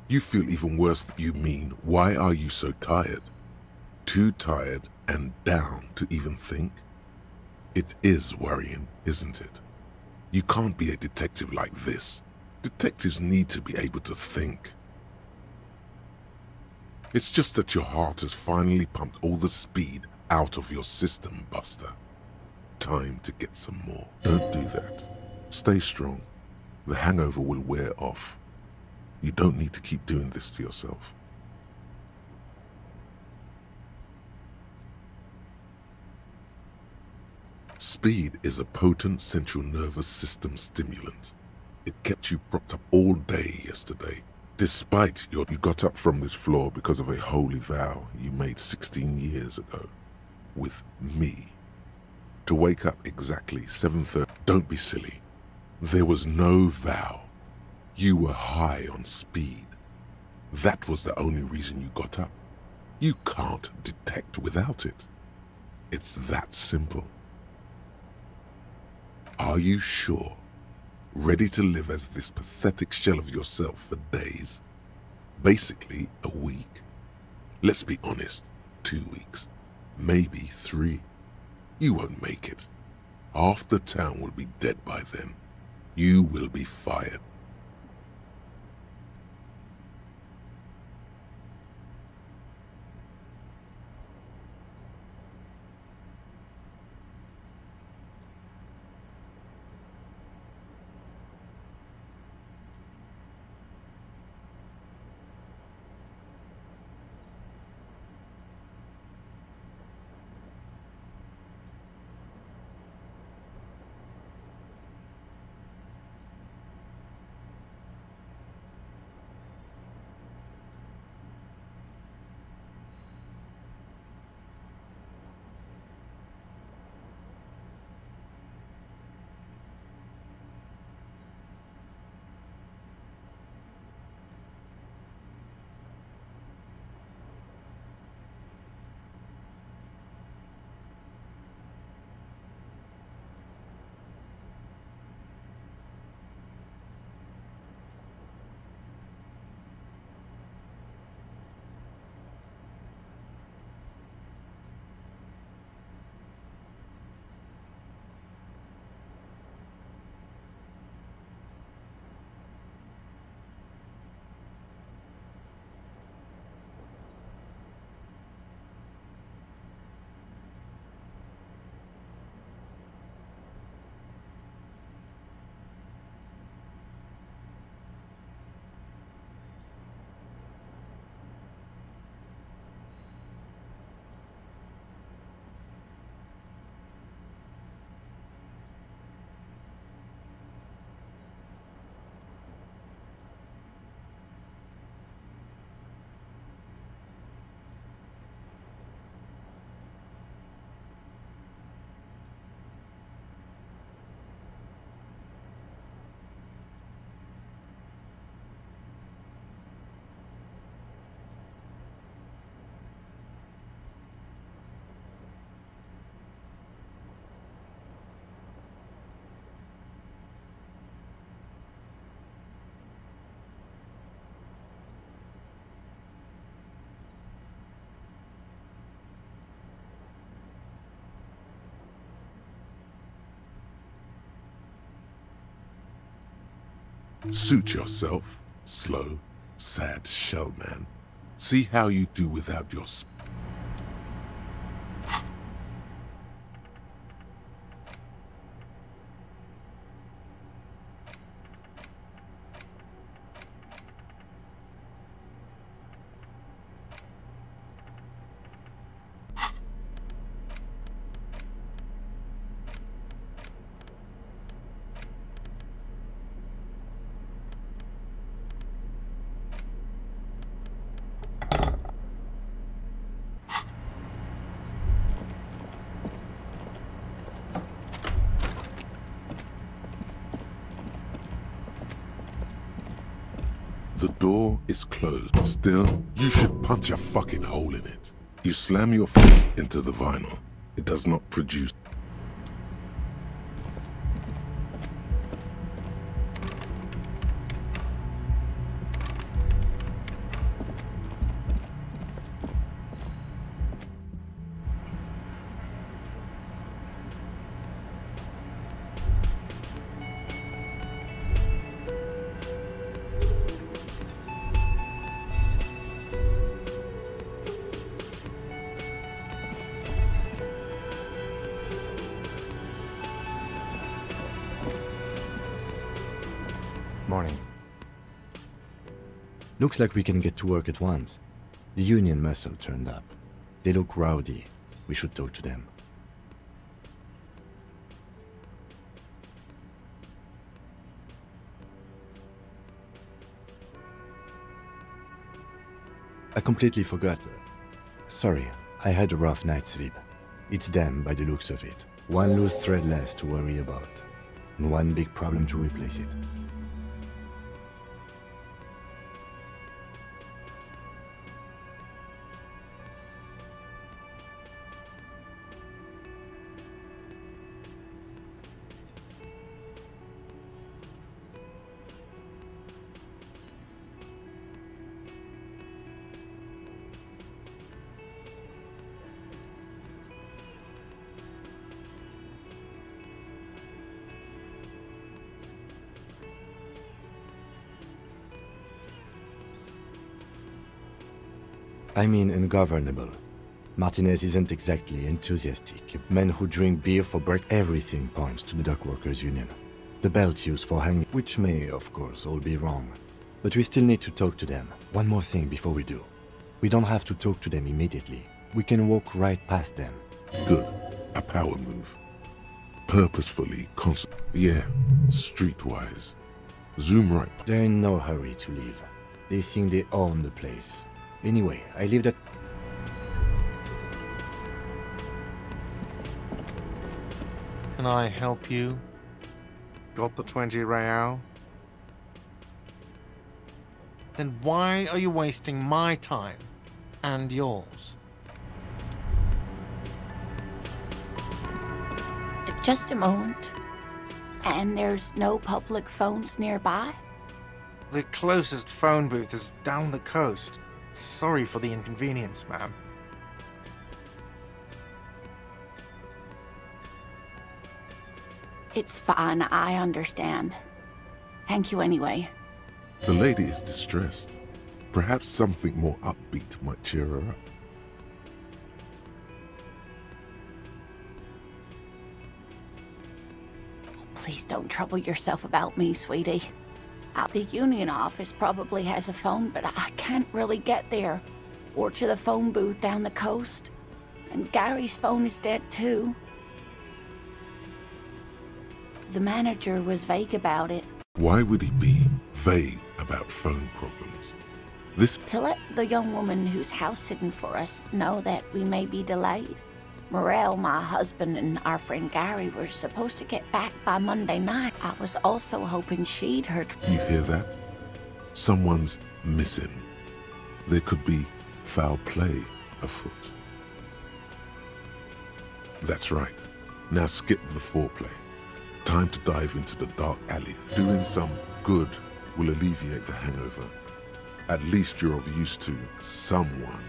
You feel even worse than you mean. Why are you so tired? Too tired and down to even think? It is worrying, isn't it? You can't be a detective like this. Detectives need to be able to think. It's just that your heart has finally pumped all the speed out of your system, Buster. Time to get some more. Don't do that. Stay strong. The hangover will wear off. You don't need to keep doing this to yourself. Speed is a potent central nervous system stimulant. It kept you propped up all day yesterday. Despite you got up from this floor because of a holy vow you made 16 years ago. With me. To wake up exactly 7:30. Don't be silly. There was no vow. You were high on speed. That was the only reason you got up. You can't detect without it. It's that simple. Are you sure? Ready to live as this pathetic shell of yourself for days? Basically, a week. Let's be honest, 2 weeks. Maybe 3. You won't make it. Half the town will be dead by then. You will be fired. Suit yourself, slow, sad shell man. See how you do without your The door is closed. Still, you should punch a fucking hole in it. You slam your fist into the vinyl. It does not produce. Morning. Looks like we can get to work at once. The Union muscle turned up. They look rowdy. We should talk to them. I completely forgot. Sorry, I had a rough night's sleep. It's them by the looks of it. One loose thread less to worry about, and one big problem to replace it. I mean ungovernable. Martinez isn't exactly enthusiastic. Men who drink beer for breakfast, everything points to the dockworkers union. The belt used for hanging, which may, of course, all be wrong. But we still need to talk to them. One more thing before we do. We don't have to talk to them immediately. We can walk right past them. Good. A power move. Purposefully, yeah, streetwise. Zoom right. They're in no hurry to leave. They think they own the place. Anyway, I leave that. Can I help you? Got the 20 real? Then why are you wasting my time and yours? Just a moment. And there's no public phones nearby? The closest phone booth is down the coast. Sorry for the inconvenience, ma'am. It's fine, I understand. Thank you anyway. The lady is distressed. Perhaps something more upbeat might cheer her up. Please don't trouble yourself about me, sweetie. The Union office probably has a phone, but I can't really get there. Or to the phone booth down the coast. And Gary's phone is dead too. The manager was vague about it. Why would he be vague about phone problems? To let the young woman who's house-sitting for us know that we may be delayed. Morel, my husband, and our friend Gary were supposed to get back by Monday night. I was also hoping she'd heard. You hear that? Someone's missing. There could be foul play afoot. That's right. Now skip the foreplay. Time to dive into the dark alley. Doing some good will alleviate the hangover. At least you're of use to someone.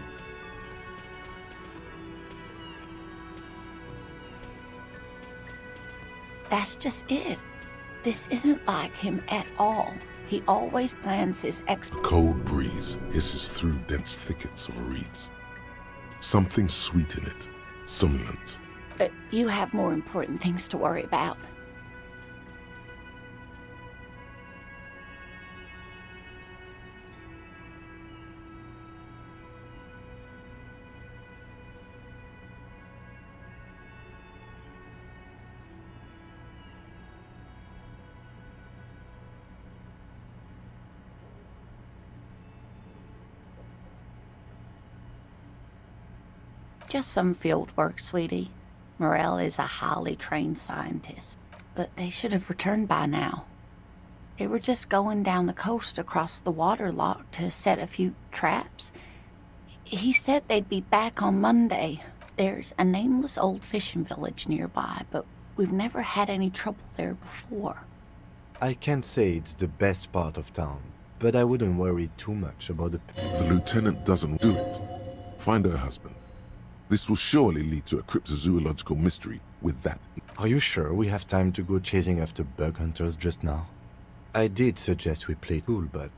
That's just it. This isn't like him at all. He always plans his Cold breeze hisses through dense thickets of reeds. Something sweet in it, somnolent. But you have more important things to worry about. Just some field work, sweetie. Morel is a highly trained scientist, but they should have returned by now. They were just going down the coast across the waterlock to set a few traps. He said they'd be back on Monday. There's a nameless old fishing village nearby, but we've never had any trouble there before. I can't say it's the best part of town, but I wouldn't worry too much about The lieutenant doesn't do it. Find her husband. This will surely lead to a cryptozoological mystery with that. Are you sure we have time to go chasing after bug hunters just now? I did suggest we play cool, but...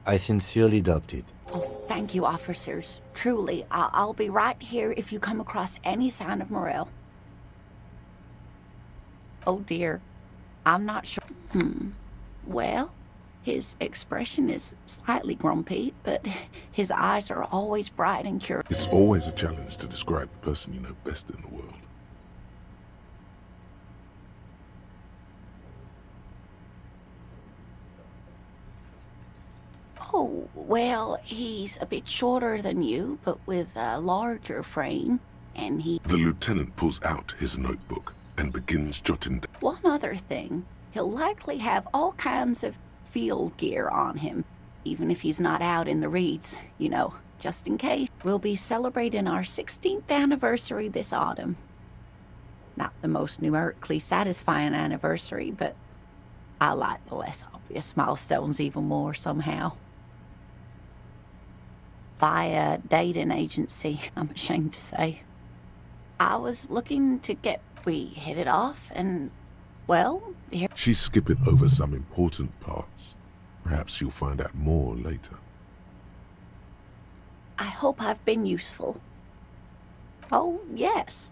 I sincerely doubt it. Oh, thank you, officers. Truly, I'll be right here if you come across any sign of Morel. Oh dear, I'm not sure. Well, his expression is slightly grumpy, but his eyes are always bright and curious. It's always a challenge to describe the person you know best in the world. Oh, well, he's a bit shorter than you, but with a larger frame, and he... The lieutenant pulls out his notebook and begins jotting down. One other thing, he'll likely have all kinds of field gear on him, even if he's not out in the reeds, you know, just in case. We'll be celebrating our 16th anniversary this autumn. Not the most numerically satisfying anniversary, but I like the less obvious milestones even more somehow. Via dating agency, I'm ashamed to say. I was looking to get... We hit it off, and, well, here... She's skipping over some important parts. Perhaps you'll find out more later. I hope I've been useful. Oh, yes.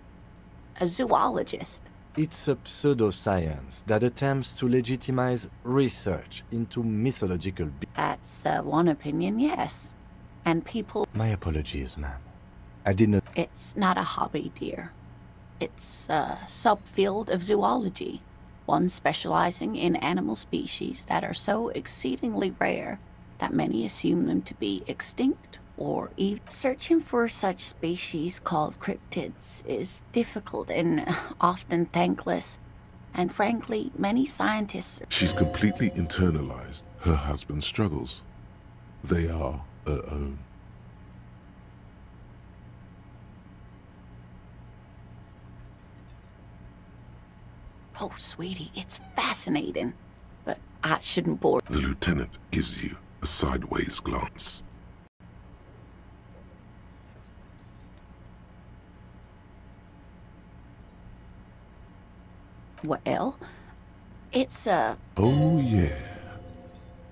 A zoologist. It's a pseudoscience that attempts to legitimize research into mythological That's one opinion, yes. And people... My apologies, ma'am. I did not... It's not a hobby, dear. It's a subfield of zoology, one specializing in animal species that are so exceedingly rare that many assume them to be extinct, or even searching for such species called cryptids is difficult and often thankless, and frankly, many scientists... She's completely internalized her husband's struggles. They are her own. Oh, sweetie, it's fascinating, but I shouldn't bore... The lieutenant gives you a sideways glance. Well, it's a... Oh, yeah.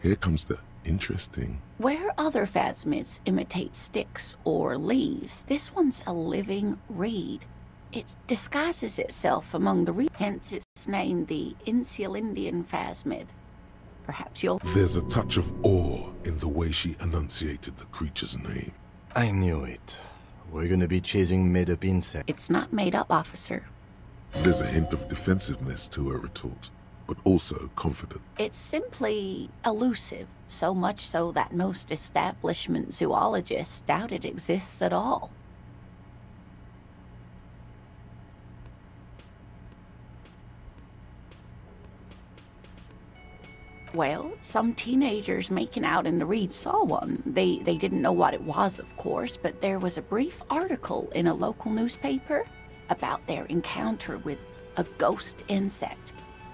Here comes the interesting... Where other phasmids imitate sticks or leaves, this one's a living reed. It disguises itself among the reeds, hence it's named the Insulindian phasmid. Perhaps you'll... There's a touch of awe in the way she enunciated the creature's name. I knew it. We're gonna be chasing made-up insects. It's not made up, officer. There's a hint of defensiveness to her retort, but also confident. It's simply elusive, so much so that most establishment zoologists doubt it exists at all. Well, some teenagers making out in the reeds saw one. They didn't know what it was, of course, but there was a brief article in a local newspaper about their encounter with a ghost insect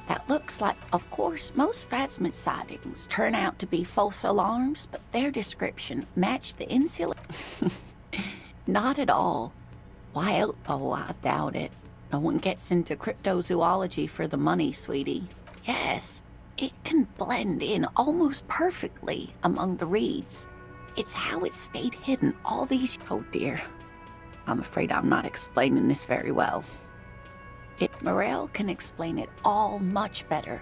that looks like... Of course, most phasmid sightings turn out to be false alarms, but their description matched the insular... Not at all. Wild? Oh, I doubt it. No one gets into cryptozoology for the money, sweetie. Yes, it can blend in almost perfectly among the reeds. It's how it stayed hidden all these... Oh dear. I'm afraid I'm not explaining this very well. Morel can explain it all much better.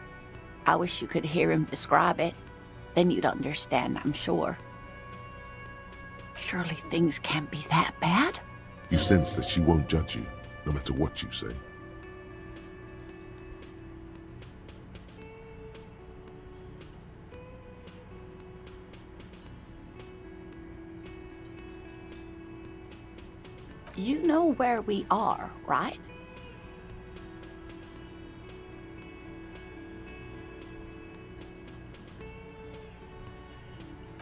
I wish you could hear him describe it. Then you'd understand, I'm sure. Surely things can't be that bad? You sense that she won't judge you, no matter what you say. You know where we are, right?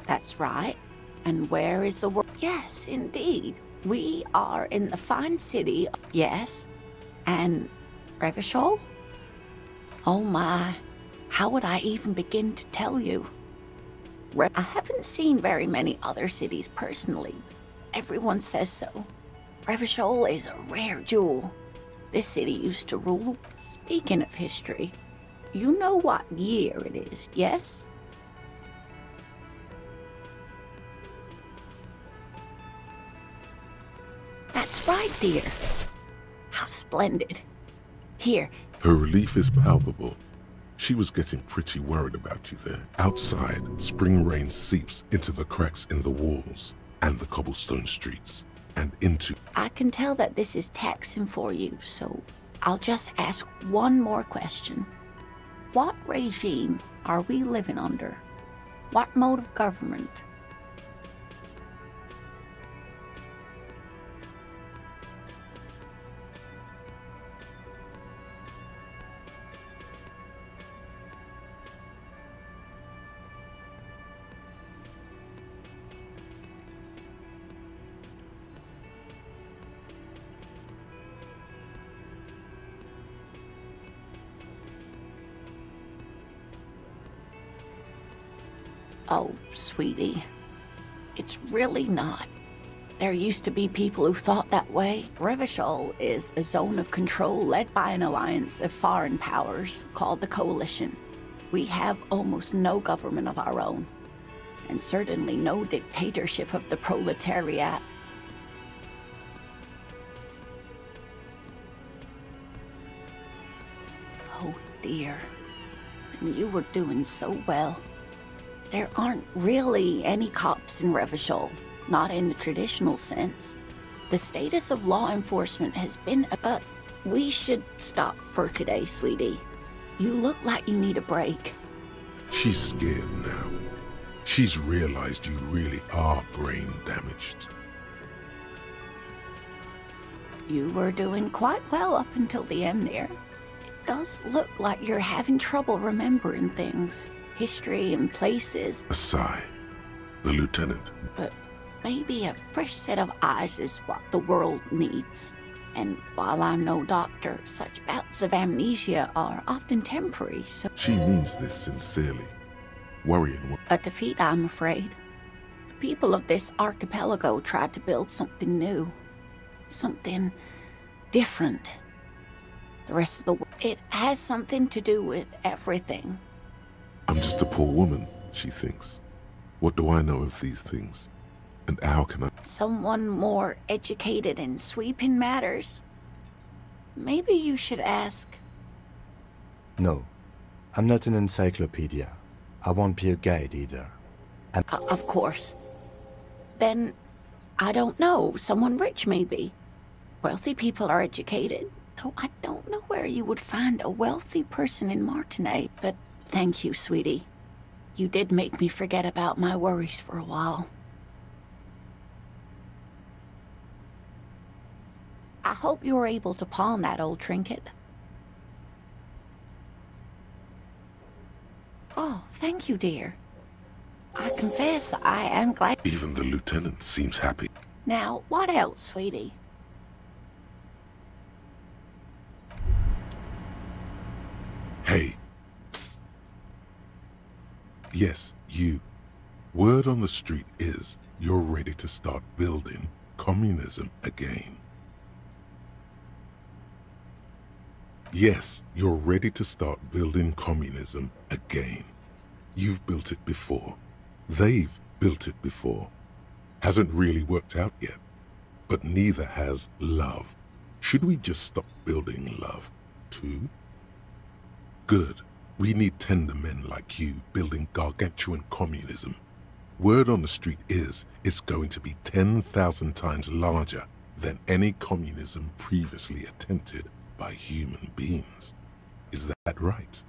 That's right. And where is the world? Yes, indeed. We are in the fine city. Yes. And Revachol? Oh my. How would I even begin to tell you? I haven't seen very many other cities personally. Everyone says so. Revachol is a rare jewel. This city used to rule. Speaking of history, you know what year it is, yes? That's right, dear. How splendid. Here. Her relief is palpable. She was getting pretty worried about you there. Outside, spring rain seeps into the cracks in the walls and the cobblestone streets and into... I can tell that this is taxing for you, so I'll just ask one more question. What regime are we living under? What mode of government? Oh, sweetie, it's really not. There used to be people who thought that way. Revachol is a zone of control led by an alliance of foreign powers called the Coalition. We have almost no government of our own, and certainly no dictatorship of the proletariat. Oh dear, and you were doing so well. There aren't really any cops in Revachol, not in the traditional sense. The status of law enforcement has been... But we should stop for today, sweetie. You look like you need a break. She's scared now. She's realized you really are brain damaged. You were doing quite well up until the end there. It does look like you're having trouble remembering things. History and places. A sigh. The lieutenant. But maybe a fresh set of eyes is what the world needs. And while I'm no doctor, such bouts of amnesia are often temporary, so... She means this sincerely. Worrying... A defeat, I'm afraid. The people of this archipelago tried to build something new. Something different. The rest of the world... It has something to do with everything. I'm just a poor woman, she thinks. What do I know of these things? And how can I... Someone more educated in sweeping matters? Maybe you should ask. No, I'm not an encyclopedia. I won't be a guide either. Of course. Then, I don't know, someone rich maybe. Wealthy people are educated, though I don't know where you would find a wealthy person in Martinet, but... Thank you, sweetie. You did make me forget about my worries for a while. I hope you were able to pawn that old trinket. Oh, thank you, dear. I confess I am glad... Even the lieutenant seems happy. Now, what else, sweetie? Hey. Yes, you. Word on the street is you're ready to start building communism again. Yes, you're ready to start building communism again. You've built it before. They've built it before. Hasn't really worked out yet. But neither has love. Should we just stop building love, too? Good. We need tender men like you building gargantuan communism. Word on the street is it's going to be 10,000 times larger than any communism previously attempted by human beings. Is that right?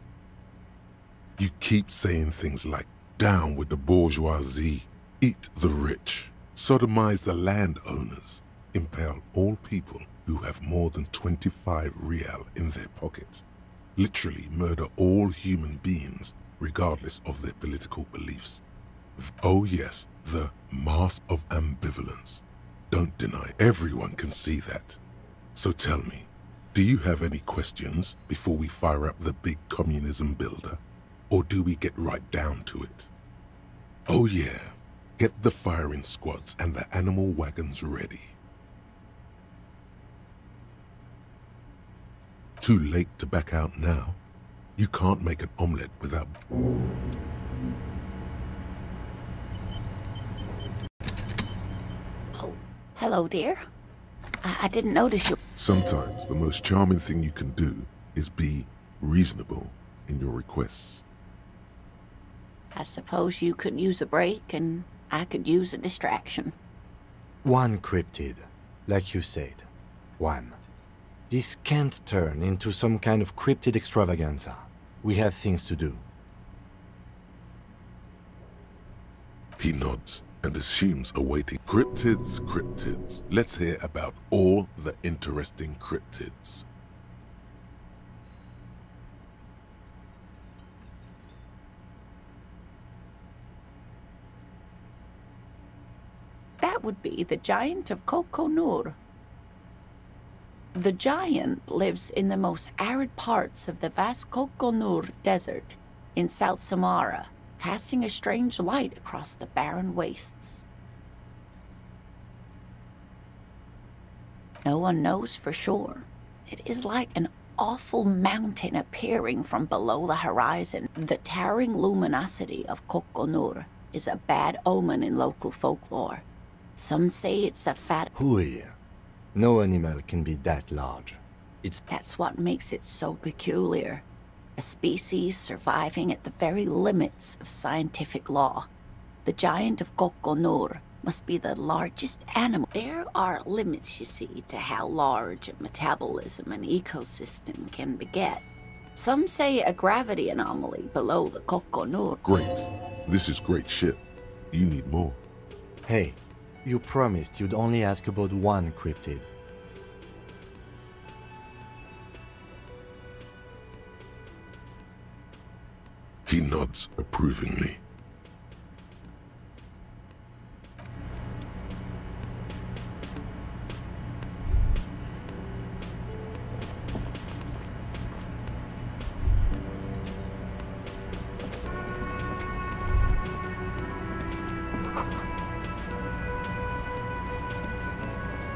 You keep saying things like, down with the bourgeoisie, eat the rich, sodomize the landowners, impale all people who have more than 25 real in their pocket, literally murder all human beings regardless of their political beliefs. Oh yes, the mask of ambivalence. Don't deny, everyone can see that. So tell me, do you have any questions before we fire up the big communism builder? Or do we get right down to it? Oh yeah, get the firing squads and the animal wagons ready. Too late to back out now. You can't make an omelette without... Oh, hello, dear. I didn't notice you. Sometimes the most charming thing you can do is be reasonable in your requests. I suppose you could use a break and I could use a distraction. One cryptid, like you said. One. This can't turn into some kind of cryptid extravaganza. We have things to do. He nods and assumes a waiting. Cryptids, cryptids. Let's hear about all the interesting cryptids. That would be the giant of Kokonur. The giant lives in the most arid parts of the vast Kokonur Desert in South Samara, casting a strange light across the barren wastes. No one knows for sure. It is like an awful mountain appearing from below the horizon. The towering luminosity of Kokonur is a bad omen in local folklore. Some say it's a fat... Hui. No animal can be that large. That's what makes it so peculiar. A species surviving at the very limits of scientific law. The giant of Kokonur must be the largest animal. There are limits, you see, to how large a metabolism an ecosystem can beget. Some say a gravity anomaly below the Kokonur. Great. This is great shit. You need more. Hey. You promised you'd only ask about one cryptid. He nods approvingly.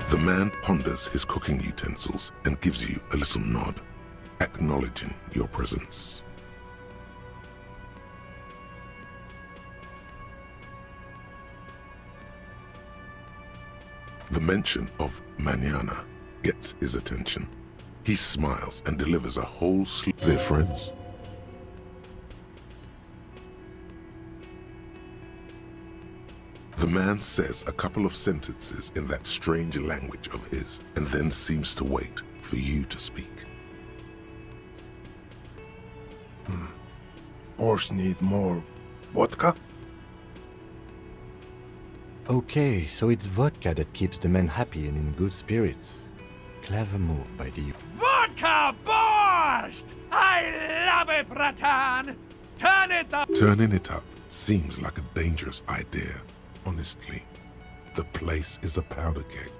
The man ponders his cooking utensils and gives you a little nod, acknowledging your presence. The mention of mañana gets his attention. He smiles and delivers a whole slew. They're friends. The man says a couple of sentences in that strange language of his, and then seems to wait for you to speak. Horse need more vodka? Okay, so it's vodka that keeps the men happy and in good spirits. Clever move by the... Vodka borscht! I love it, Bratan! Turn it up! Turning it up seems like a dangerous idea. Honestly, the place is a powder keg.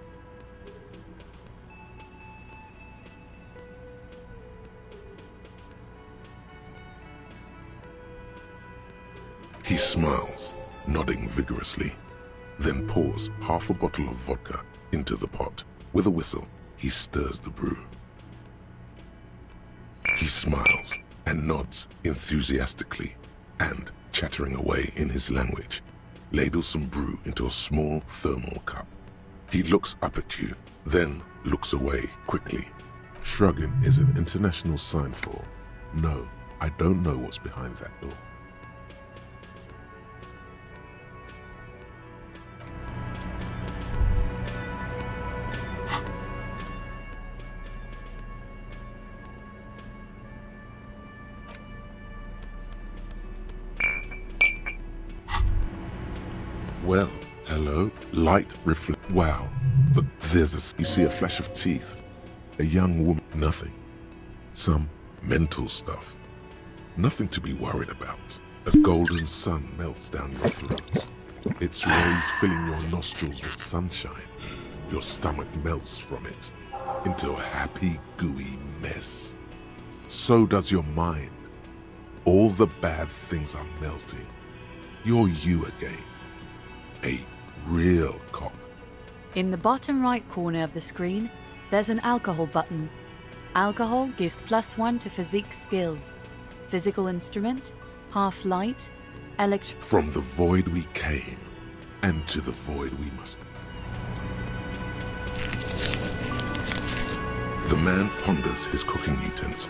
He smiles, nodding vigorously. then pours half a bottle of vodka into the pot. With a whistle, he stirs the brew. He smiles and nods enthusiastically and, chattering away in his language, ladles some brew into a small thermal cup. He looks up at you, then looks away quickly. Shrugging is an international sign for, no, I don't know what's behind that door. Well, hello, light reflect. Wow, you see a flash of teeth. A young woman, nothing. Some mental stuff. Nothing to be worried about. A golden sun melts down your throat. Its rays filling your nostrils with sunshine. Your stomach melts from it into a happy, gooey mess. So does your mind. All the bad things are melting. You're you again. A real cop. In the bottom right corner of the screen, there's an alcohol button. Alcohol gives +1 to physique skills. Physical instrument, half light, From the void we came, and to the void we must. The man ponders his cooking utensils.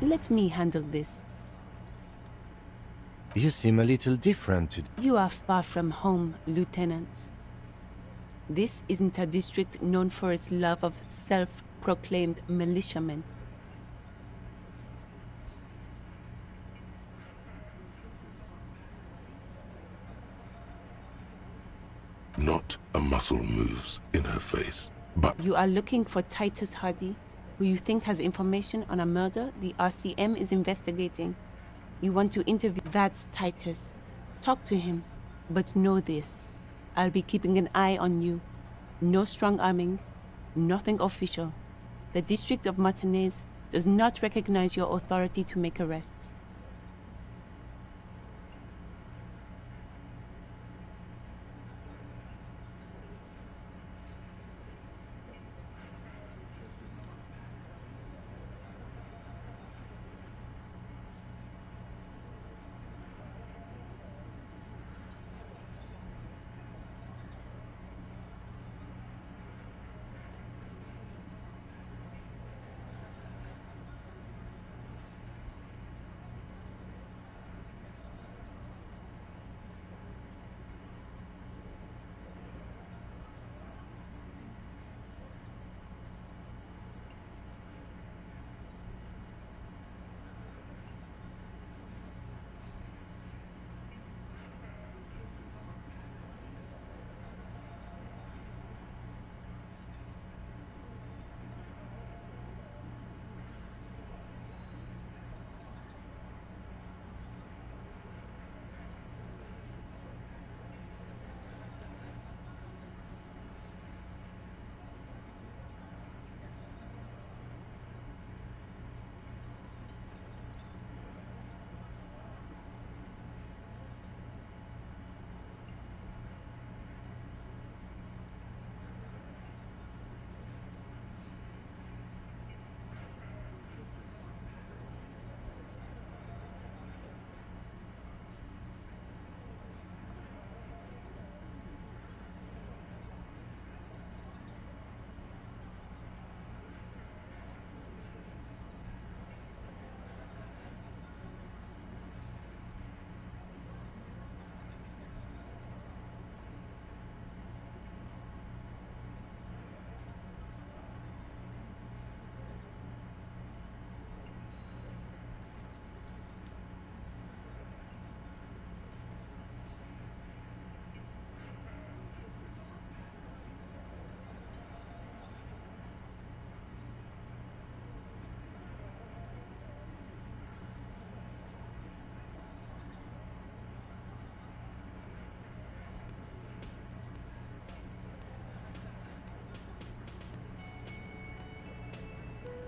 Let me handle this. You seem a little different today. You are far from home, Lieutenant. This isn't a district known for its love of self-proclaimed militiamen. Not a muscle moves in her face, but... You are looking for Titus Hardy, who you think has information on a murder the RCM is investigating. You want to interview... That's Titus. Talk to him. But know this. I'll be keeping an eye on you. No strong arming. Nothing official. The District of Martinez does not recognize your authority to make arrests.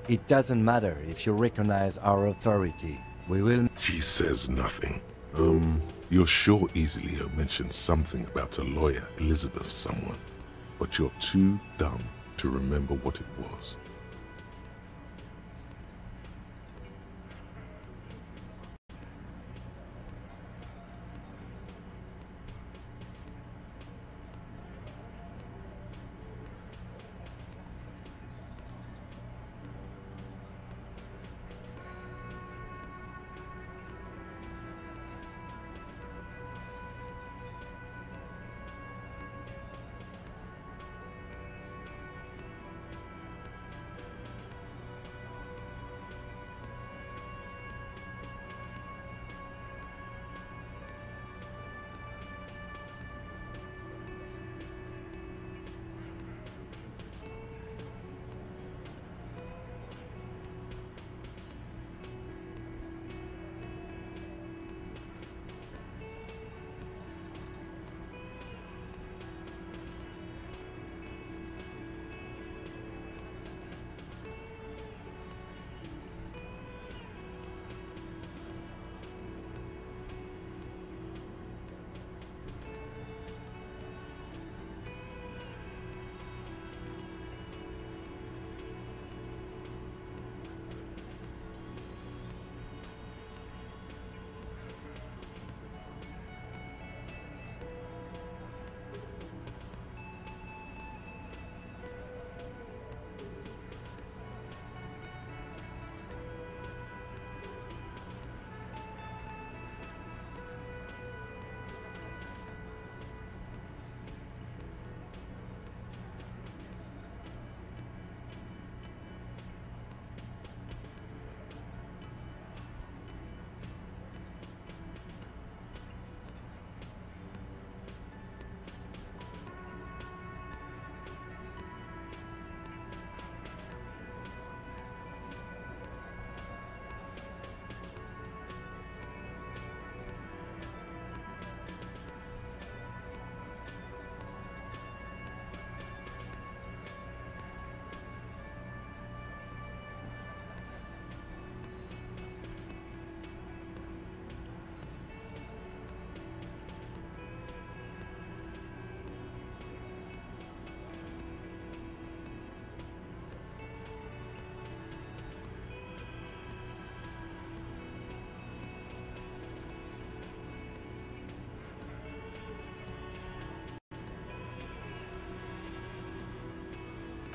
It doesn't matter if you recognize our authority. We will... She says nothing. You're sure Easilio mentioned something about a lawyer, Elizabeth someone, but you're too dumb to remember what it was.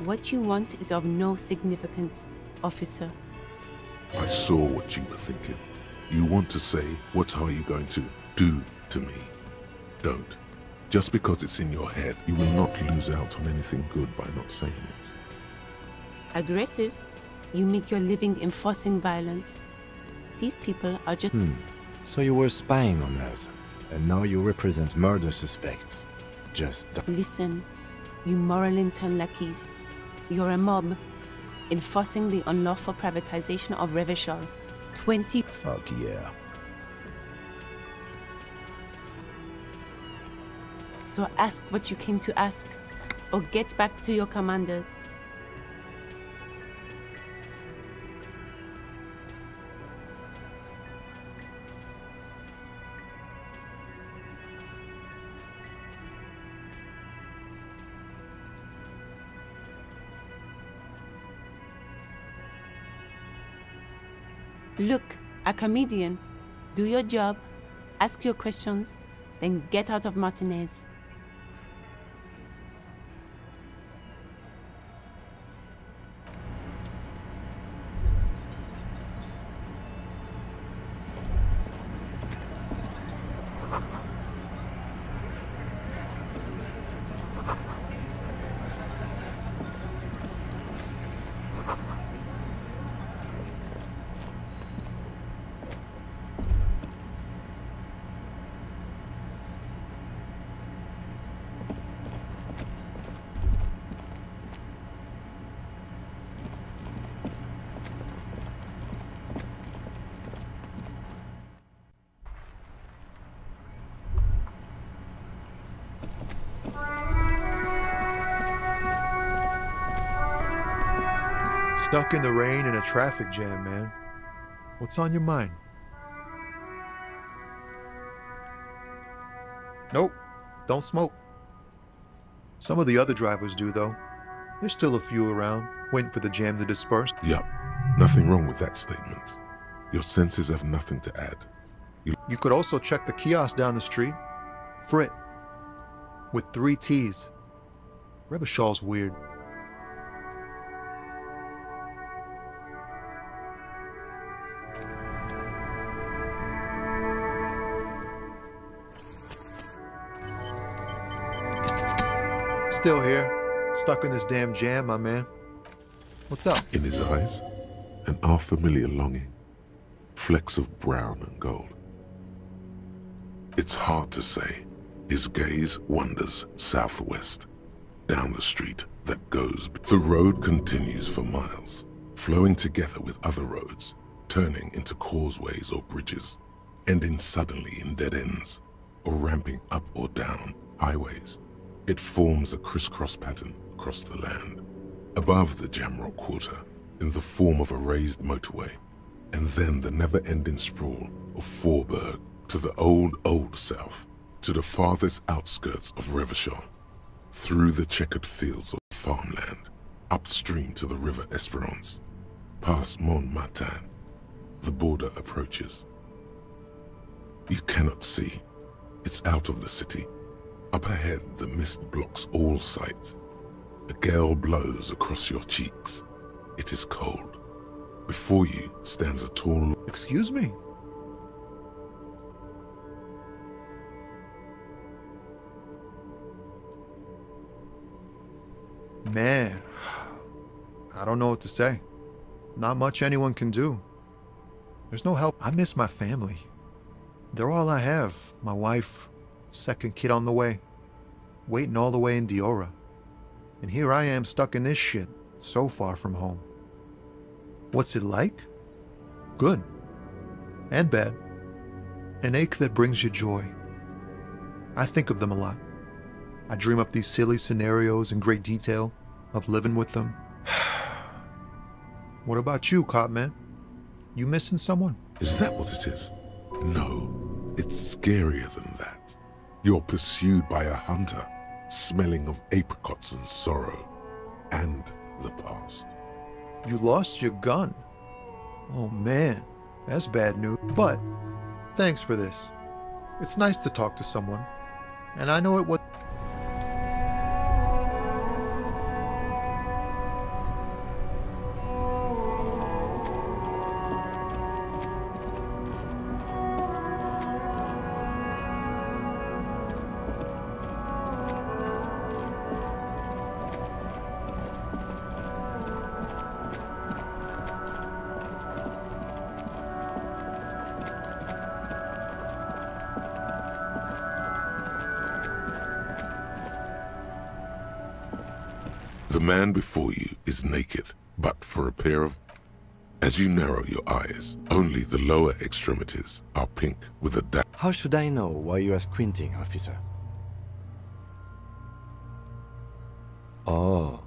What you want is of no significance, officer. I saw what you were thinking. You want to say, what are you going to do to me? Don't. Just because it's in your head, you will not lose out on anything good by not saying it. Aggressive? You make your living enforcing violence. These people are just... So you were spying on us, and now you represent murder suspects. Just... Listen, you moral intern lackeys. You're a mob, enforcing the unlawful privatization of Revachol. 20... Fuck yeah. So ask what you came to ask, or get back to your commanders. Look, a comedian. Do your job, ask your questions, then get out of Martinez. Stuck in the rain in a traffic jam, man. What's on your mind? Nope, don't smoke. Some of the other drivers do, though. There's still a few around, waiting for the jam to disperse. Yup, nothing wrong with that statement. Your senses have nothing to add. You could also check the kiosk down the street. Frit. With 3 T's. Revachol's weird. Still here. Stuck in this damn jam, my man. What's up? In his eyes, an unfamiliar longing. Flecks of brown and gold. It's hard to say. His gaze wanders southwest, down the street that goes. The road continues for miles, flowing together with other roads, turning into causeways or bridges, ending suddenly in dead ends, or ramping up or down highways. It forms a crisscross pattern across the land, above the Jamrock Quarter, in the form of a raised motorway, and then the never-ending sprawl of Forburg to the old south, to the farthest outskirts of Revachol, through the checkered fields of farmland, upstream to the river Esperance, past Montmartin. The border approaches. You cannot see. It's out of the city. Up ahead, the mist blocks all sight. A gale blows across your cheeks. It is cold. Before you stands a tall... Excuse me? Man, I don't know what to say. Not much anyone can do. There's no help. I miss my family. They're all I have. My wife, second kid on the way, waiting all the way in Diora. And here I am stuck in this shit, so far from home. What's it like? Good. And bad. An ache that brings you joy. I think of them a lot. I dream up these silly scenarios in great detail of living with them. What about you, Copman? You missing someone? Is that what it is? No, it's scarier than that. You're pursued by a hunter, smelling of apricots and sorrow, and the past. You lost your gun. Oh man, that's bad news. But, thanks for this. It's nice to talk to someone. And I know it was... The man before you is naked, but for a pair of... As you narrow your eyes, only the lower extremities are pink with a How should I know why you are squinting, officer? Oh.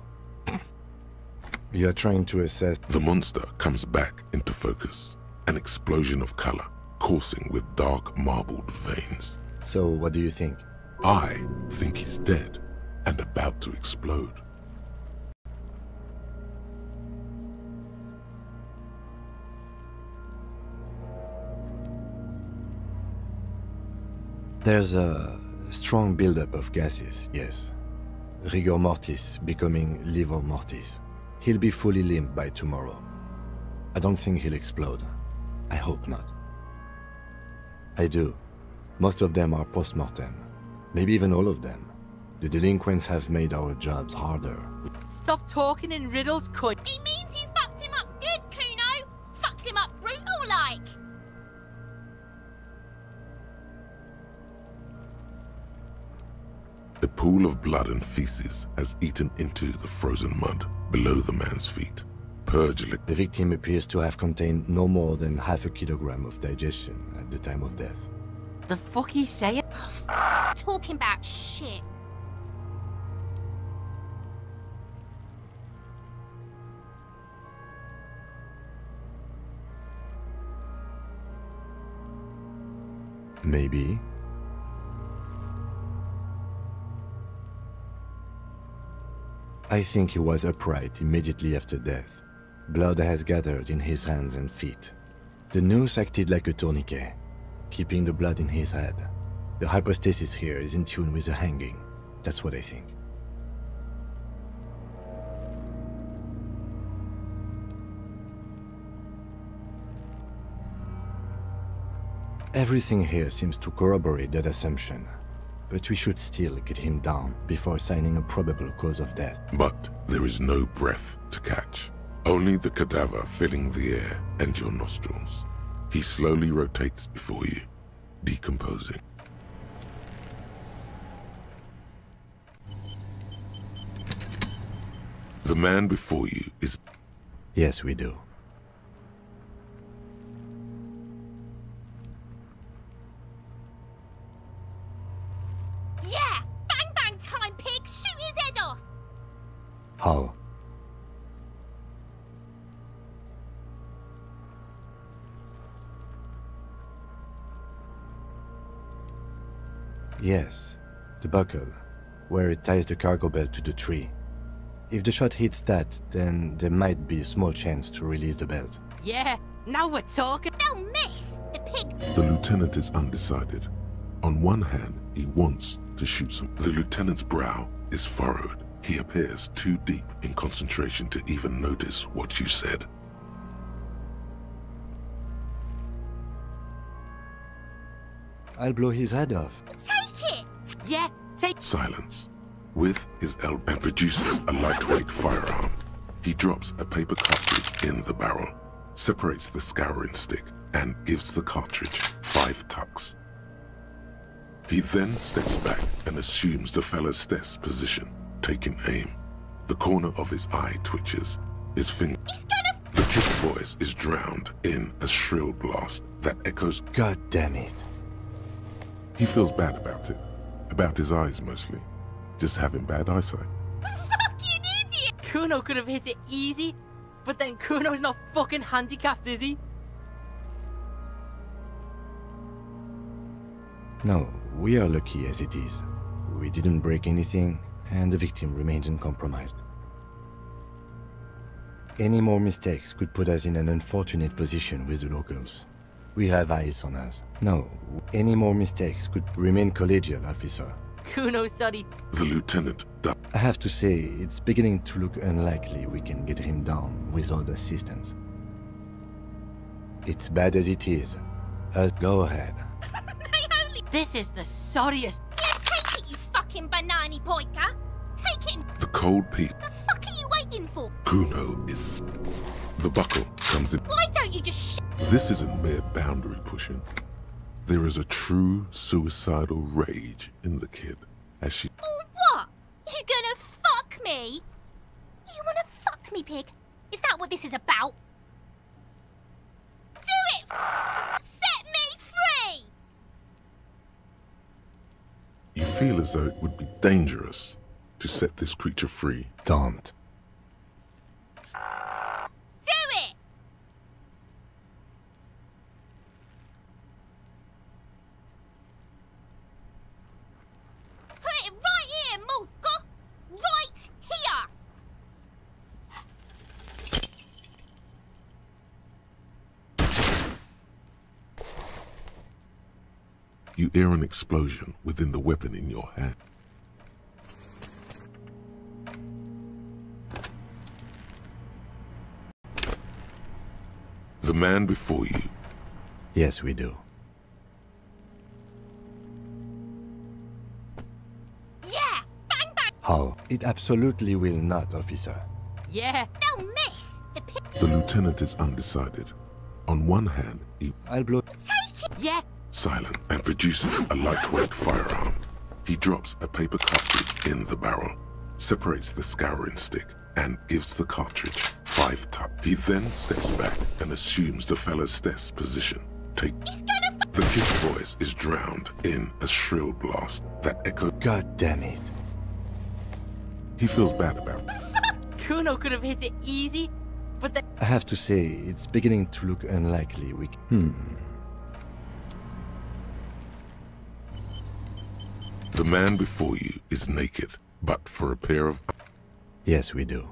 You are trying to assess... The monster comes back into focus, an explosion of color, coursing with dark marbled veins. So, what do you think? I think he's dead and about to explode. There's a strong buildup of gases, yes. Rigor mortis becoming livor mortis. He'll be fully limp by tomorrow. I don't think he'll explode. I hope not. I do. Most of them are post-mortem. Maybe even all of them. The delinquents have made our jobs harder. Stop talking in riddles, cunt. He means you fucked him up good, Kuno! Fucked him up brutal-like! A pool of blood and feces has eaten into the frozen mud below the man's feet. The victim appears to have contained no more than half a kilogram of digestion at the time of death. The fuck he saying? Talking about shit. Maybe. I think he was upright immediately after death. Blood has gathered in his hands and feet. The noose acted like a tourniquet, keeping the blood in his head. The hypostasis here is in tune with the hanging. That's what I think. Everything here seems to corroborate that assumption, but we should still get him down before assigning a probable cause of death. But there is no breath to catch. Only the cadaver filling the air and your nostrils. He slowly rotates before you, decomposing. The man before you is... Yes, we do. Yeah! Bang bang time, pig! Shoot his head off! How? Yes, the buckle, where it ties the cargo belt to the tree. If the shot hits that, then there might be a small chance to release the belt. Yeah, now we're talking. Don't miss! The pig... The lieutenant is undecided. On one hand, he wants to shoot some. The lieutenant's brow is furrowed. He appears too deep in concentration to even notice what you said. I'll blow his head off. Take it! Yeah, take... Silence. With his elbow and produces a lightweight firearm. He drops a paper cartridge in the barrel, separates the scouring stick, and gives the cartridge 5 tucks. He then steps back and assumes the fellow's desk position, taking aim. The corner of his eye twitches. His finger... The kid's voice is drowned in a shrill blast that echoes... God damn it. He feels bad about it. About his eyes, mostly. Just having bad eyesight. Fucking idiot! Kuno could have hit it easy, but then Kuno's not fucking handicapped, is he? No, we are lucky as it is. We didn't break anything, and the victim remains uncompromised. Any more mistakes could put us in an unfortunate position with the locals. We have eyes on us. No, any more mistakes could remain collegial, officer. Kuno sorry. The lieutenant... I have to say, it's beginning to look unlikely we can get him down without assistance. It's bad as it is. Go ahead. This is the sorriest... Yeah, take it, you fucking banana pointer! Take it! The cold piece. The fuck are you waiting for? Kuno is... The buckle comes in... Why don't you just This isn't mere boundary pushing. There is a true suicidal rage in the kid as she... Oh, what? You gonna fuck me? You wanna fuck me, pig? Is that what this is about? Do it! Set me free! You feel as though it would be dangerous to set this creature free. Don't. Do it! Put it right here, Mulka! Right here! You hear an explosion within the weapon in your hand. The man before you. Yes, we do. Yeah! Bang bang! How? It absolutely will not, officer. Yeah! Don't miss! The pig... The lieutenant is undecided. On one hand, he... I'll blow... Take it! Yeah! Silent and produces a lightweight firearm. He drops a paper cartridge in the barrel, separates the scouring stick, and gives the cartridge 5 tucks. He then steps back and assumes the fellow's desk position. The kid's voice is drowned in a shrill blast that echoes... God damn it. He feels bad about it. Kuno could have hit it easy, but then... I have to say, it's beginning to look unlikely we can... The man before you is naked, but for a pair of... Yes, we do.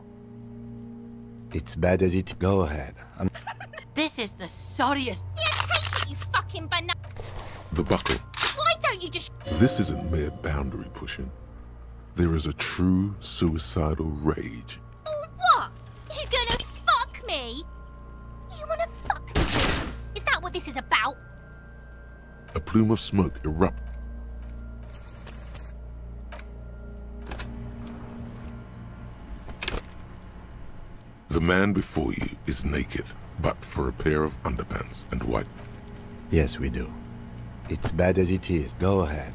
It's bad as it... Go ahead. This is the sorriest... Yeah, take it, you fucking banana... The buckle. Why don't you just... This isn't mere boundary pushing. There is a true suicidal rage. Oh, what? You gonna fuck me? You wanna fuck me? Is that what this is about? A plume of smoke erupts. The man before you is naked, but for a pair of underpants and white. Yes, we do. It's bad as it is. Go ahead.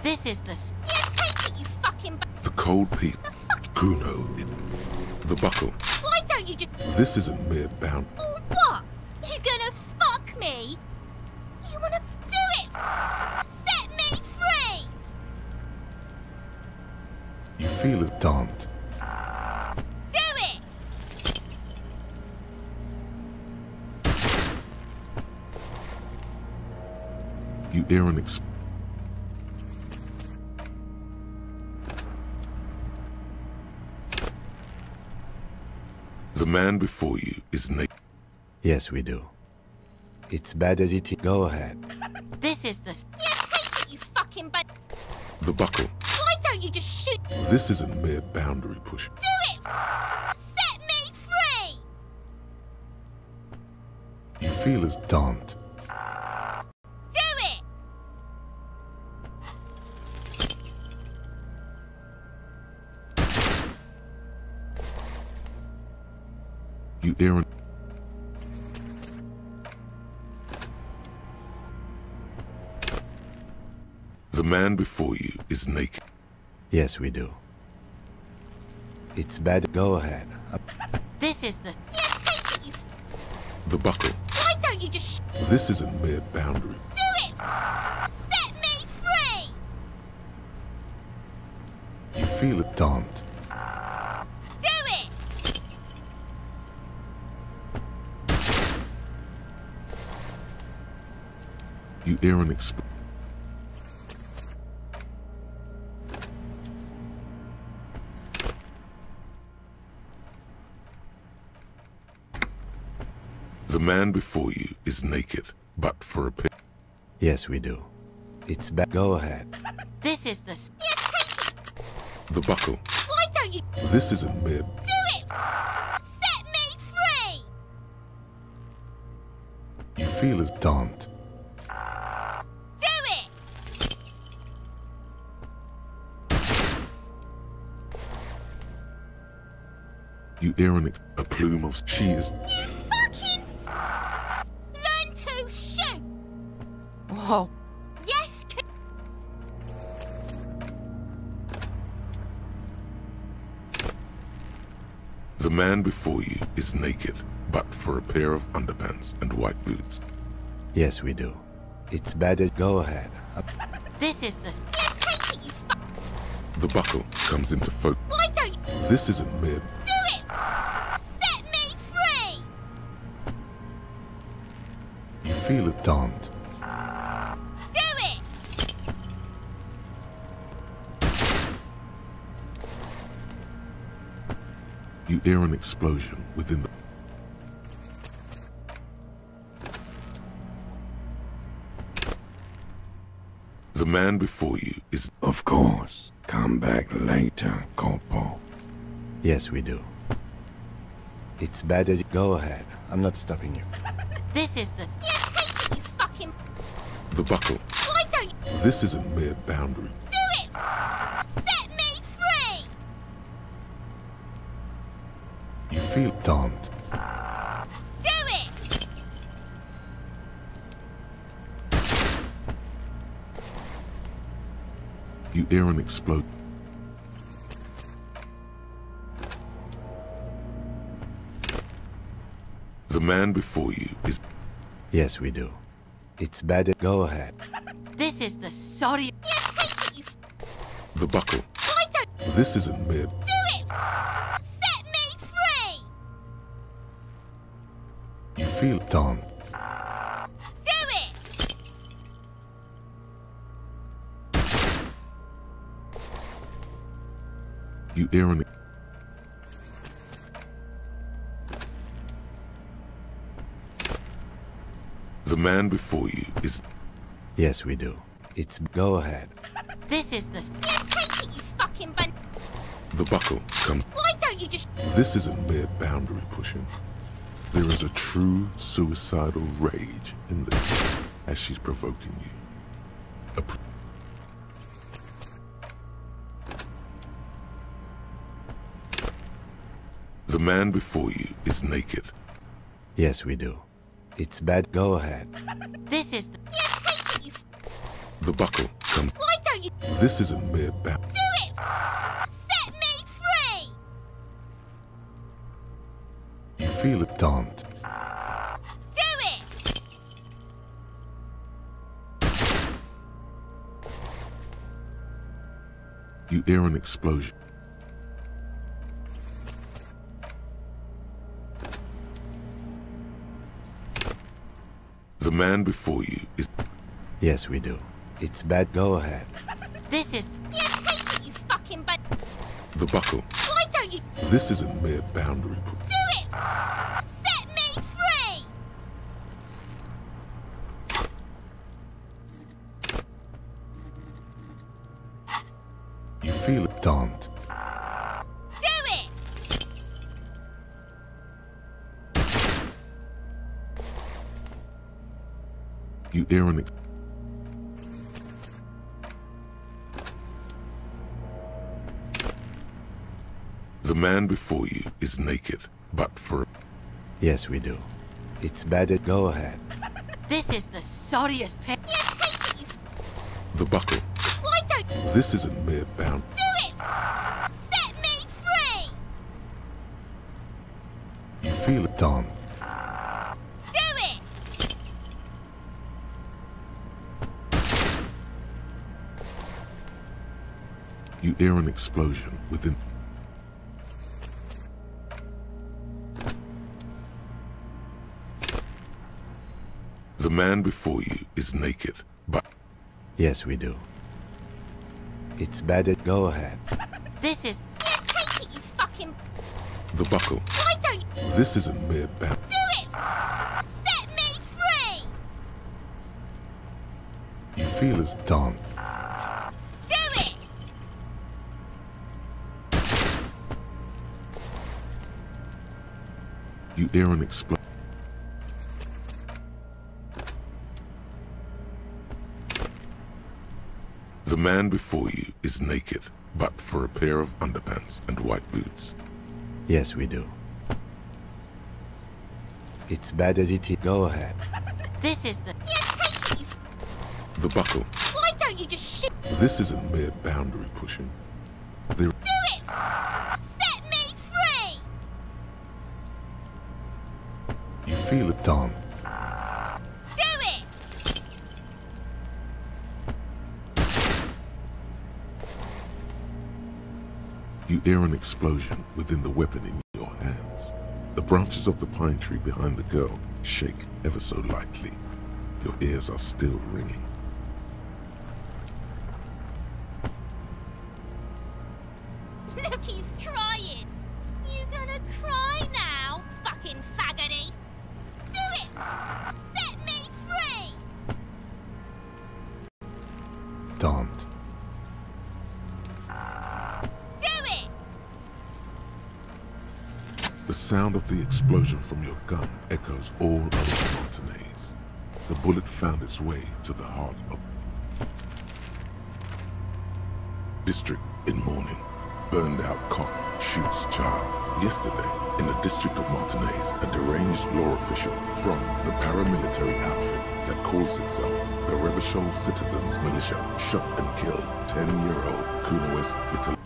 This is the... Yeah, take it, you fucking... The cold piece. Kuno. The buckle. Why don't you just... This isn't mere bound. Oh, what? You gonna fuck me? You wanna do it? Set me free! You feel it, don't. Do it! You hear an The man before you is naked. Yes, we do. It's bad as it is. Go ahead. This is the... Yeah, take it, you fucking... The buckle. Why don't you just shoot... This isn't mere boundary pushing. Do it! Set me free! You feel as don't. Do it! You hear an... The man before you is naked. Yes, we do. It's bad. Go ahead. This is the... Yeah, take it, you... The buckle. Why don't you just... This isn't mere boundary. Do it! Set me free! You feel it, don't. Do it! You hear an The man before you is naked, but for a pair. Yes, we do. It's bad. Go ahead. This is the... Yeah, take it! The buckle. Why don't you... This isn't mere... Do it! Set me free! You feel as don't. Do it! You hear a plume of... She is... You fucking... Learn to shoot! Whoa. Yes, The man before you is naked, but for a pair of underpants and white boots. Yes, we do. It's bad as... Go ahead. This is the... Yeah, take it, you The buckle comes into focus. Why don't you... This isn't mere... Do it! Set me free! You feel it, don't. Do it! You hear an explosion within the... The man before you is... Of course. Come back later, Corpo. Yes, we do. It's bad as... Go ahead. I'm not stopping you. This is the... Yeah, take it, you fucking... The buckle. Why don't you... This isn't mere boundary. Do it! Set me free! You feel don't. Do it! You hear an explode. The man before you is... Yes, we do. It's bad as... Go ahead. This is the sorry... Yeah, take it, you... The buckle. Why don't... This isn't mere... Do it! Set me free! You feel don't. Do it! You hear an... The man before you is... Yes, we do. It's... Go ahead. This is the... Yeah, take it, you fucking bun... The buckle comes... Why don't you just... This isn't mere boundary pushing. There is a true suicidal rage in this as she's provoking you. The man before you is naked. Yes, we do. It's bad. Go ahead. This is the... Yeah, take it, you... The buckle comes... Why don't you... This isn't mere boundary. Do it! Set me free! You feel it. Don't. Do it! You hear an explosion. The man before you is... Yes, we do. It's bad. Go ahead. This is... Yeah, take it, you fucking bun... The buckle. Why don't you... This isn't mere boundary. Do it! Set me free! You feel it. Don't. Do it! You hear an... The man before you is naked, but for... Yes, we do. It's bad. Go ahead. This is the sorriest pit. Yeah, take it, you... The buckle. Why don't you... This isn't mere bound. Do it! Set me free! You feel it. Don't. Do it! You hear an explosion within... The man before you is naked, but... Yes, we do. It's bad. Go ahead. This is... Yeah, take it, you fucking... The buckle. Why don't you... This isn't mere bound. Do it! Set me free! You feel as... Don't. Do it! You hear an explosion. The man before you is naked, but for a pair of underpants and white boots. Yes, we do. It's bad as it is. Go ahead. This is the... Yeah, take it, you... The buckle. Why don't you just shoot... This isn't mere boundary pushing. There... Do it! Set me free! You feel it. Don't. Do it! You hear an explosion within the weapon in your hands. The branches of the pine tree behind the girl shake ever so lightly. Your ears are still ringing. Look, he's crying! You gonna cry now, fucking faggoty? Do it! Set me free! Don't. Do it! The sound of the explosion from your gun echoes all over Martinez. The bullet found its way to the heart of... District in mourning. Burned out cop shoots child. Yesterday, in the district of Martinez, a deranged law official from the paramilitary outfit that calls itself the Revachol Citizens Militia shot and killed 10-year-old Kunoes Vital.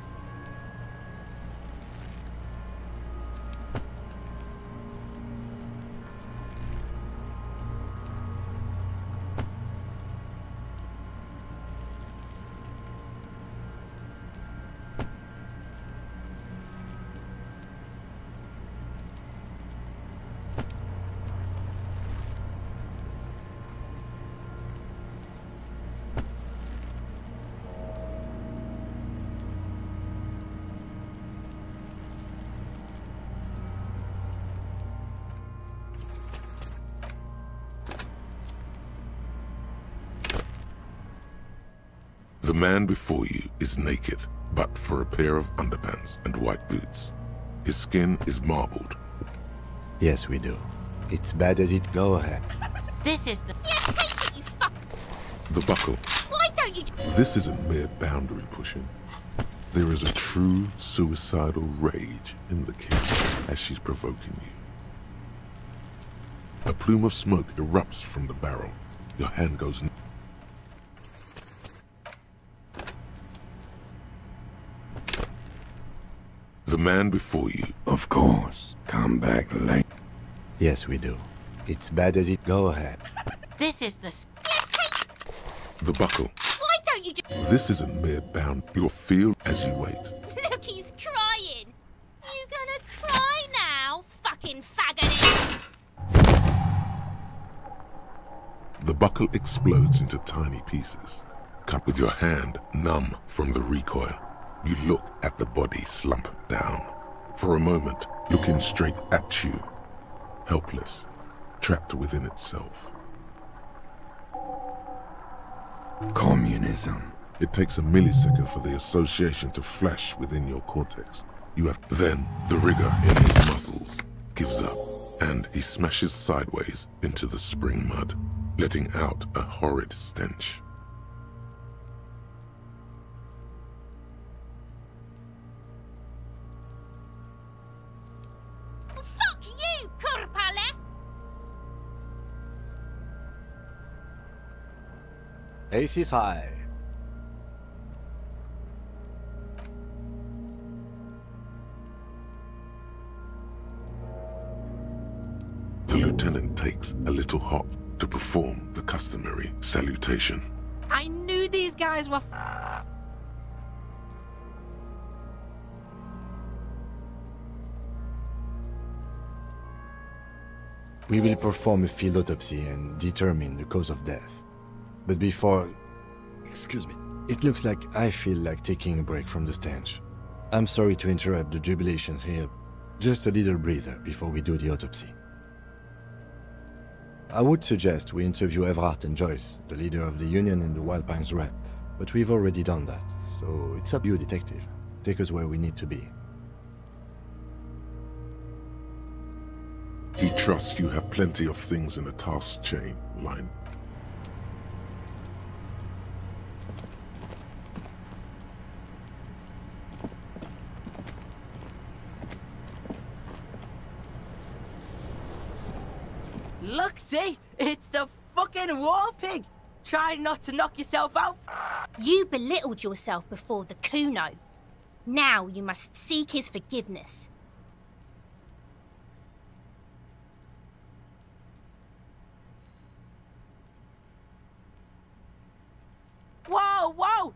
The man before you is naked, but for a pair of underpants and white boots. His skin is marbled. Yes, we do. It's bad as it. Go ahead. This is the... Yeah, take it, you fuck... The buckle. Why don't you... This isn't mere boundary pushing. There is a true suicidal rage in the kid as she's provoking you. A plume of smoke erupts from the barrel. Your hand goes... The man before you. Of course. Come back late. Yes, we do. It's bad as it. Go ahead. This is the... Yeah, take... The buckle. Why don't you just... This isn't mere bound. You'll feel as you wait. Look, he's crying. You gonna cry now, fucking faggot? The buckle explodes into tiny pieces. Cut with your hand, numb from the recoil. You look at the body slump down. For a moment, looking straight at you. Helpless, trapped within itself. Communism. It takes a millisecond for the association to flash within your cortex. You have... Then, the rigor in his muscles gives up, and he smashes sideways into the spring mud, letting out a horrid stench. Fuck you, Kurpale! Ace is high. The lieutenant takes a little hop to perform the customary salutation. I knew these guys were We will perform a field autopsy and determine the cause of death. But before... Excuse me. It looks like I feel like taking a break from the stench. I'm sorry to interrupt the jubilations here. Just a little breather before we do the autopsy. I would suggest we interview Everard and Joyce, the leader of the Union and the Wild Pines Rep, but we've already done that, so it's up to you, Detective. Take us where we need to be. He trusts you have plenty of things in a task chain line. Look, see? It's the fucking war pig! Try not to knock yourself out. You belittled yourself before the Kuno. Now you must seek his forgiveness. Whoa, whoa!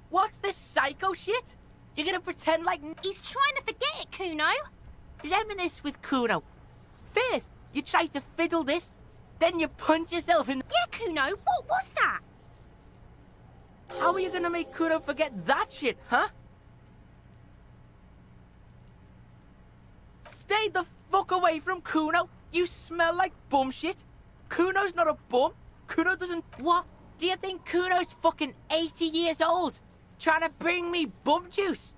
What's this psycho shit? You're gonna pretend like... He's trying to forget it, Kuno. Reminisce with Kuno. First, you try to fiddle this, then you punch yourself in the... Yeah, Kuno, what was that? How are you gonna make Kuno forget that shit, huh? Stay the fuck away from Kuno. You smell like bum shit. Kuno's not a bum. Kuno doesn't... What? Do you think Kuno's fucking 80 years old? Trying to bring me bum juice?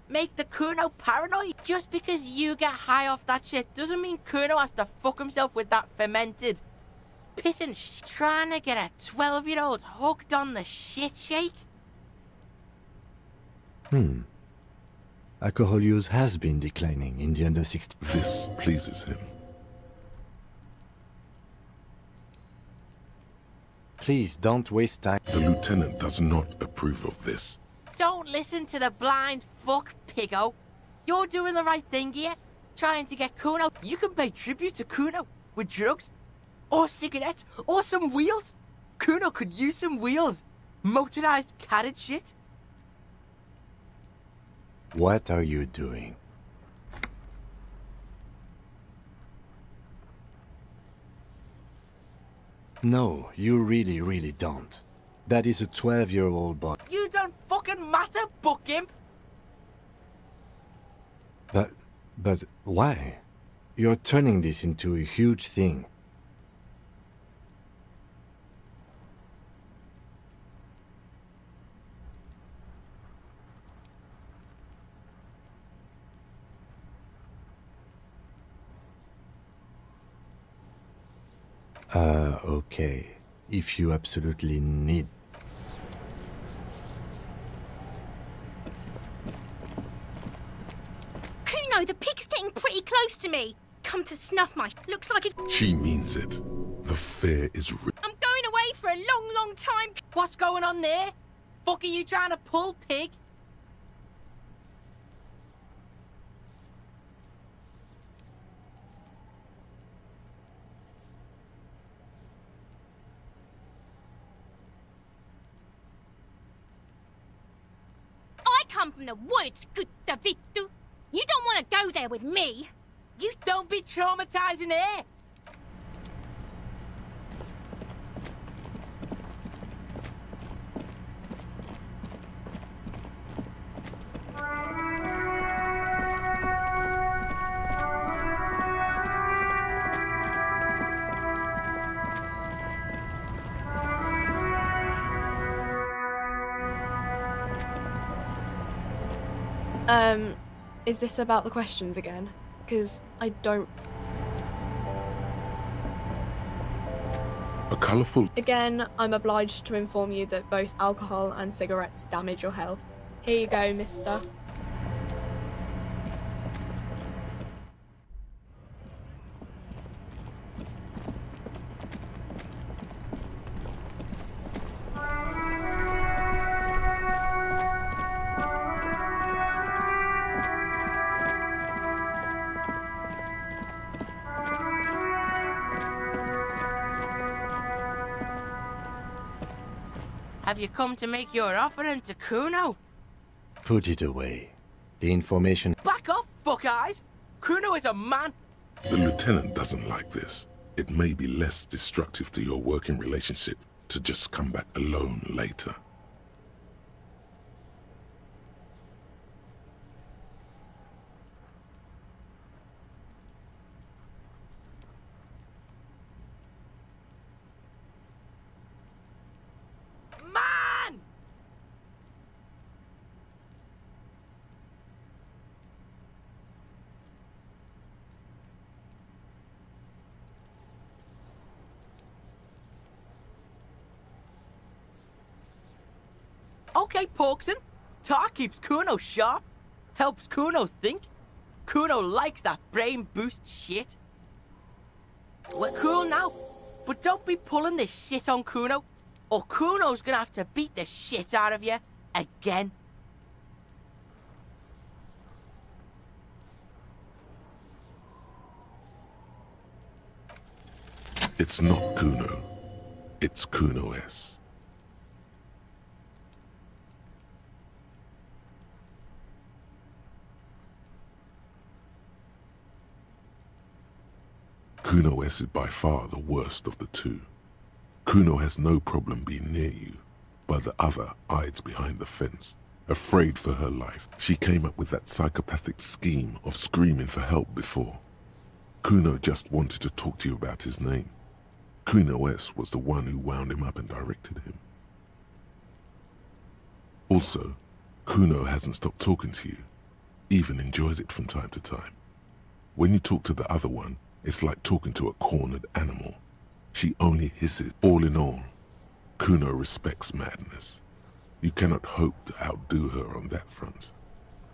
Make the Kuno paranoid? Just because you get high off that shit doesn't mean Kuno has to fuck himself with that fermented pissing shit. Trying to get a 12-year-old hooked on the shit shake? Alcohol use has been declining in the under 60. This pleases him. Please don't waste time. The lieutenant does not approve of this. Don't listen to the blind fuck, piggo. You're doing the right thing here, trying to get Kuno. You can pay tribute to Kuno with drugs, or cigarettes, or some wheels. Kuno could use some wheels. Motorized carriage shit. What are you doing? No, you really, really don't. That is a 12-year-old boy. You don't fucking matter, buck imp. But why? You're turning this into a huge thing. Okay. If you absolutely need... Kuno, the pig's getting pretty close to me. Come to snuff my... Looks like it... She means it. The fair is I'm going away for a long, long time. What's going on there? Fuck are you trying to pull, pig? I come from the woods, good Davidu. You don't want to go there with me. You don't be traumatizing her. Is this about the questions again? Because I don't... a colourful... Again, I'm obliged to inform you that both alcohol and cigarettes damage your health. Here you go, mister. Have you come to make your offering to Kuno? Put it away. The information... Back off, fuck eyes! Kuno is a man! The lieutenant doesn't like this. It may be less destructive to your working relationship to just come back alone later. Man! Okay, Porkson. Tar keeps Kuno sharp. Helps Kuno think. Kuno likes that brain boost shit. We're cool now, but don't be pulling this shit on Kuno, or Kuno's gonna have to beat the shit out of you again. It's not Kuno. It's Kuno S. Kuno S is by far the worst of the two. Kuno has no problem being near you, but the other hides behind the fence, afraid for her life. She came up with that psychopathic scheme of screaming for help before. Kuno just wanted to talk to you about his name. Kuno S was the one who wound him up and directed him. Also, Kuno hasn't stopped talking to you, even enjoys it from time to time. When you talk to the other one, it's like talking to a cornered animal. She only hisses. All in all, Kuno respects madness. You cannot hope to outdo her on that front.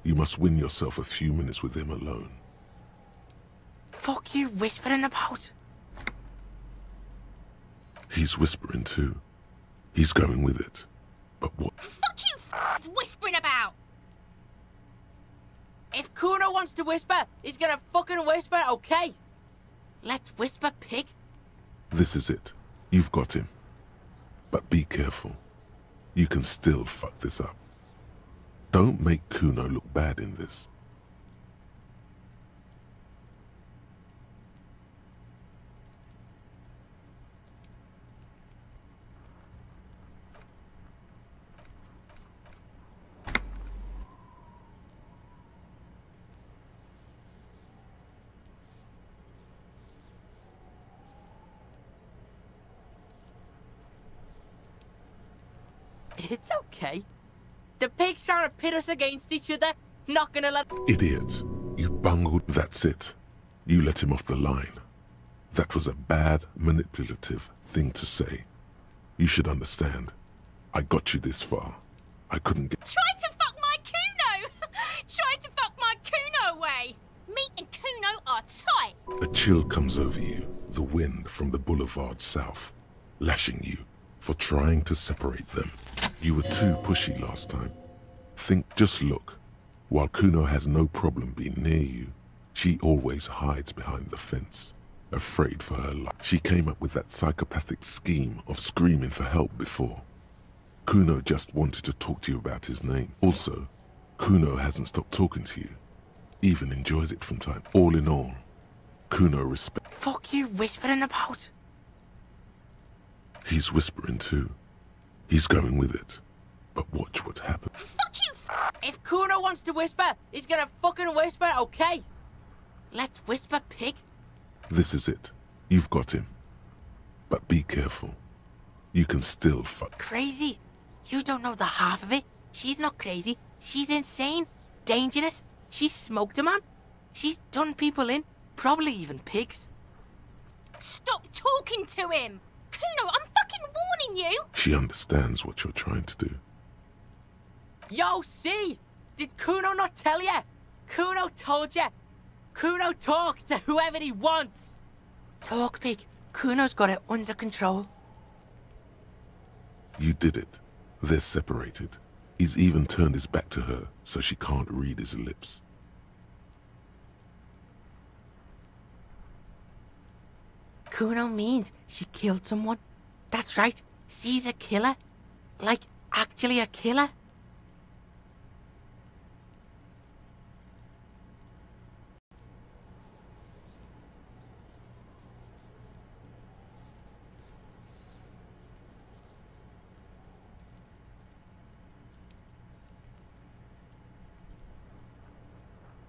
You must win yourself a few minutes with him alone. Fuck you whispering about? He's whispering too. He's going with it. But what? Fuck you whispering about! If Kuno wants to whisper, he's gonna fucking whisper, okay? Let's whisper, pig. This is it. You've got him. But be careful. You can still fuck this up. Don't make Kuno look bad in this. It's okay. The pig's trying to pit us against each other. Not gonna let... Idiot. You bungled. That's it. You let him off the line. That was a bad, manipulative thing to say. You should understand. I got you this far. I couldn't get... Try to fuck my Kuno! Try to fuck my Kuno away! Me and Kuno are tight! A chill comes over you, the wind from the boulevard south, lashing you for trying to separate them. You were too pushy last time. Just look. While Kuno has no problem being near you, she always hides behind the fence, afraid for her life. She came up with that psychopathic scheme of screaming for help before. Kuno just wanted to talk to you about his name. Also, Kuno hasn't stopped talking to you, even enjoys it from time. All in all, Kuno respects... Fuck you whispering about? He's whispering too. He's going with it. But watch what happens. Fuck you! If Kuno wants to whisper, he's gonna fucking whisper, okay? Let's whisper, pig. This is it. You've got him. But be careful. You can still fuck. Crazy? You don't know the half of it. She's not crazy. She's insane. Dangerous. She's smoked a man. She's done people in. Probably even pigs. Stop talking to him! Kuno, I'm fucking warning you! She understands what you're trying to do. Yo, see? Did Kuno not tell ya? Kuno told ya. Kuno talks to whoever he wants. Talk, pig. Kuno's got it under control. You did it. They're separated. He's even turned his back to her, so she can't read his lips. Kuno means she killed someone. That's right. She's a killer. Like, actually a killer.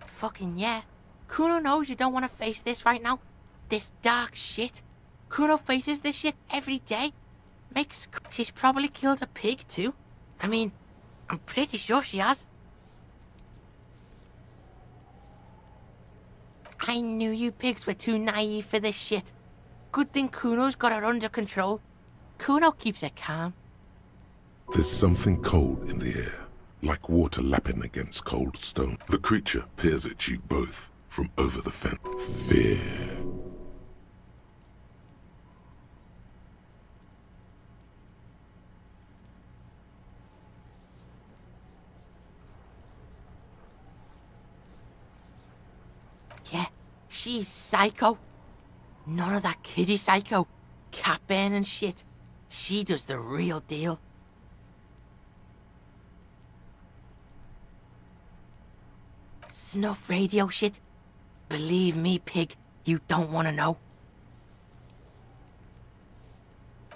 Fucking yeah. Kuno knows you don't want to face this right now. This dark shit. Kuno faces this shit every day. She's probably killed a pig too. I mean, I'm pretty sure she has. I knew you pigs were too naive for this shit. Good thing Kuno's got her under control. Kuno keeps her calm. There's something cold in the air, like water lapping against cold stone. The creature peers at you both from over the fence. Fear. Yeah, she's psycho. None of that kiddie psycho. Cat burning shit. She does the real deal. Snuff radio shit. Believe me, pig, you don't want to know.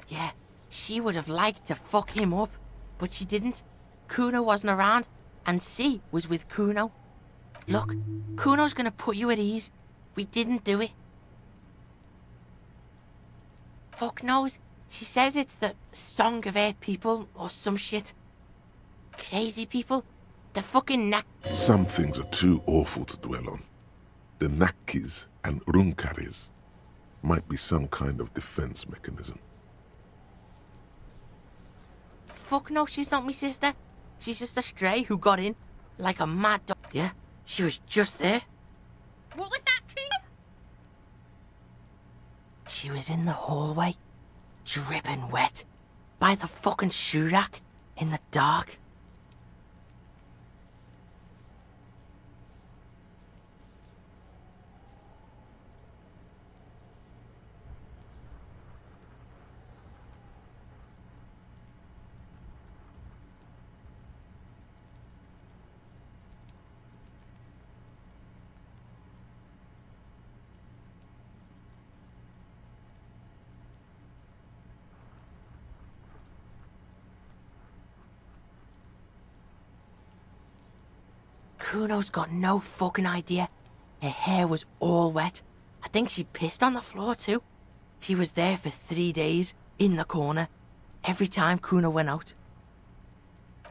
Yeah, she would have liked to fuck him up, but she didn't. Kuno wasn't around, and C was with Kuno. Look, Kuno's gonna put you at ease. We didn't do it. Fuck knows. She says it's the song of her people or some shit. Crazy people. The fucking knack. Some things are too awful to dwell on. The Nakis and Runkaris might be some kind of defense mechanism. Fuck no, she's not me sister. She's just a stray who got in like a mad dog. Yeah, she was just there. What was that, Kuno? She was in the hallway, dripping wet, by the fucking shoe rack, in the dark. Kuno's got no fucking idea. Her hair was all wet. I think she pissed on the floor too. She was there for 3 days, in the corner, every time Kuno went out.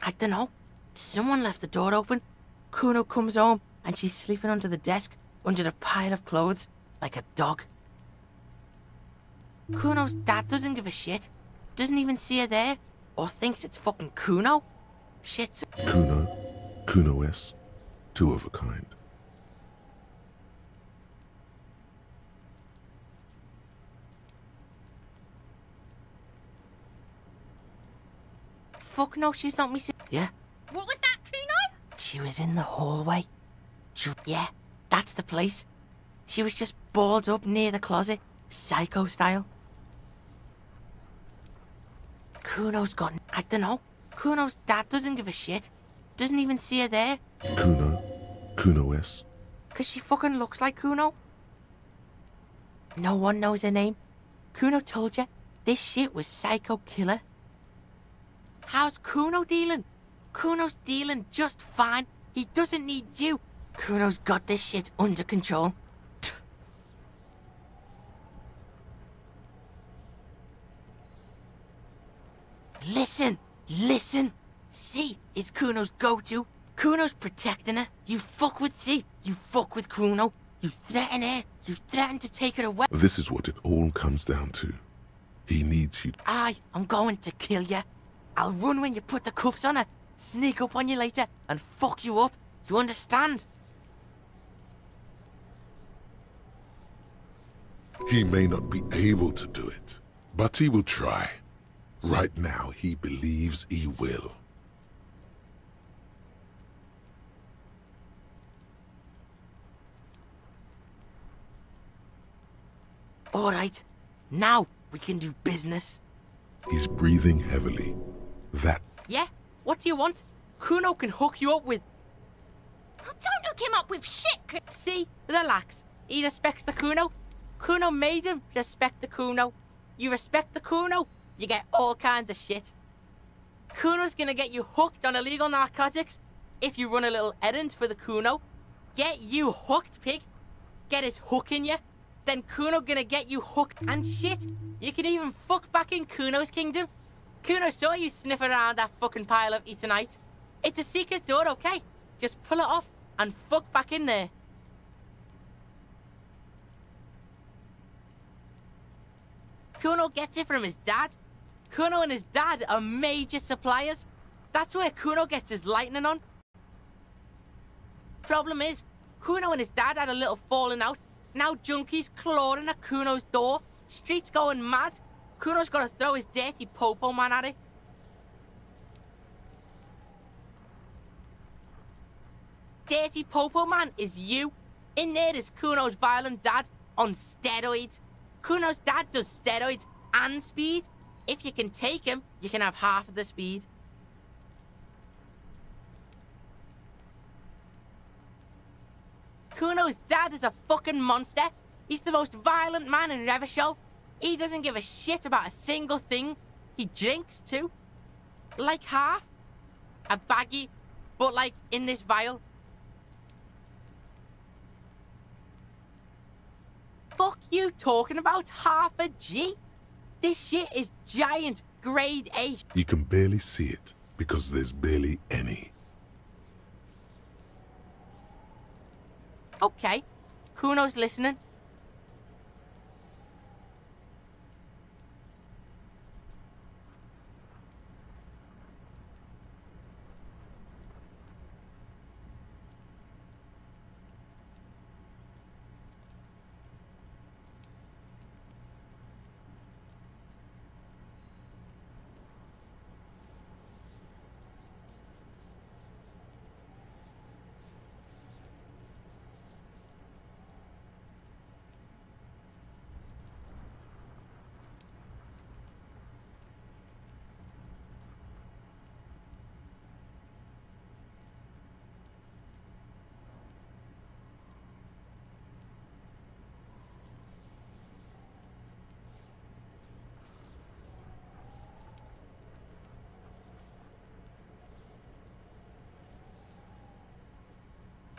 I don't know. Someone left the door open. Kuno comes home and she's sleeping under the desk, under the pile of clothes, like a dog. Kuno's dad doesn't give a shit. Doesn't even see her there. Or thinks it's fucking Kuno. Shit. Kuno S, two of a kind. Fuck no, she's not me. Yeah. What was that, Kuno? She was in the hallway. Yeah, that's the place. She was just balled up near the closet, psycho style. Kuno's got... I don't know. Kuno's dad doesn't give a shit. Doesn't even see her there. Kuno S. Cause she fucking looks like Kuno. No one knows her name. Kuno told you this shit was psycho killer. How's Kuno dealing? Kuno's dealing just fine. He doesn't need you. Kuno's got this shit under control. Listen. C is Kuno's go-to. Kuno's protecting her. You fuck with C, you fuck with Kuno. You threaten her. You threaten to take her away. This is what it all comes down to. He needs you. I'm going to kill you. I'll run when you put the cuffs on her, sneak up on you later, and fuck you up. You understand? He may not be able to do it, but he will try. Right now, he believes he will. All right, now we can do business. He's breathing heavily. Yeah, what do you want? Kuno can hook you up with... Oh, don't hook him up with shit! See, relax. He respects the Kuno. Kuno made him respect the Kuno. You respect the Kuno, you get all kinds of shit. Kuno's gonna get you hooked on illegal narcotics if you run a little errand for the Kuno. Get you hooked, pig. Get his hook in you. Then Kuno gonna get you hooked and shit. You can even fuck back in Kuno's kingdom. Kuno saw you sniffing around that fucking pile of Eternite. It's a secret door, okay? Just pull it off and fuck back in there. Kuno gets it from his dad. Kuno and his dad are major suppliers. That's where Kuno gets his lightning on. Problem is, Kuno and his dad had a little falling out. Now junkies clawing at Kuno's door. Streets going mad. Kuno's got to throw his dirty popo man at it. Dirty popo man is you. In there is Kuno's violent dad on steroids. Kuno's dad does steroids and speed. If you can take him, you can have half of the speed. Kuno's dad is a fucking monster. He's the most violent man in Revachol. He doesn't give a shit about a single thing. He drinks too. Like half. A baggie, but like in this vial. Fuck you talking about half a G? This shit is giant, grade A. You can barely see it because there's barely any. Okay, Kuno's listening.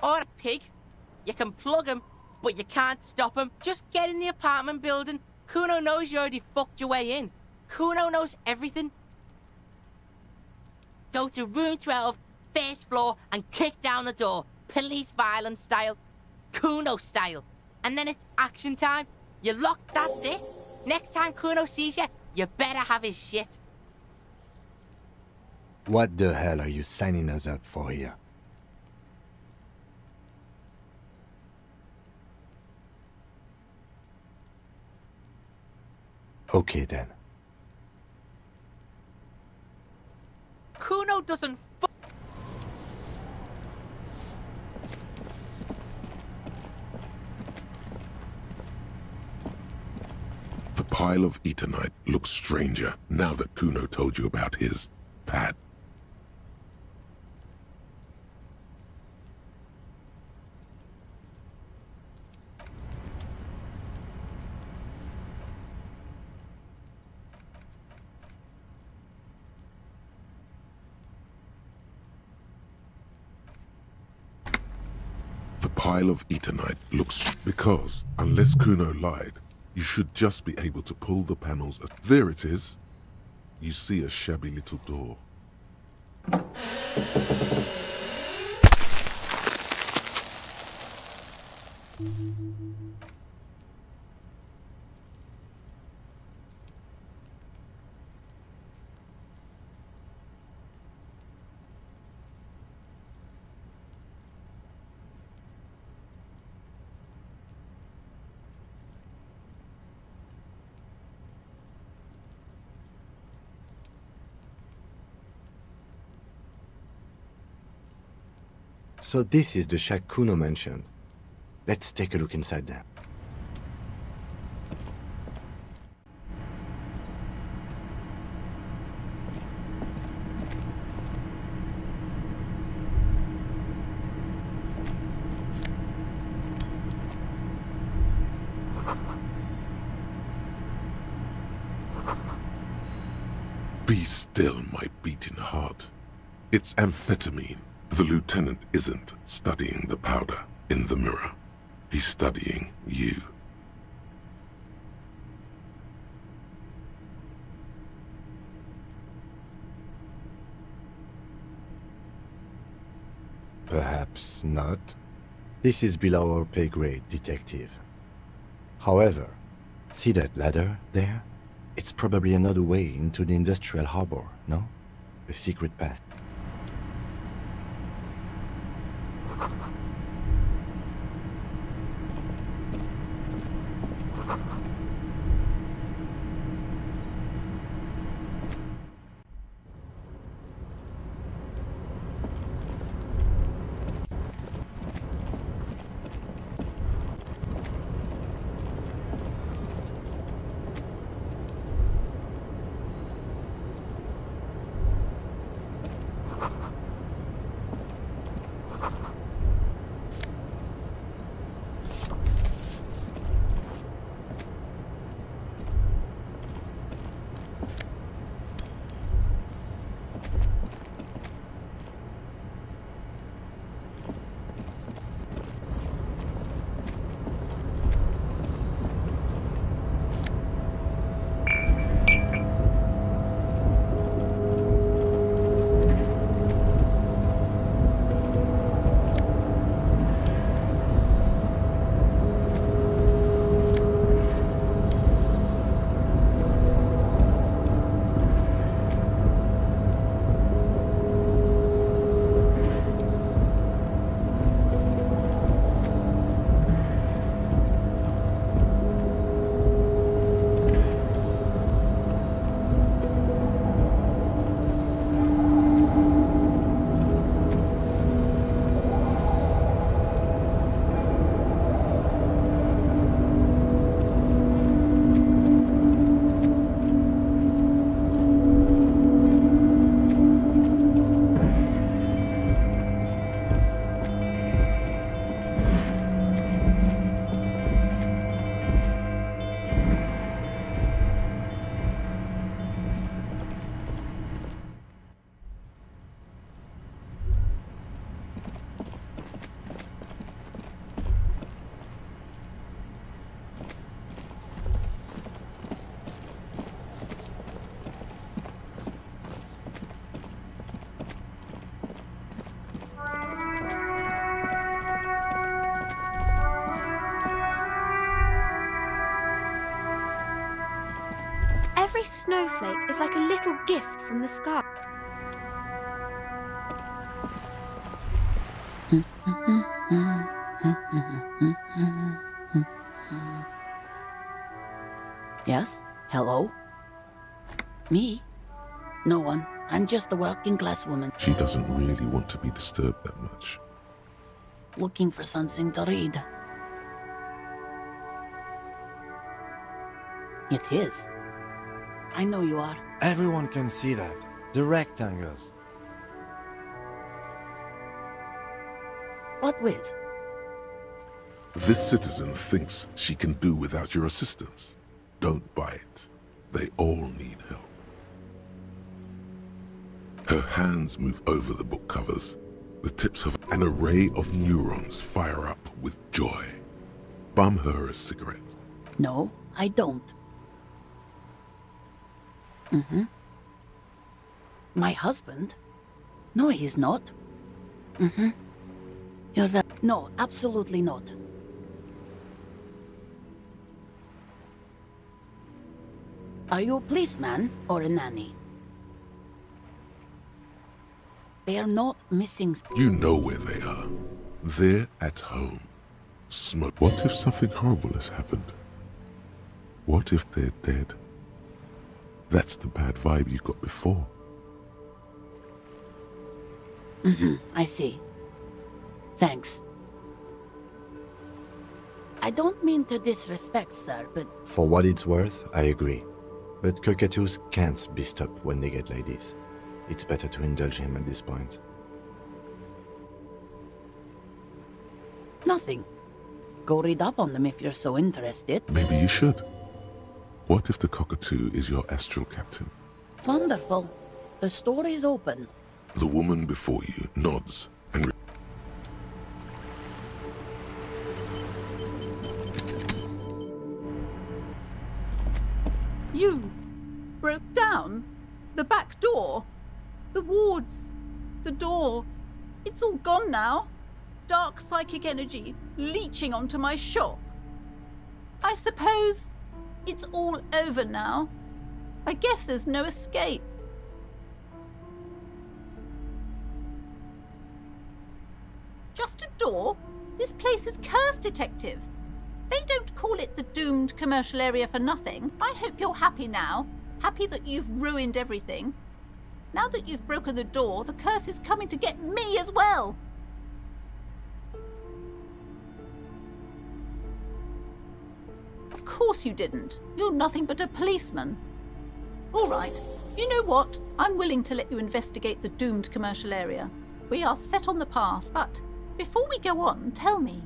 Or a pig. You can plug him, but you can't stop him. Just get in the apartment building. Kuno knows you already fucked your way in. Kuno knows everything. Go to room 12, first floor, and kick down the door. Police violence style. Kuno style. And then it's action time. You lock, that's it. Next time Kuno sees you, you better have his shit. What the hell are you signing us up for here? Okay then. Kuno doesn't The pile of Eternite looks stranger now that Kuno told you about his pad. The pile of Eternite looks... Because, unless Kuno lied, you should just be able to pull the panels. There it is. You see a shabby little door. So this is the shack Kuno mentioned. Let's take a look inside there. Be still, my beating heart. It's amphetamine. The lieutenant isn't studying the powder in the mirror. He's studying you. Perhaps not. This is below our pay grade, detective. However, see that ladder there? It's probably another way into the industrial harbor, no? A secret path. Every snowflake is like a little gift from the sky. Yes? Hello? Me? No one. I'm just a working class woman. She doesn't really want to be disturbed that much. Looking for something to read. It is. I know you are. Everyone can see that. The rectangles. What with? This citizen thinks she can do without your assistance. Don't buy it. They all need help. Her hands move over the book covers. The tips of an array of neurons fire up with joy. Bum her a cigarette. No, I don't. My husband? No, he's not. You're very... No, absolutely not. Are you a policeman or a nanny? They are not missing... You know where they are. They're at home. Smoke. What if something horrible has happened? What if they're dead? That's the bad vibe you got before. I see. Thanks. I don't mean to disrespect, sir, but... For what it's worth, I agree. But cockatoos can't be stopped when they get like this. It's better to indulge him at this point. Nothing. Go read up on them if you're so interested. Maybe you should. What if the cockatoo is your astral captain? Wonderful. The story's open. The woman before you nods and... You broke down? The back door? The wards? The door? It's all gone now. Dark psychic energy leeching onto my shop. I suppose it's all over now. I guess there's no escape. Just a door? This place is cursed, Detective. They don't call it the doomed commercial area for nothing. I hope you're happy now. Happy that you've ruined everything. Now that you've broken the door, the curse is coming to get me as well. Of course you didn't. You're nothing but a policeman. All right. You know what? I'm willing to let you investigate the doomed commercial area. We are set on the path, but before we go on, tell me,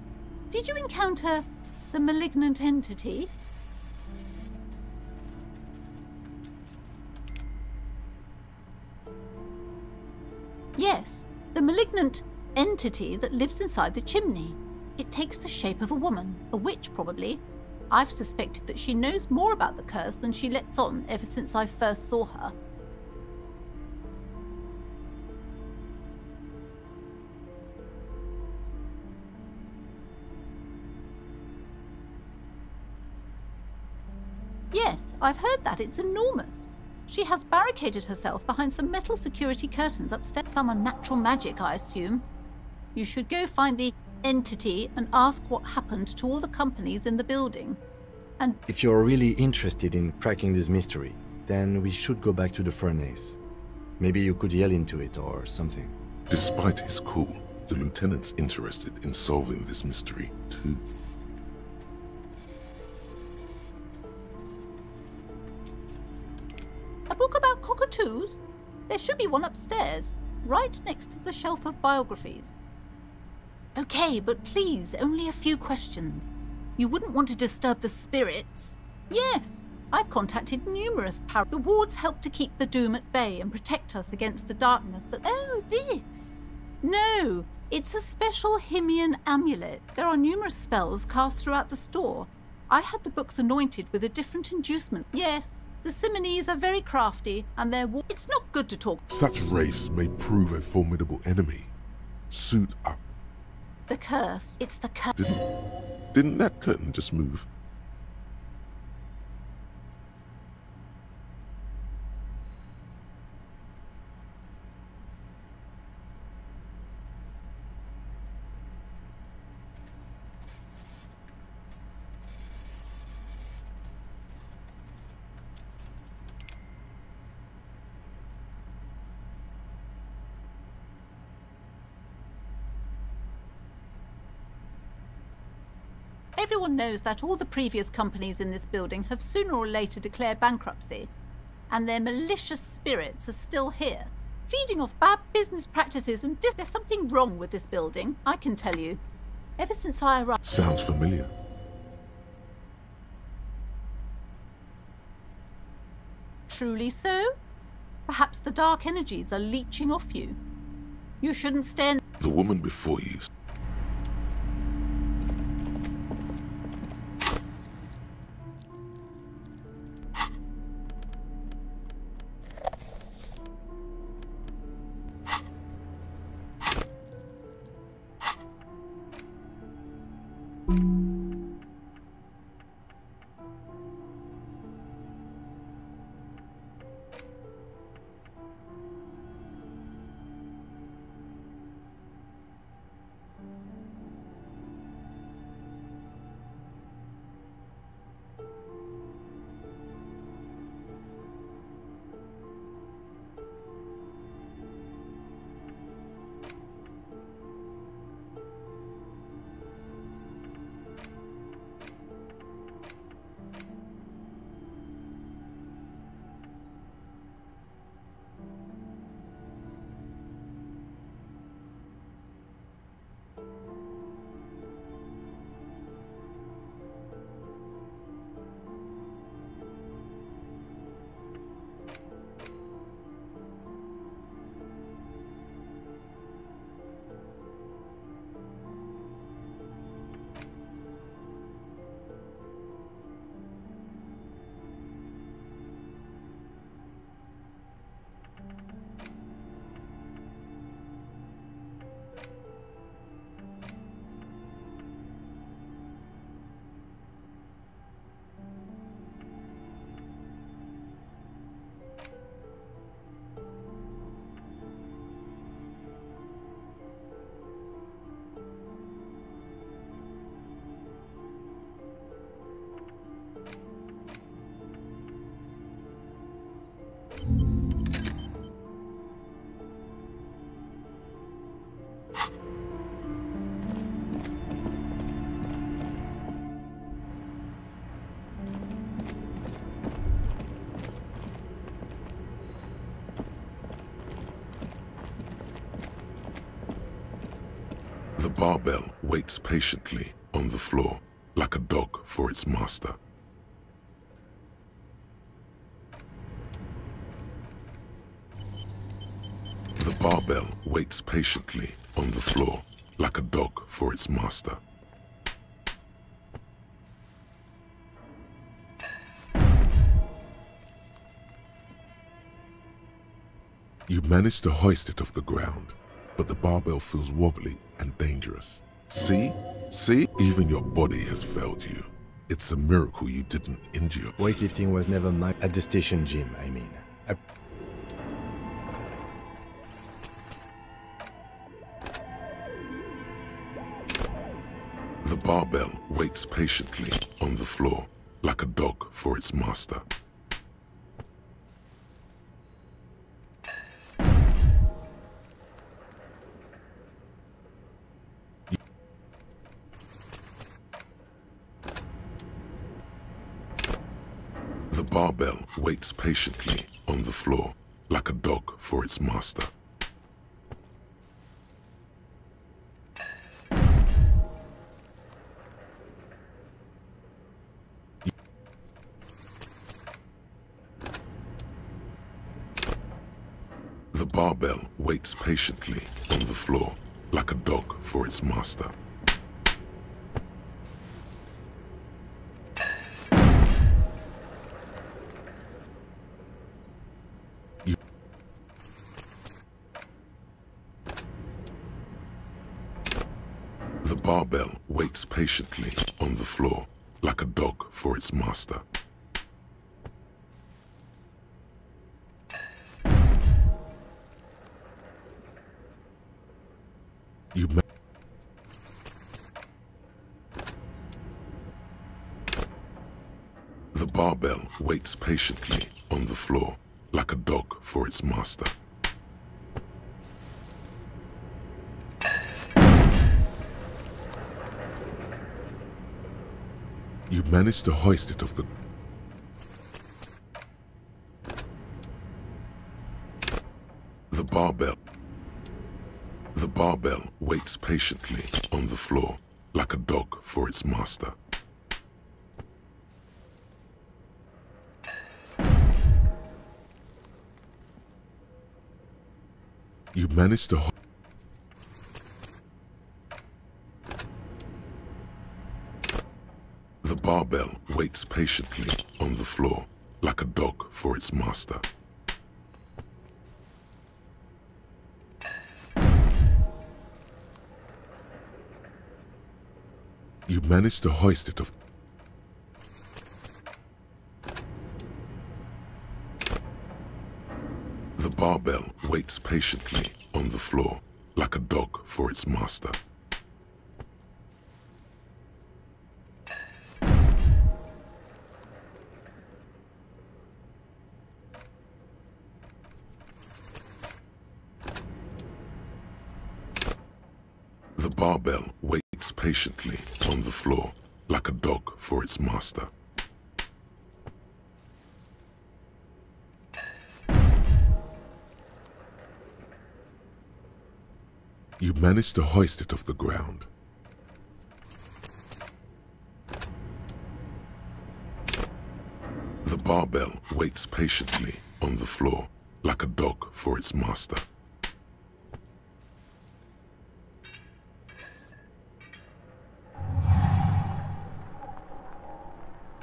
did you encounter the malignant entity? Yes, the malignant entity that lives inside the chimney. It takes the shape of a woman, a witch probably. I've suspected that she knows more about the curse than she lets on ever since I first saw her. Yes, I've heard that. It's enormous. She has barricaded herself behind some metal security curtains upstairs. Some unnatural magic, I assume. You should go find the entity and ask what happened to all the companies in the building. And if you're really interested in cracking this mystery, then we should go back to the furnace. Maybe you could yell into it or something. Despite his cool, the lieutenant's interested in solving this mystery too. a book about cockatoos? There should be one upstairs, right next to the shelf of biographies. Okay, but please, only a few questions. You wouldn't want to disturb the spirits? Yes, I've contacted numerous The wards help to keep the doom at bay and protect us against the darkness that... Oh, this! No, it's a special Himian amulet. There are numerous spells cast throughout the store. I had the books anointed with a different inducement. Yes, the Simonese are very crafty, and it's not good to talk. Such wraiths may prove a formidable enemy. Suit up. The curse. It's the curse. Didn't that curtain just move? Everyone knows that all the previous companies in this building have sooner or later declared bankruptcy, and their malicious spirits are still here, feeding off bad business practices and there's something wrong with this building, I can tell you. Ever since I arrived... Sounds familiar. Truly so? Perhaps the dark energies are leeching off you. You shouldn't stand... The woman before you. The barbell waits patiently on the floor, like a dog for its master. The barbell waits patiently on the floor, like a dog for its master. You manage to hoist it off the ground, but the barbell feels wobbly and dangerous. See? See? Even your body has failed you. It's a miracle you didn't injure. Weightlifting was never my... At the station gym, I mean. The barbell waits patiently on the floor, like a dog for its master. The barbell waits patiently on the floor, like a dog for its master. The barbell waits patiently on the floor, like a dog for its master. The barbell waits patiently on the floor, like a dog for its master. The barbell waits patiently on the floor, like a dog for its master. You managed to hoist it off the... The barbell. The barbell waits patiently on the floor, like a dog for its master. You managed to... The barbell waits patiently on the floor, like a dog for its master. You managed to hoist it off. The barbell waits patiently on the floor, like a dog for its master. The barbell waits patiently on the floor, like a dog for its master. You managed to hoist it off the ground. The barbell waits patiently on the floor, like a dog for its master.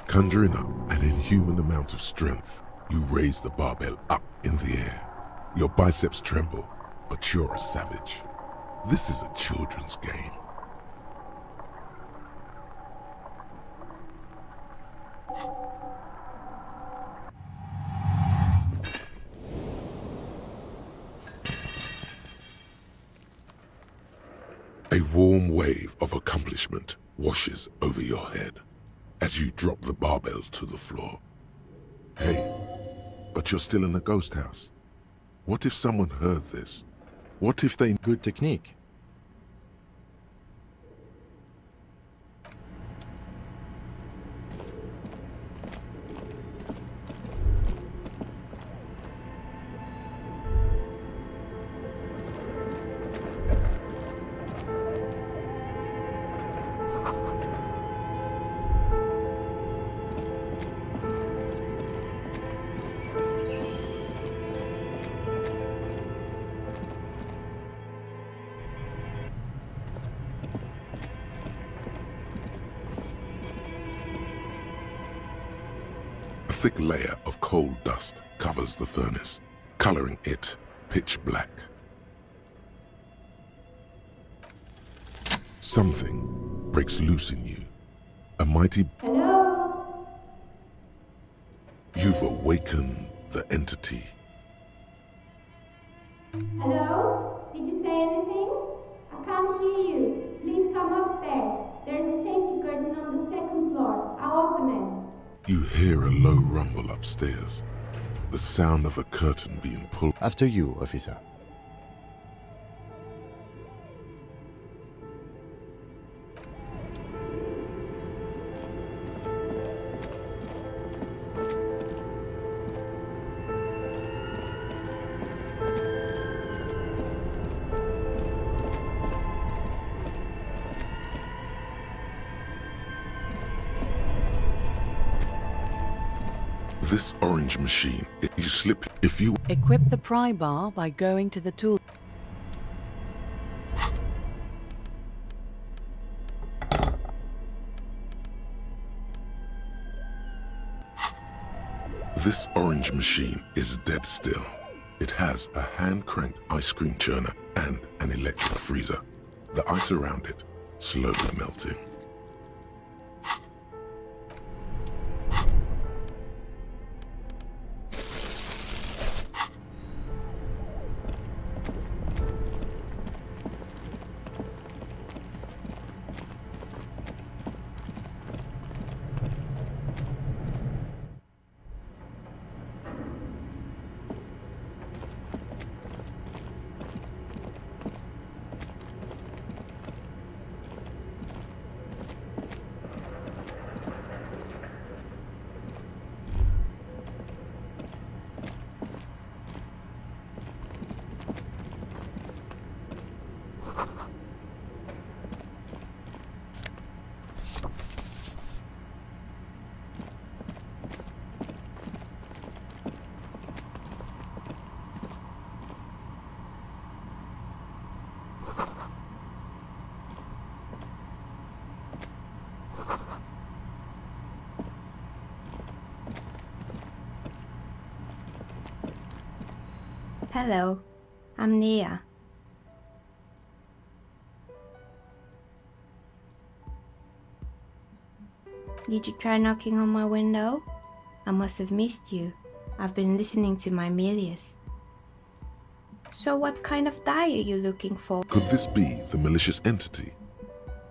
Conjuring up an inhuman amount of strength, you raise the barbell up in the air. Your biceps tremble, but you're a savage. This is a children's game. A warm wave of accomplishment washes over your head as you drop the barbells to the floor. Hey, but you're still in a ghost house. What if someone heard this? What if they... Good technique. A thick layer of coal dust covers the furnace, coloring it pitch black. Something breaks loose in you. A mighty... Hello? You've awakened the entity. Hello? Did you say anything? I can't hear you. Please come upstairs. There's a safety curtain on the second floor. I'll open it. You hear a low rumble upstairs. The sound of a curtain being pulled. After you, officer. This orange machine, you slip if you... Equip the pry bar by going to the tool. This orange machine is dead still. It has a hand-cranked ice cream churner and an electric freezer. The ice around it slowly melting. Hello, I'm Nia. Did you try knocking on my window? I must have missed you. I've been listening to my Milius. So what kind of die are you looking for? Could this be the malicious entity?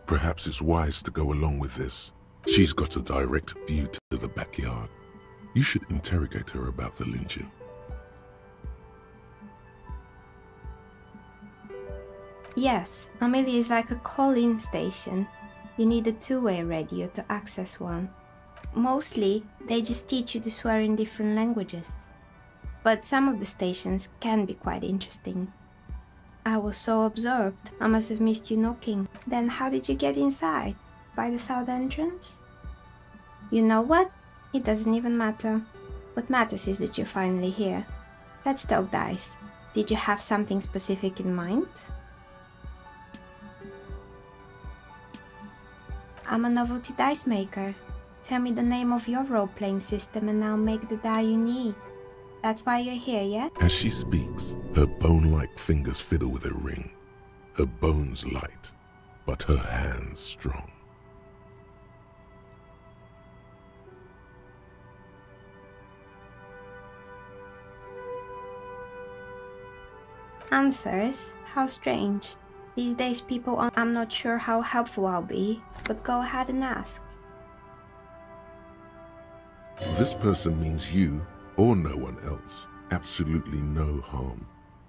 Perhaps it's wise to go along with this. She's got a direct view to the backyard. You should interrogate her about the lynching. Yes, Amelia is like a call-in station. You need a two-way radio to access one. Mostly, they just teach you to swear in different languages. But some of the stations can be quite interesting. I was so absorbed, I must have missed you knocking. Then how did you get inside? By the south entrance? You know what? It doesn't even matter. What matters is that you're finally here. Let's talk dice. Did you have something specific in mind? I'm a novelty dice maker. Tell me the name of your role-playing system and I'll make the die you need. That's why you're here, yeah? As she speaks, her bone-like fingers fiddle with a ring. Her bones light, but her hands strong. Answers? How strange. These days people I'm not sure how helpful I'll be, but go ahead and ask. This person means you, or no one else, absolutely no harm.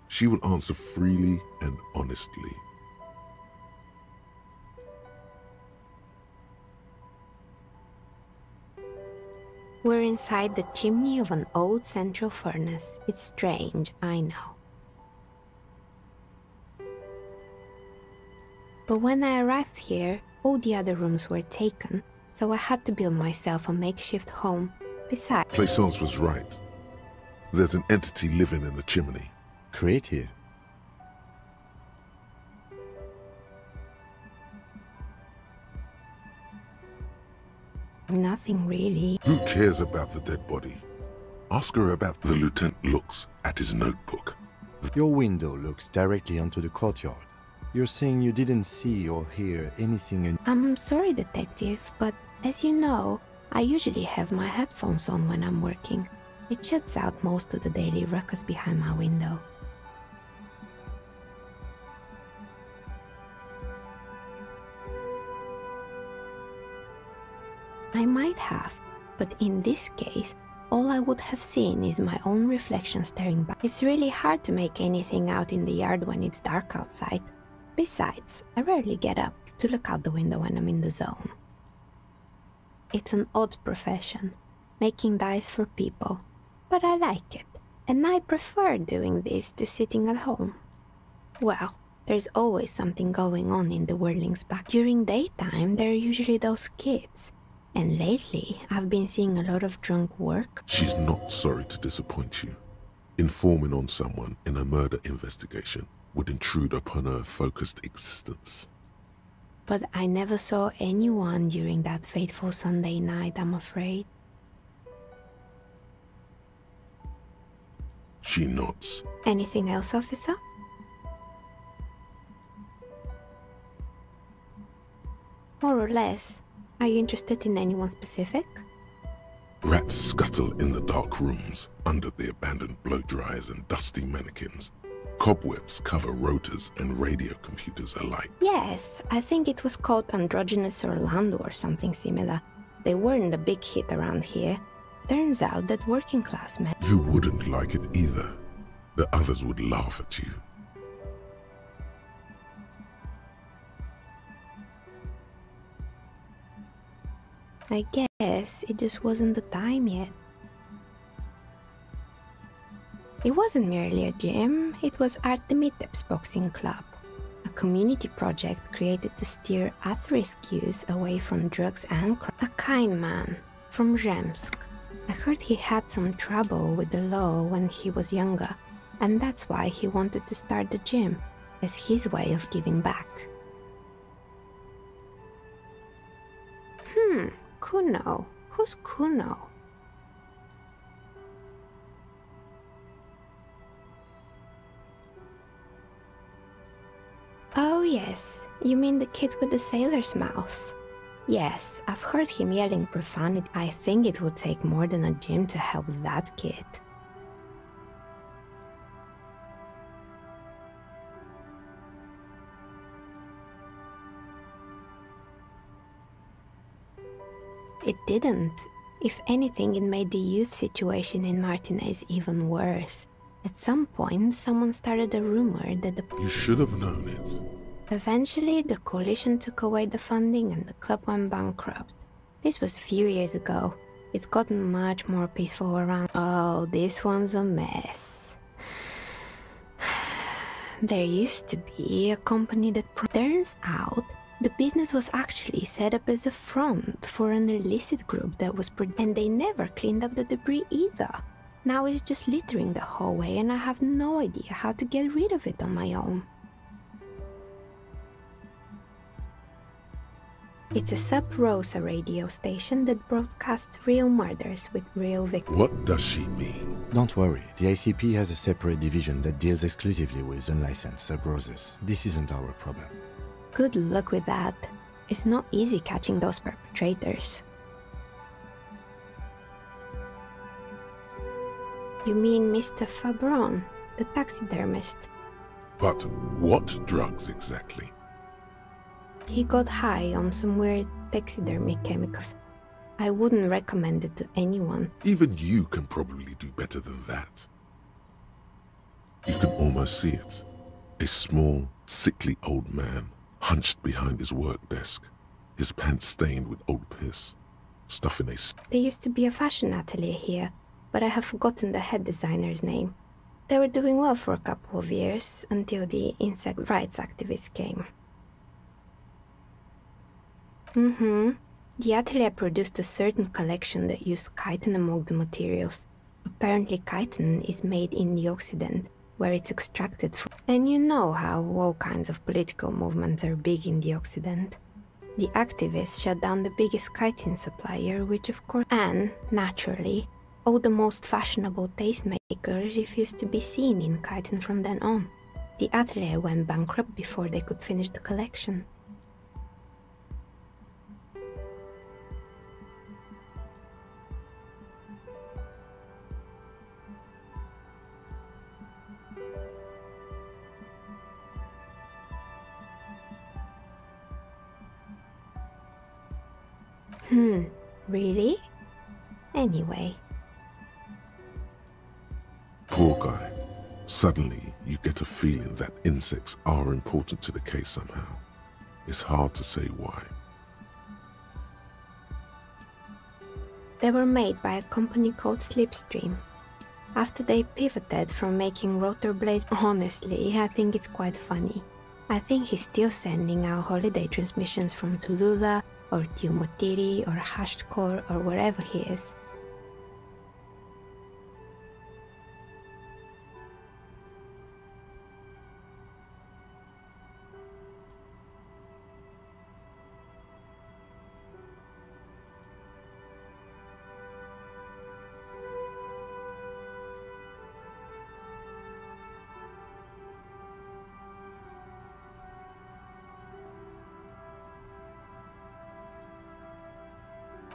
She will answer freely and honestly. We're inside the chimney of an old central furnace. It's strange, I know. But when I arrived here, all the other rooms were taken, so I had to build myself a makeshift home. Besides... Plaisance was right. There's an entity living in the chimney. Creative. Nothing really. Who cares about the dead body? Ask her about... The lieutenant looks at his notebook. Your window looks directly onto the courtyard. You're saying you didn't see or hear anything. I'm sorry, detective, but as you know, I usually have my headphones on when I'm working. It shuts out most of the daily ruckus behind my window. I might have, but in this case, all I would have seen is my own reflection staring back. It's really hard to make anything out in the yard when it's dark outside. Besides, I rarely get up to look out the window when I'm in the zone. It's an odd profession, making dice for people, but I like it, and I prefer doing this to sitting at home. Well, there's always something going on in the Whirling's back. During daytime, there are usually those kids, and lately I've been seeing a lot of drunk work. She's not sorry to disappoint you. Informing on someone in a murder investigation would intrude upon her focused existence. But I never saw anyone during that fateful Sunday night, I'm afraid. She nods. Anything else, officer? More or less. Are you interested in anyone specific? Rats scuttle in the dark rooms, under the abandoned blow dryers and dusty mannequins. Cobwebs cover rotors and radio computers alike. Yes, I think it was called Androgynous Orlando or something similar. They weren't a big hit around here. Turns out that working class men... You wouldn't like it either. The others would laugh at you. I guess it just wasn't the time yet. It wasn't merely a gym, it was Artemiteps Boxing Club, a community project created to steer at-risk youth away from drugs and crime. A kind man from Zemsk. I heard he had some trouble with the law when he was younger, and that's why he wanted to start the gym, as his way of giving back. Kuno. Who's Kuno? Oh yes, you mean the kid with the sailor's mouth. Yes, I've heard him yelling profanity. I think it would take more than a gym to help that kid. It didn't. If anything, it made the youth situation in Martinez even worse. At some point, someone started a rumor that the... You should have known it. Eventually, the coalition took away the funding and the club went bankrupt. This was a few years ago. It's gotten much more peaceful around... Oh, this one's a mess. There used to be a company that... Turns out, the business was actually set up as a front for an illicit group that was... And they never cleaned up the debris either. Now it's just littering the hallway and I have no idea how to get rid of it on my own. It's a Sub Rosa radio station that broadcasts real murders with real victims. What does she mean? Don't worry, the ICP has a separate division that deals exclusively with unlicensed Sub Rosas. This isn't our problem. Good luck with that. It's not easy catching those perpetrators. You mean Mr. Fabron, the taxidermist? But what drugs exactly? He got high on some weird taxidermy chemicals. I wouldn't recommend it to anyone. Even you can probably do better than that. You can almost see it. A small, sickly old man, hunched behind his work desk, his pants stained with old piss, stuff in a... There used to be a fashion atelier here, but I have forgotten the head designer's name. They were doing well for a couple of years, until the insect rights activists came. The atelier produced a certain collection that used chitin among the materials. Apparently chitin is made in the Occident, where it's extracted from. And you know how all kinds of political movements are big in the Occident. The activists shut down the biggest chitin supplier, which of course, and, naturally, all the most fashionable tastemakers refused to be seen in chitin from then on. The atelier went bankrupt before they could finish the collection. Really? Anyway. Poor guy. Suddenly, you get a feeling that insects are important to the case somehow. It's hard to say why. They were made by a company called Slipstream. After they pivoted from making rotor blades, honestly, I think it's quite funny. I think he's still sending out holiday transmissions from Tulula, or Tiumotiri, or Hashtkor, or wherever he is.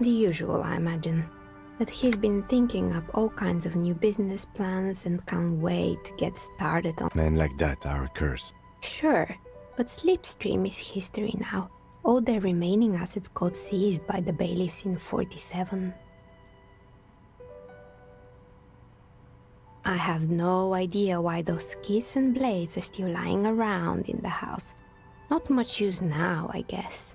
The usual, I imagine. That he's been thinking up all kinds of new business plans and can't wait to get started on. Men like that are a curse. Sure, but Slipstream is history now. All their remaining assets got seized by the bailiffs in 47. I have no idea why those skids and blades are still lying around in the house. Not much use now, I guess.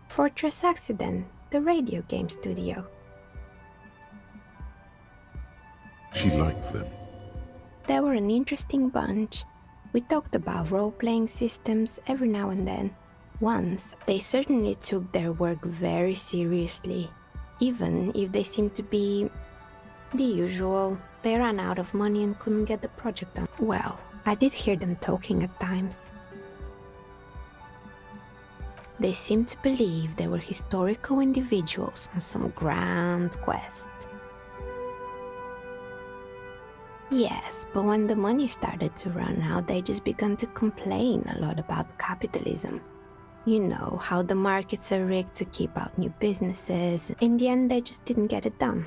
Fortress Accident, the radio game studio. She liked them. They were an interesting bunch. We talked about role-playing systems every now and then. Once, they certainly took their work very seriously, even if they seemed to be the usual. They ran out of money and couldn't get the project done. Well, I did hear them talking at times. They seemed to believe they were historical individuals on some grand quest. Yes, but when the money started to run out, they just began to complain a lot about capitalism. You know, how the markets are rigged to keep out new businesses. In the end, they just didn't get it done.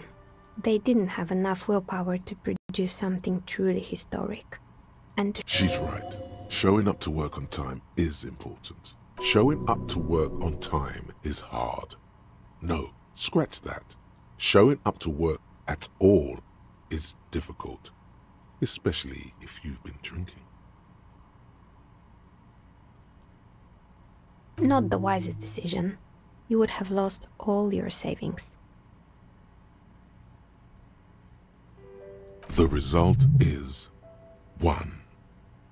They didn't have enough willpower to produce something truly historic. And She's right. Showing up to work on time is important. Showing up to work on time is hard. No, scratch that. Showing up to work at all is difficult, especially if you've been drinking. not the wisest decision. You would have lost all your savings. The result is 1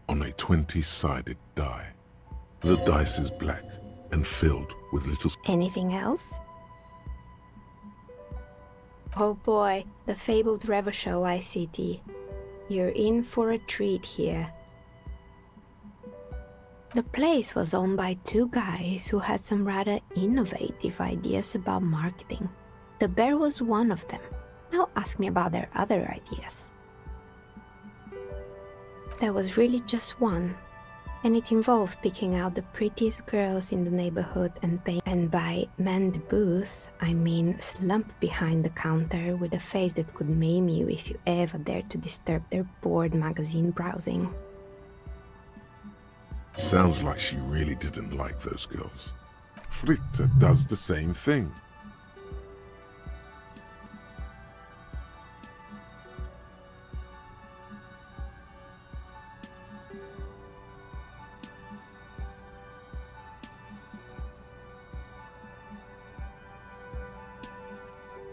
on a 20-sided die. The dice is black and filled with little... Anything else? Oh boy, the fabled Revachol ICT. You're in for a treat here. The place was owned by two guys who had some rather innovative ideas about marketing. The bear was one of them. Now ask me about their other ideas. There was really just one, and it involved picking out the prettiest girls in the neighborhood and paying. And by man the booth, I mean slump behind the counter with a face that could maim you if you ever dared to disturb their bored magazine browsing. Sounds like she really didn't like those girls. Fritta does the same thing.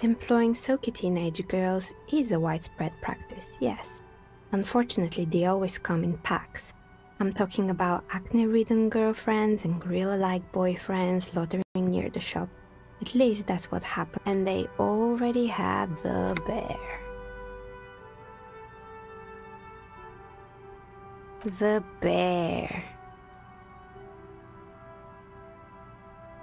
Employing silky teenage girls is a widespread practice, yes. Unfortunately, they always come in packs. I'm talking about acne-ridden girlfriends and gorilla-like boyfriends loitering near the shop. At least that's what happened. And they already had the bear. The bear.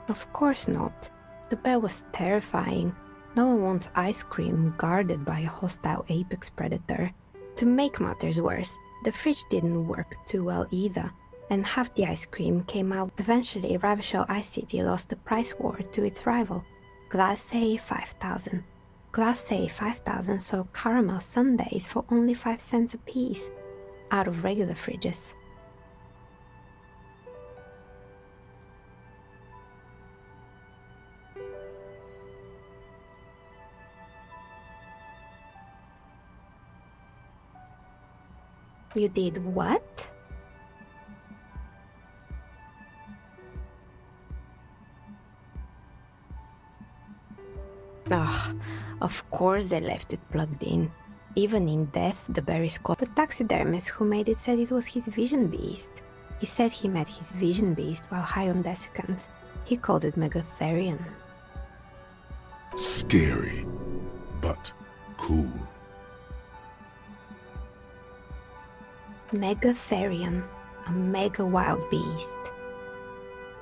Of course not. The bear was terrifying. No one wants ice cream guarded by a hostile apex predator. To make matters worse, the fridge didn't work too well either, and half the ice cream came out. Eventually, Revachol ICT lost the price war to its rival, Glacé 5000. Glacé 5000 sold caramel sundaes for only 5 cents a piece, out of regular fridges. You did what? Ugh, of course they left it plugged in. Even in death, the bear is caught. The taxidermist who made it said it was his vision beast. He said he met his vision beast while high on desiccants. He called it Megatherion. Scary, but cool. Megatherion, a mega wild beast.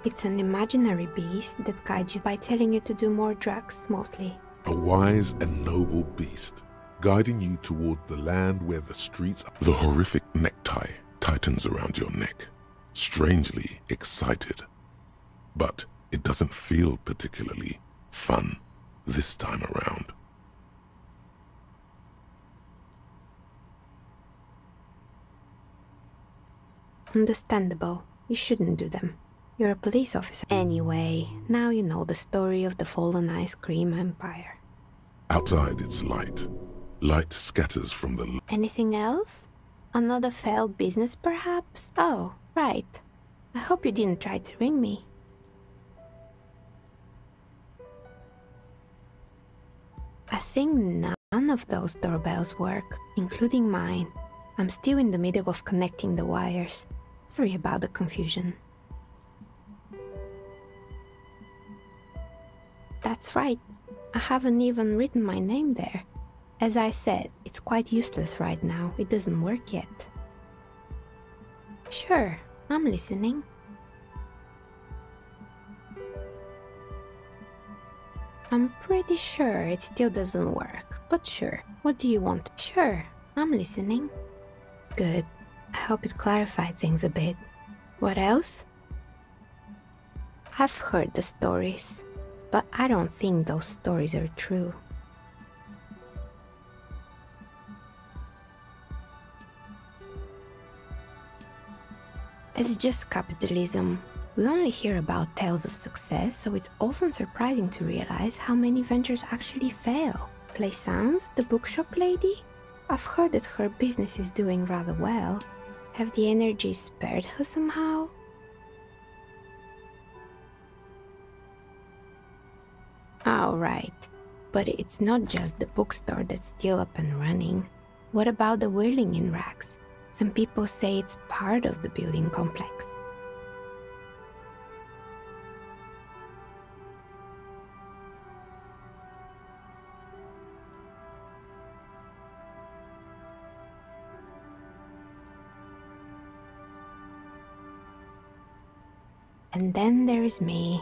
It's an imaginary beast that guides you by telling you to do more drugs, mostly. A wise and noble beast, guiding you toward the land where the streets are. The horrific necktie tightens around your neck, strangely excited. But it doesn't feel particularly fun this time around. Understandable. You shouldn't do them. You're a police officer. Anyway, now you know the story of the fallen ice cream empire. Outside it's light. Light scatters from the... Anything else? Another failed business, perhaps? Oh, right. I hope you didn't try to ring me. I think now None of those doorbells work, including mine. I'm still in the middle of connecting the wires. Sorry about the confusion. That's right. I haven't even written my name there. As I said, it's quite useless right now. It doesn't work yet. Sure, I'm listening. I'm pretty sure it still doesn't work, but sure. What do you want? Sure, I'm listening. Good. I hope it clarified things a bit. What else? I've heard the stories, but I don't think those stories are true. It's just capitalism. We only hear about tales of success, so it's often surprising to realize how many ventures actually fail. Plaisance, the bookshop lady? I've heard that her business is doing rather well. Have the energy spared her somehow? Oh, right. But it's not just the bookstore that's still up and running. What about the whirling in rags? Some people say it's part of the building complex. And then there is me.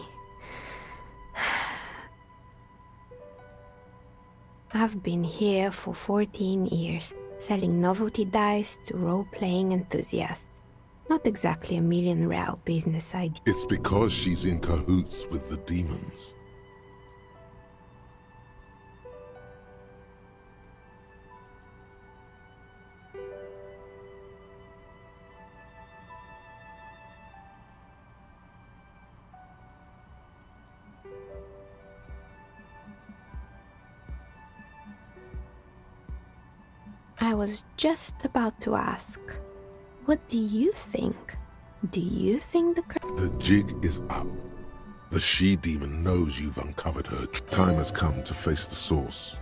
I've been here for 14 years, selling novelty dice to role-playing enthusiasts. Not exactly a million-real business idea. It's because she's in cahoots with the demons. I was just about to ask, what do you think? Do you think The jig is up. The she-demon knows you've uncovered her. Time has come to face the source.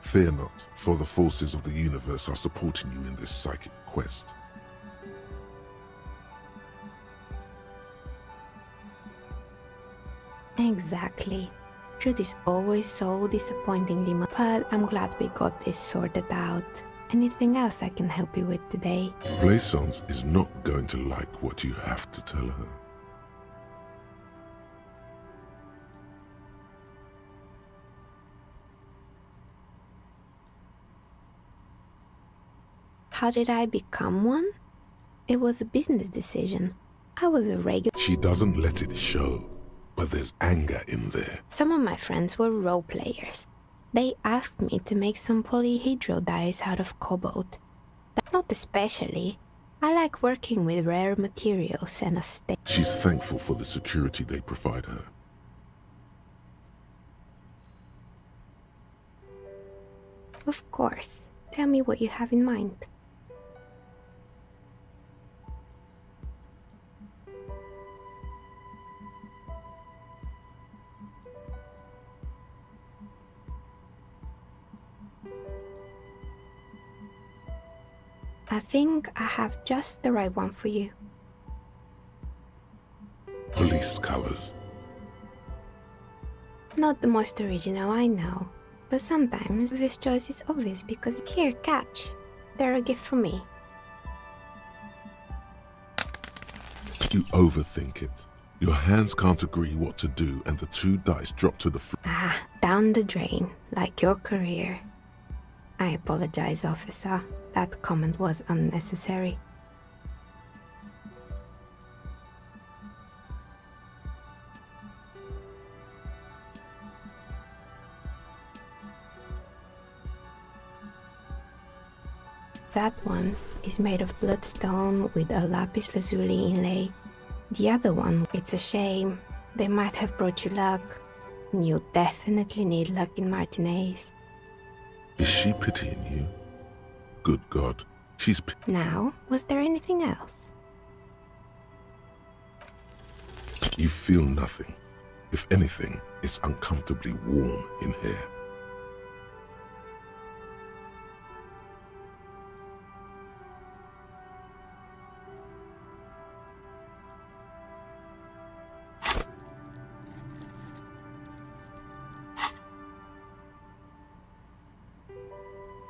Fear not, for the forces of the universe are supporting you in this psychic quest. Exactly. Truth is always so disappointingly much, but I'm glad we got this sorted out. Anything else I can help you with today? Plaisance is not going to like what you have to tell her. How did I become one? It was a business decision. I was a regular. She doesn't let it show, but there's anger in there. Some of my friends were role players. They asked me to make some polyhedral dice out of cobalt. Not especially. I like working with rare materials and a stake. She's thankful for the security they provide her. Of course. Tell me what you have in mind. I think I have just the right one for you. Police colors. Not the most original, I know. But sometimes this choice is obvious because here, catch. They're a gift from me. You overthink it. Your hands can't agree what to do and the two dice drop to the floor. Ah, down the drain, like your career. I apologize, officer. That comment was unnecessary. That one is made of bloodstone with a lapis lazuli inlay. The other one, it's a shame. They might have brought you luck. You definitely need luck in Martinez. Is she pitying you? Good God, she's... Now, was there anything else? You feel nothing. If anything, it's uncomfortably warm in here.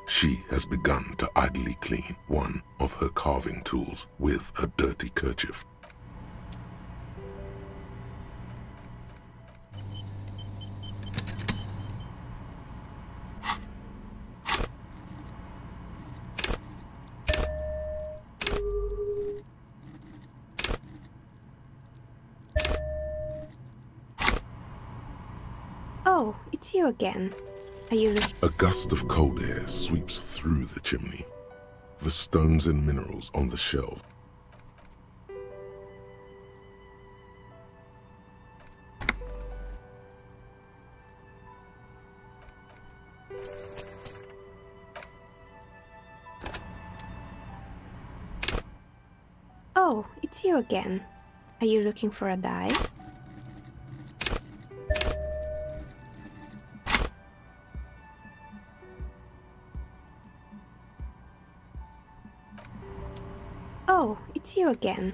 She has begun to idly clean one of her carving tools with a dirty kerchief. Oh, it's you again. Are you A gust of cold air sweeps through the chimney. The stones and minerals on the shelf. Oh, it's you again. Are you looking for a dye? Oh, it's you again.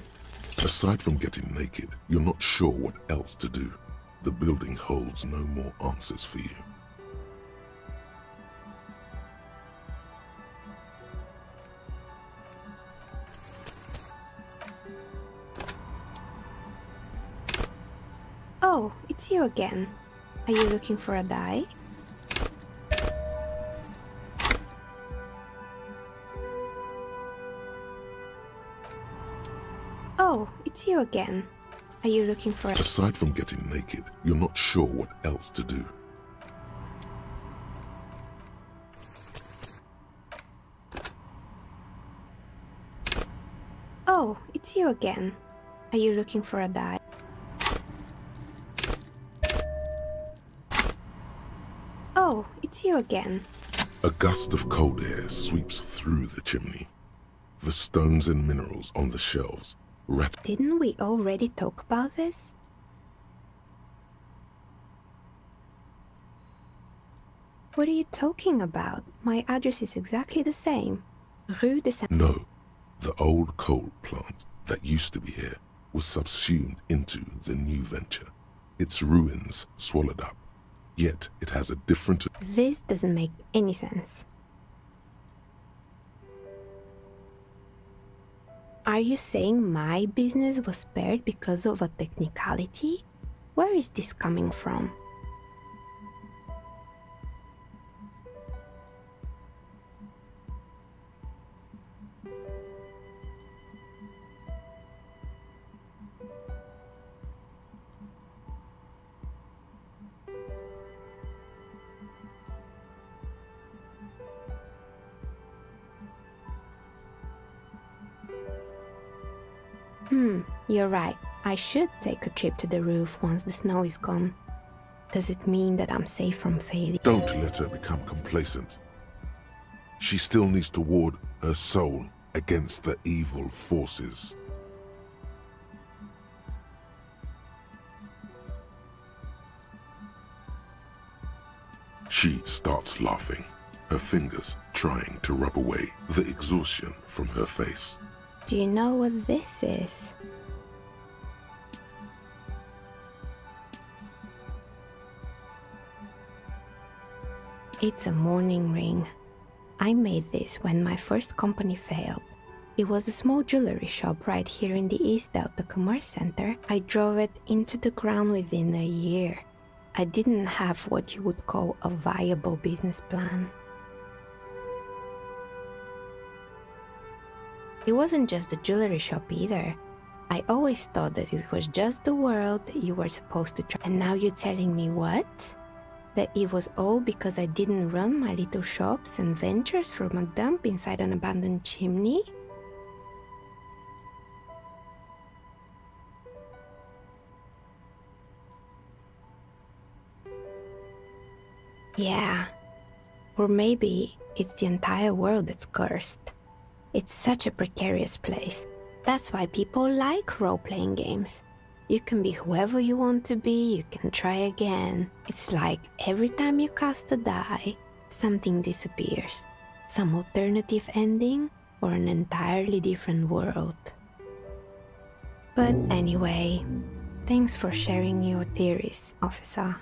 Aside from getting naked, you're not sure what else to do. The building holds no more answers for you. Oh, it's you again. Are you looking for a dye? Oh, it's you again. Are you looking for a... Aside from getting naked, you're not sure what else to do. Oh, it's you again. Are you looking for a dye? Oh, it's you again. A gust of cold air sweeps through the chimney. The stones and minerals on the shelves. Didn't we already talk about this? What are you talking about? My address is exactly the same. Rue de Saint... No. The old coal plant that used to be here was subsumed into the new venture. Its ruins swallowed up. Yet it has a different... This doesn't make any sense. Are you saying my business was spared because of a technicality? Where is this coming from? You're right. I should take a trip to the roof once the snow is gone. Does it mean that I'm safe from failure? Don't let her become complacent. She still needs to ward her soul against the evil forces. She starts laughing, her fingers trying to rub away the exhaustion from her face. Do you know what this is? It's a mourning ring. I made this when my first company failed. It was a small jewelry shop right here in the East Delta Commerce Center. I drove it into the ground within a year. I didn't have what you would call a viable business plan. It wasn't just a jewelry shop either. I always thought that it was just the world that you were supposed to try. And now you're telling me what? That it was all because I didn't run my little shops and ventures from a dump inside an abandoned chimney? Yeah. Or maybe it's the entire world that's cursed. It's such a precarious place. That's why people like role-playing games. You can be whoever you want to be, you can try again. It's like every time you cast a die, something disappears. Some alternative ending or an entirely different world. But anyway, thanks for sharing your theories, officer.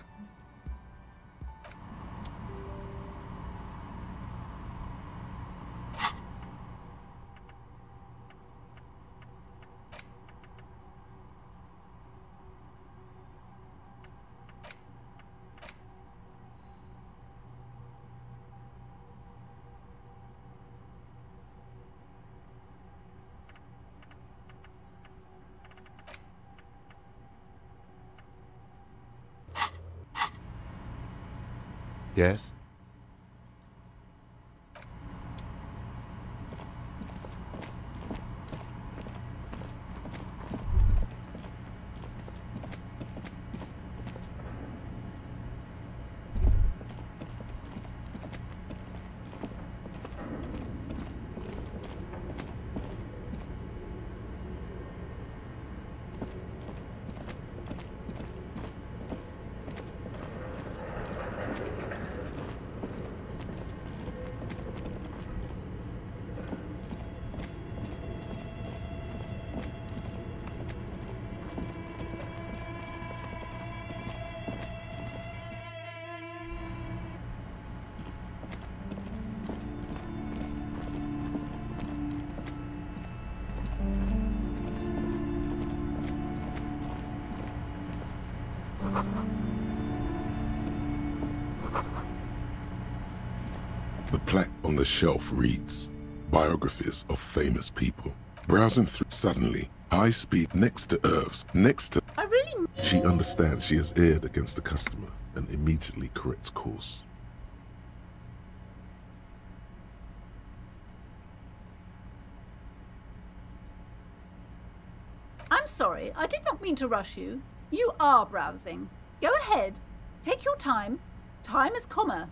Yes? The plaque on the shelf reads, Biographies of Famous People. Browsing through, suddenly, high speed next to Irv's, next to... I really... She understands she has erred against the customer and immediately corrects course. I'm sorry, I did not mean to rush you. You are browsing. Go ahead. Take your time. Time is commerce.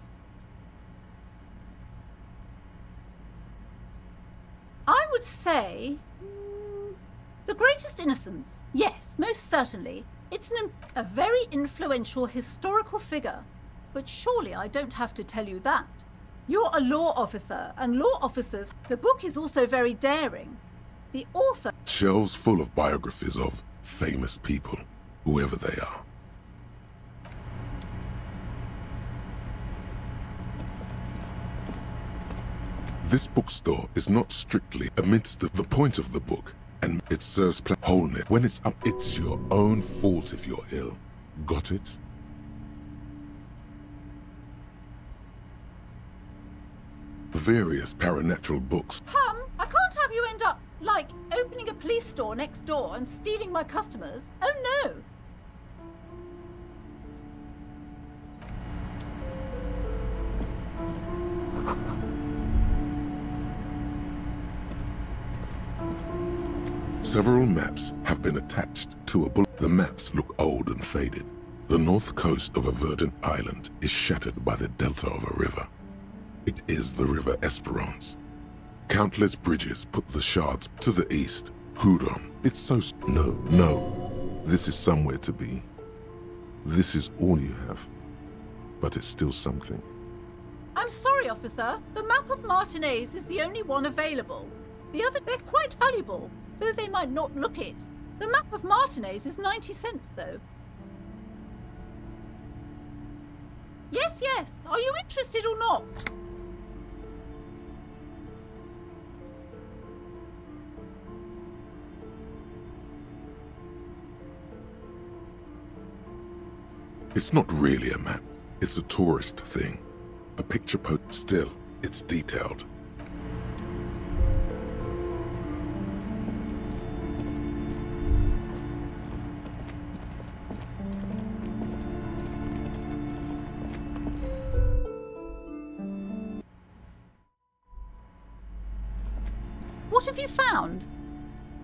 I would say... the greatest innocence. Yes, most certainly. It's a very influential historical figure. But surely I don't have to tell you that. You're a law officer, and law officers... The book is also very daring. The author... Shelves full of biographies of famous people, whoever they are. This bookstore is not strictly amidst the point of the book, and it serves wholeness. When it's up, it's your own fault if you're ill. Got it? Various paranatural books. I can't have you end up, like, opening a police store next door and stealing my customers. Oh no! Several maps have been attached to a book. The maps look old and faded. The north coast of a verdant island is shattered by the delta of a river. It is the River Esperance. Countless bridges put the shards to the east. Huron. It's so... No. This is somewhere to be. This is all you have. But it's still something. I'm sorry, officer. The map of Martinez is the only one available. The other... They're quite valuable, though they might not look it. The map of Martinez is 90 cents, though. Yes. Are you interested or not? It's not really a map. It's a tourist thing. A picture post. Still, it's detailed. What have you found?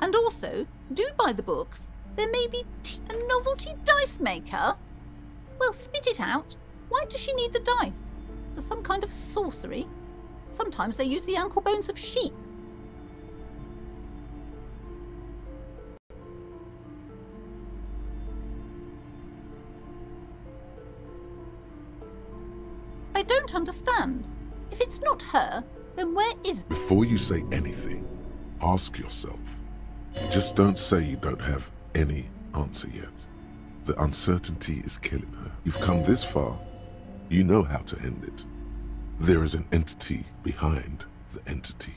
And also, do buy the books. There may be a novelty dice maker. Well, spit it out. Why does she need the dice? For some kind of sorcery? Sometimes they use the ankle bones of sheep. I don't understand. If it's not her, then where is... Before you say anything, ask yourself. Just don't say you don't have any answer yet. The uncertainty is killing her. You've come this far. You know how to end it. There is an entity behind the entity.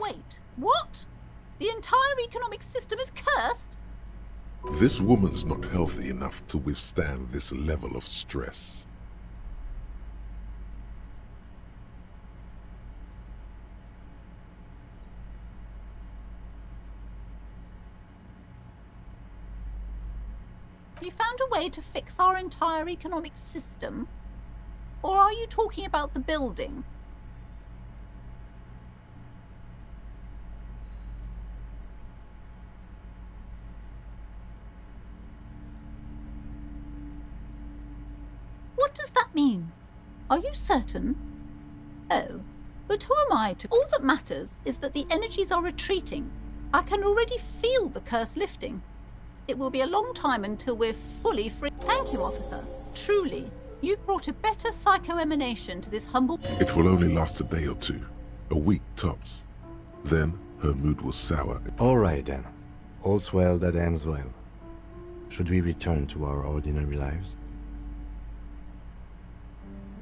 Wait, what? The entire economic system is cursed? This woman's not healthy enough to withstand this level of stress. You found a way to fix our entire economic system? Or are you talking about the building? What does that mean? Are you certain? Oh, but who am I to... All that matters is that the energies are retreating. I can already feel the curse lifting. It will be a long time until we're fully free. Thank you, officer. Truly, you've brought a better psycho-emanation to this humble... It will only last a day or two, a week tops. Then her mood will sour. All right then. All's well that ends well. Should we return to our ordinary lives?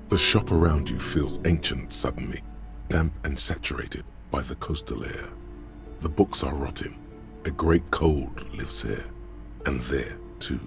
The shop around you feels ancient suddenly, damp and saturated by the coastal air. The books are rotting. A great cold lives here, and there too.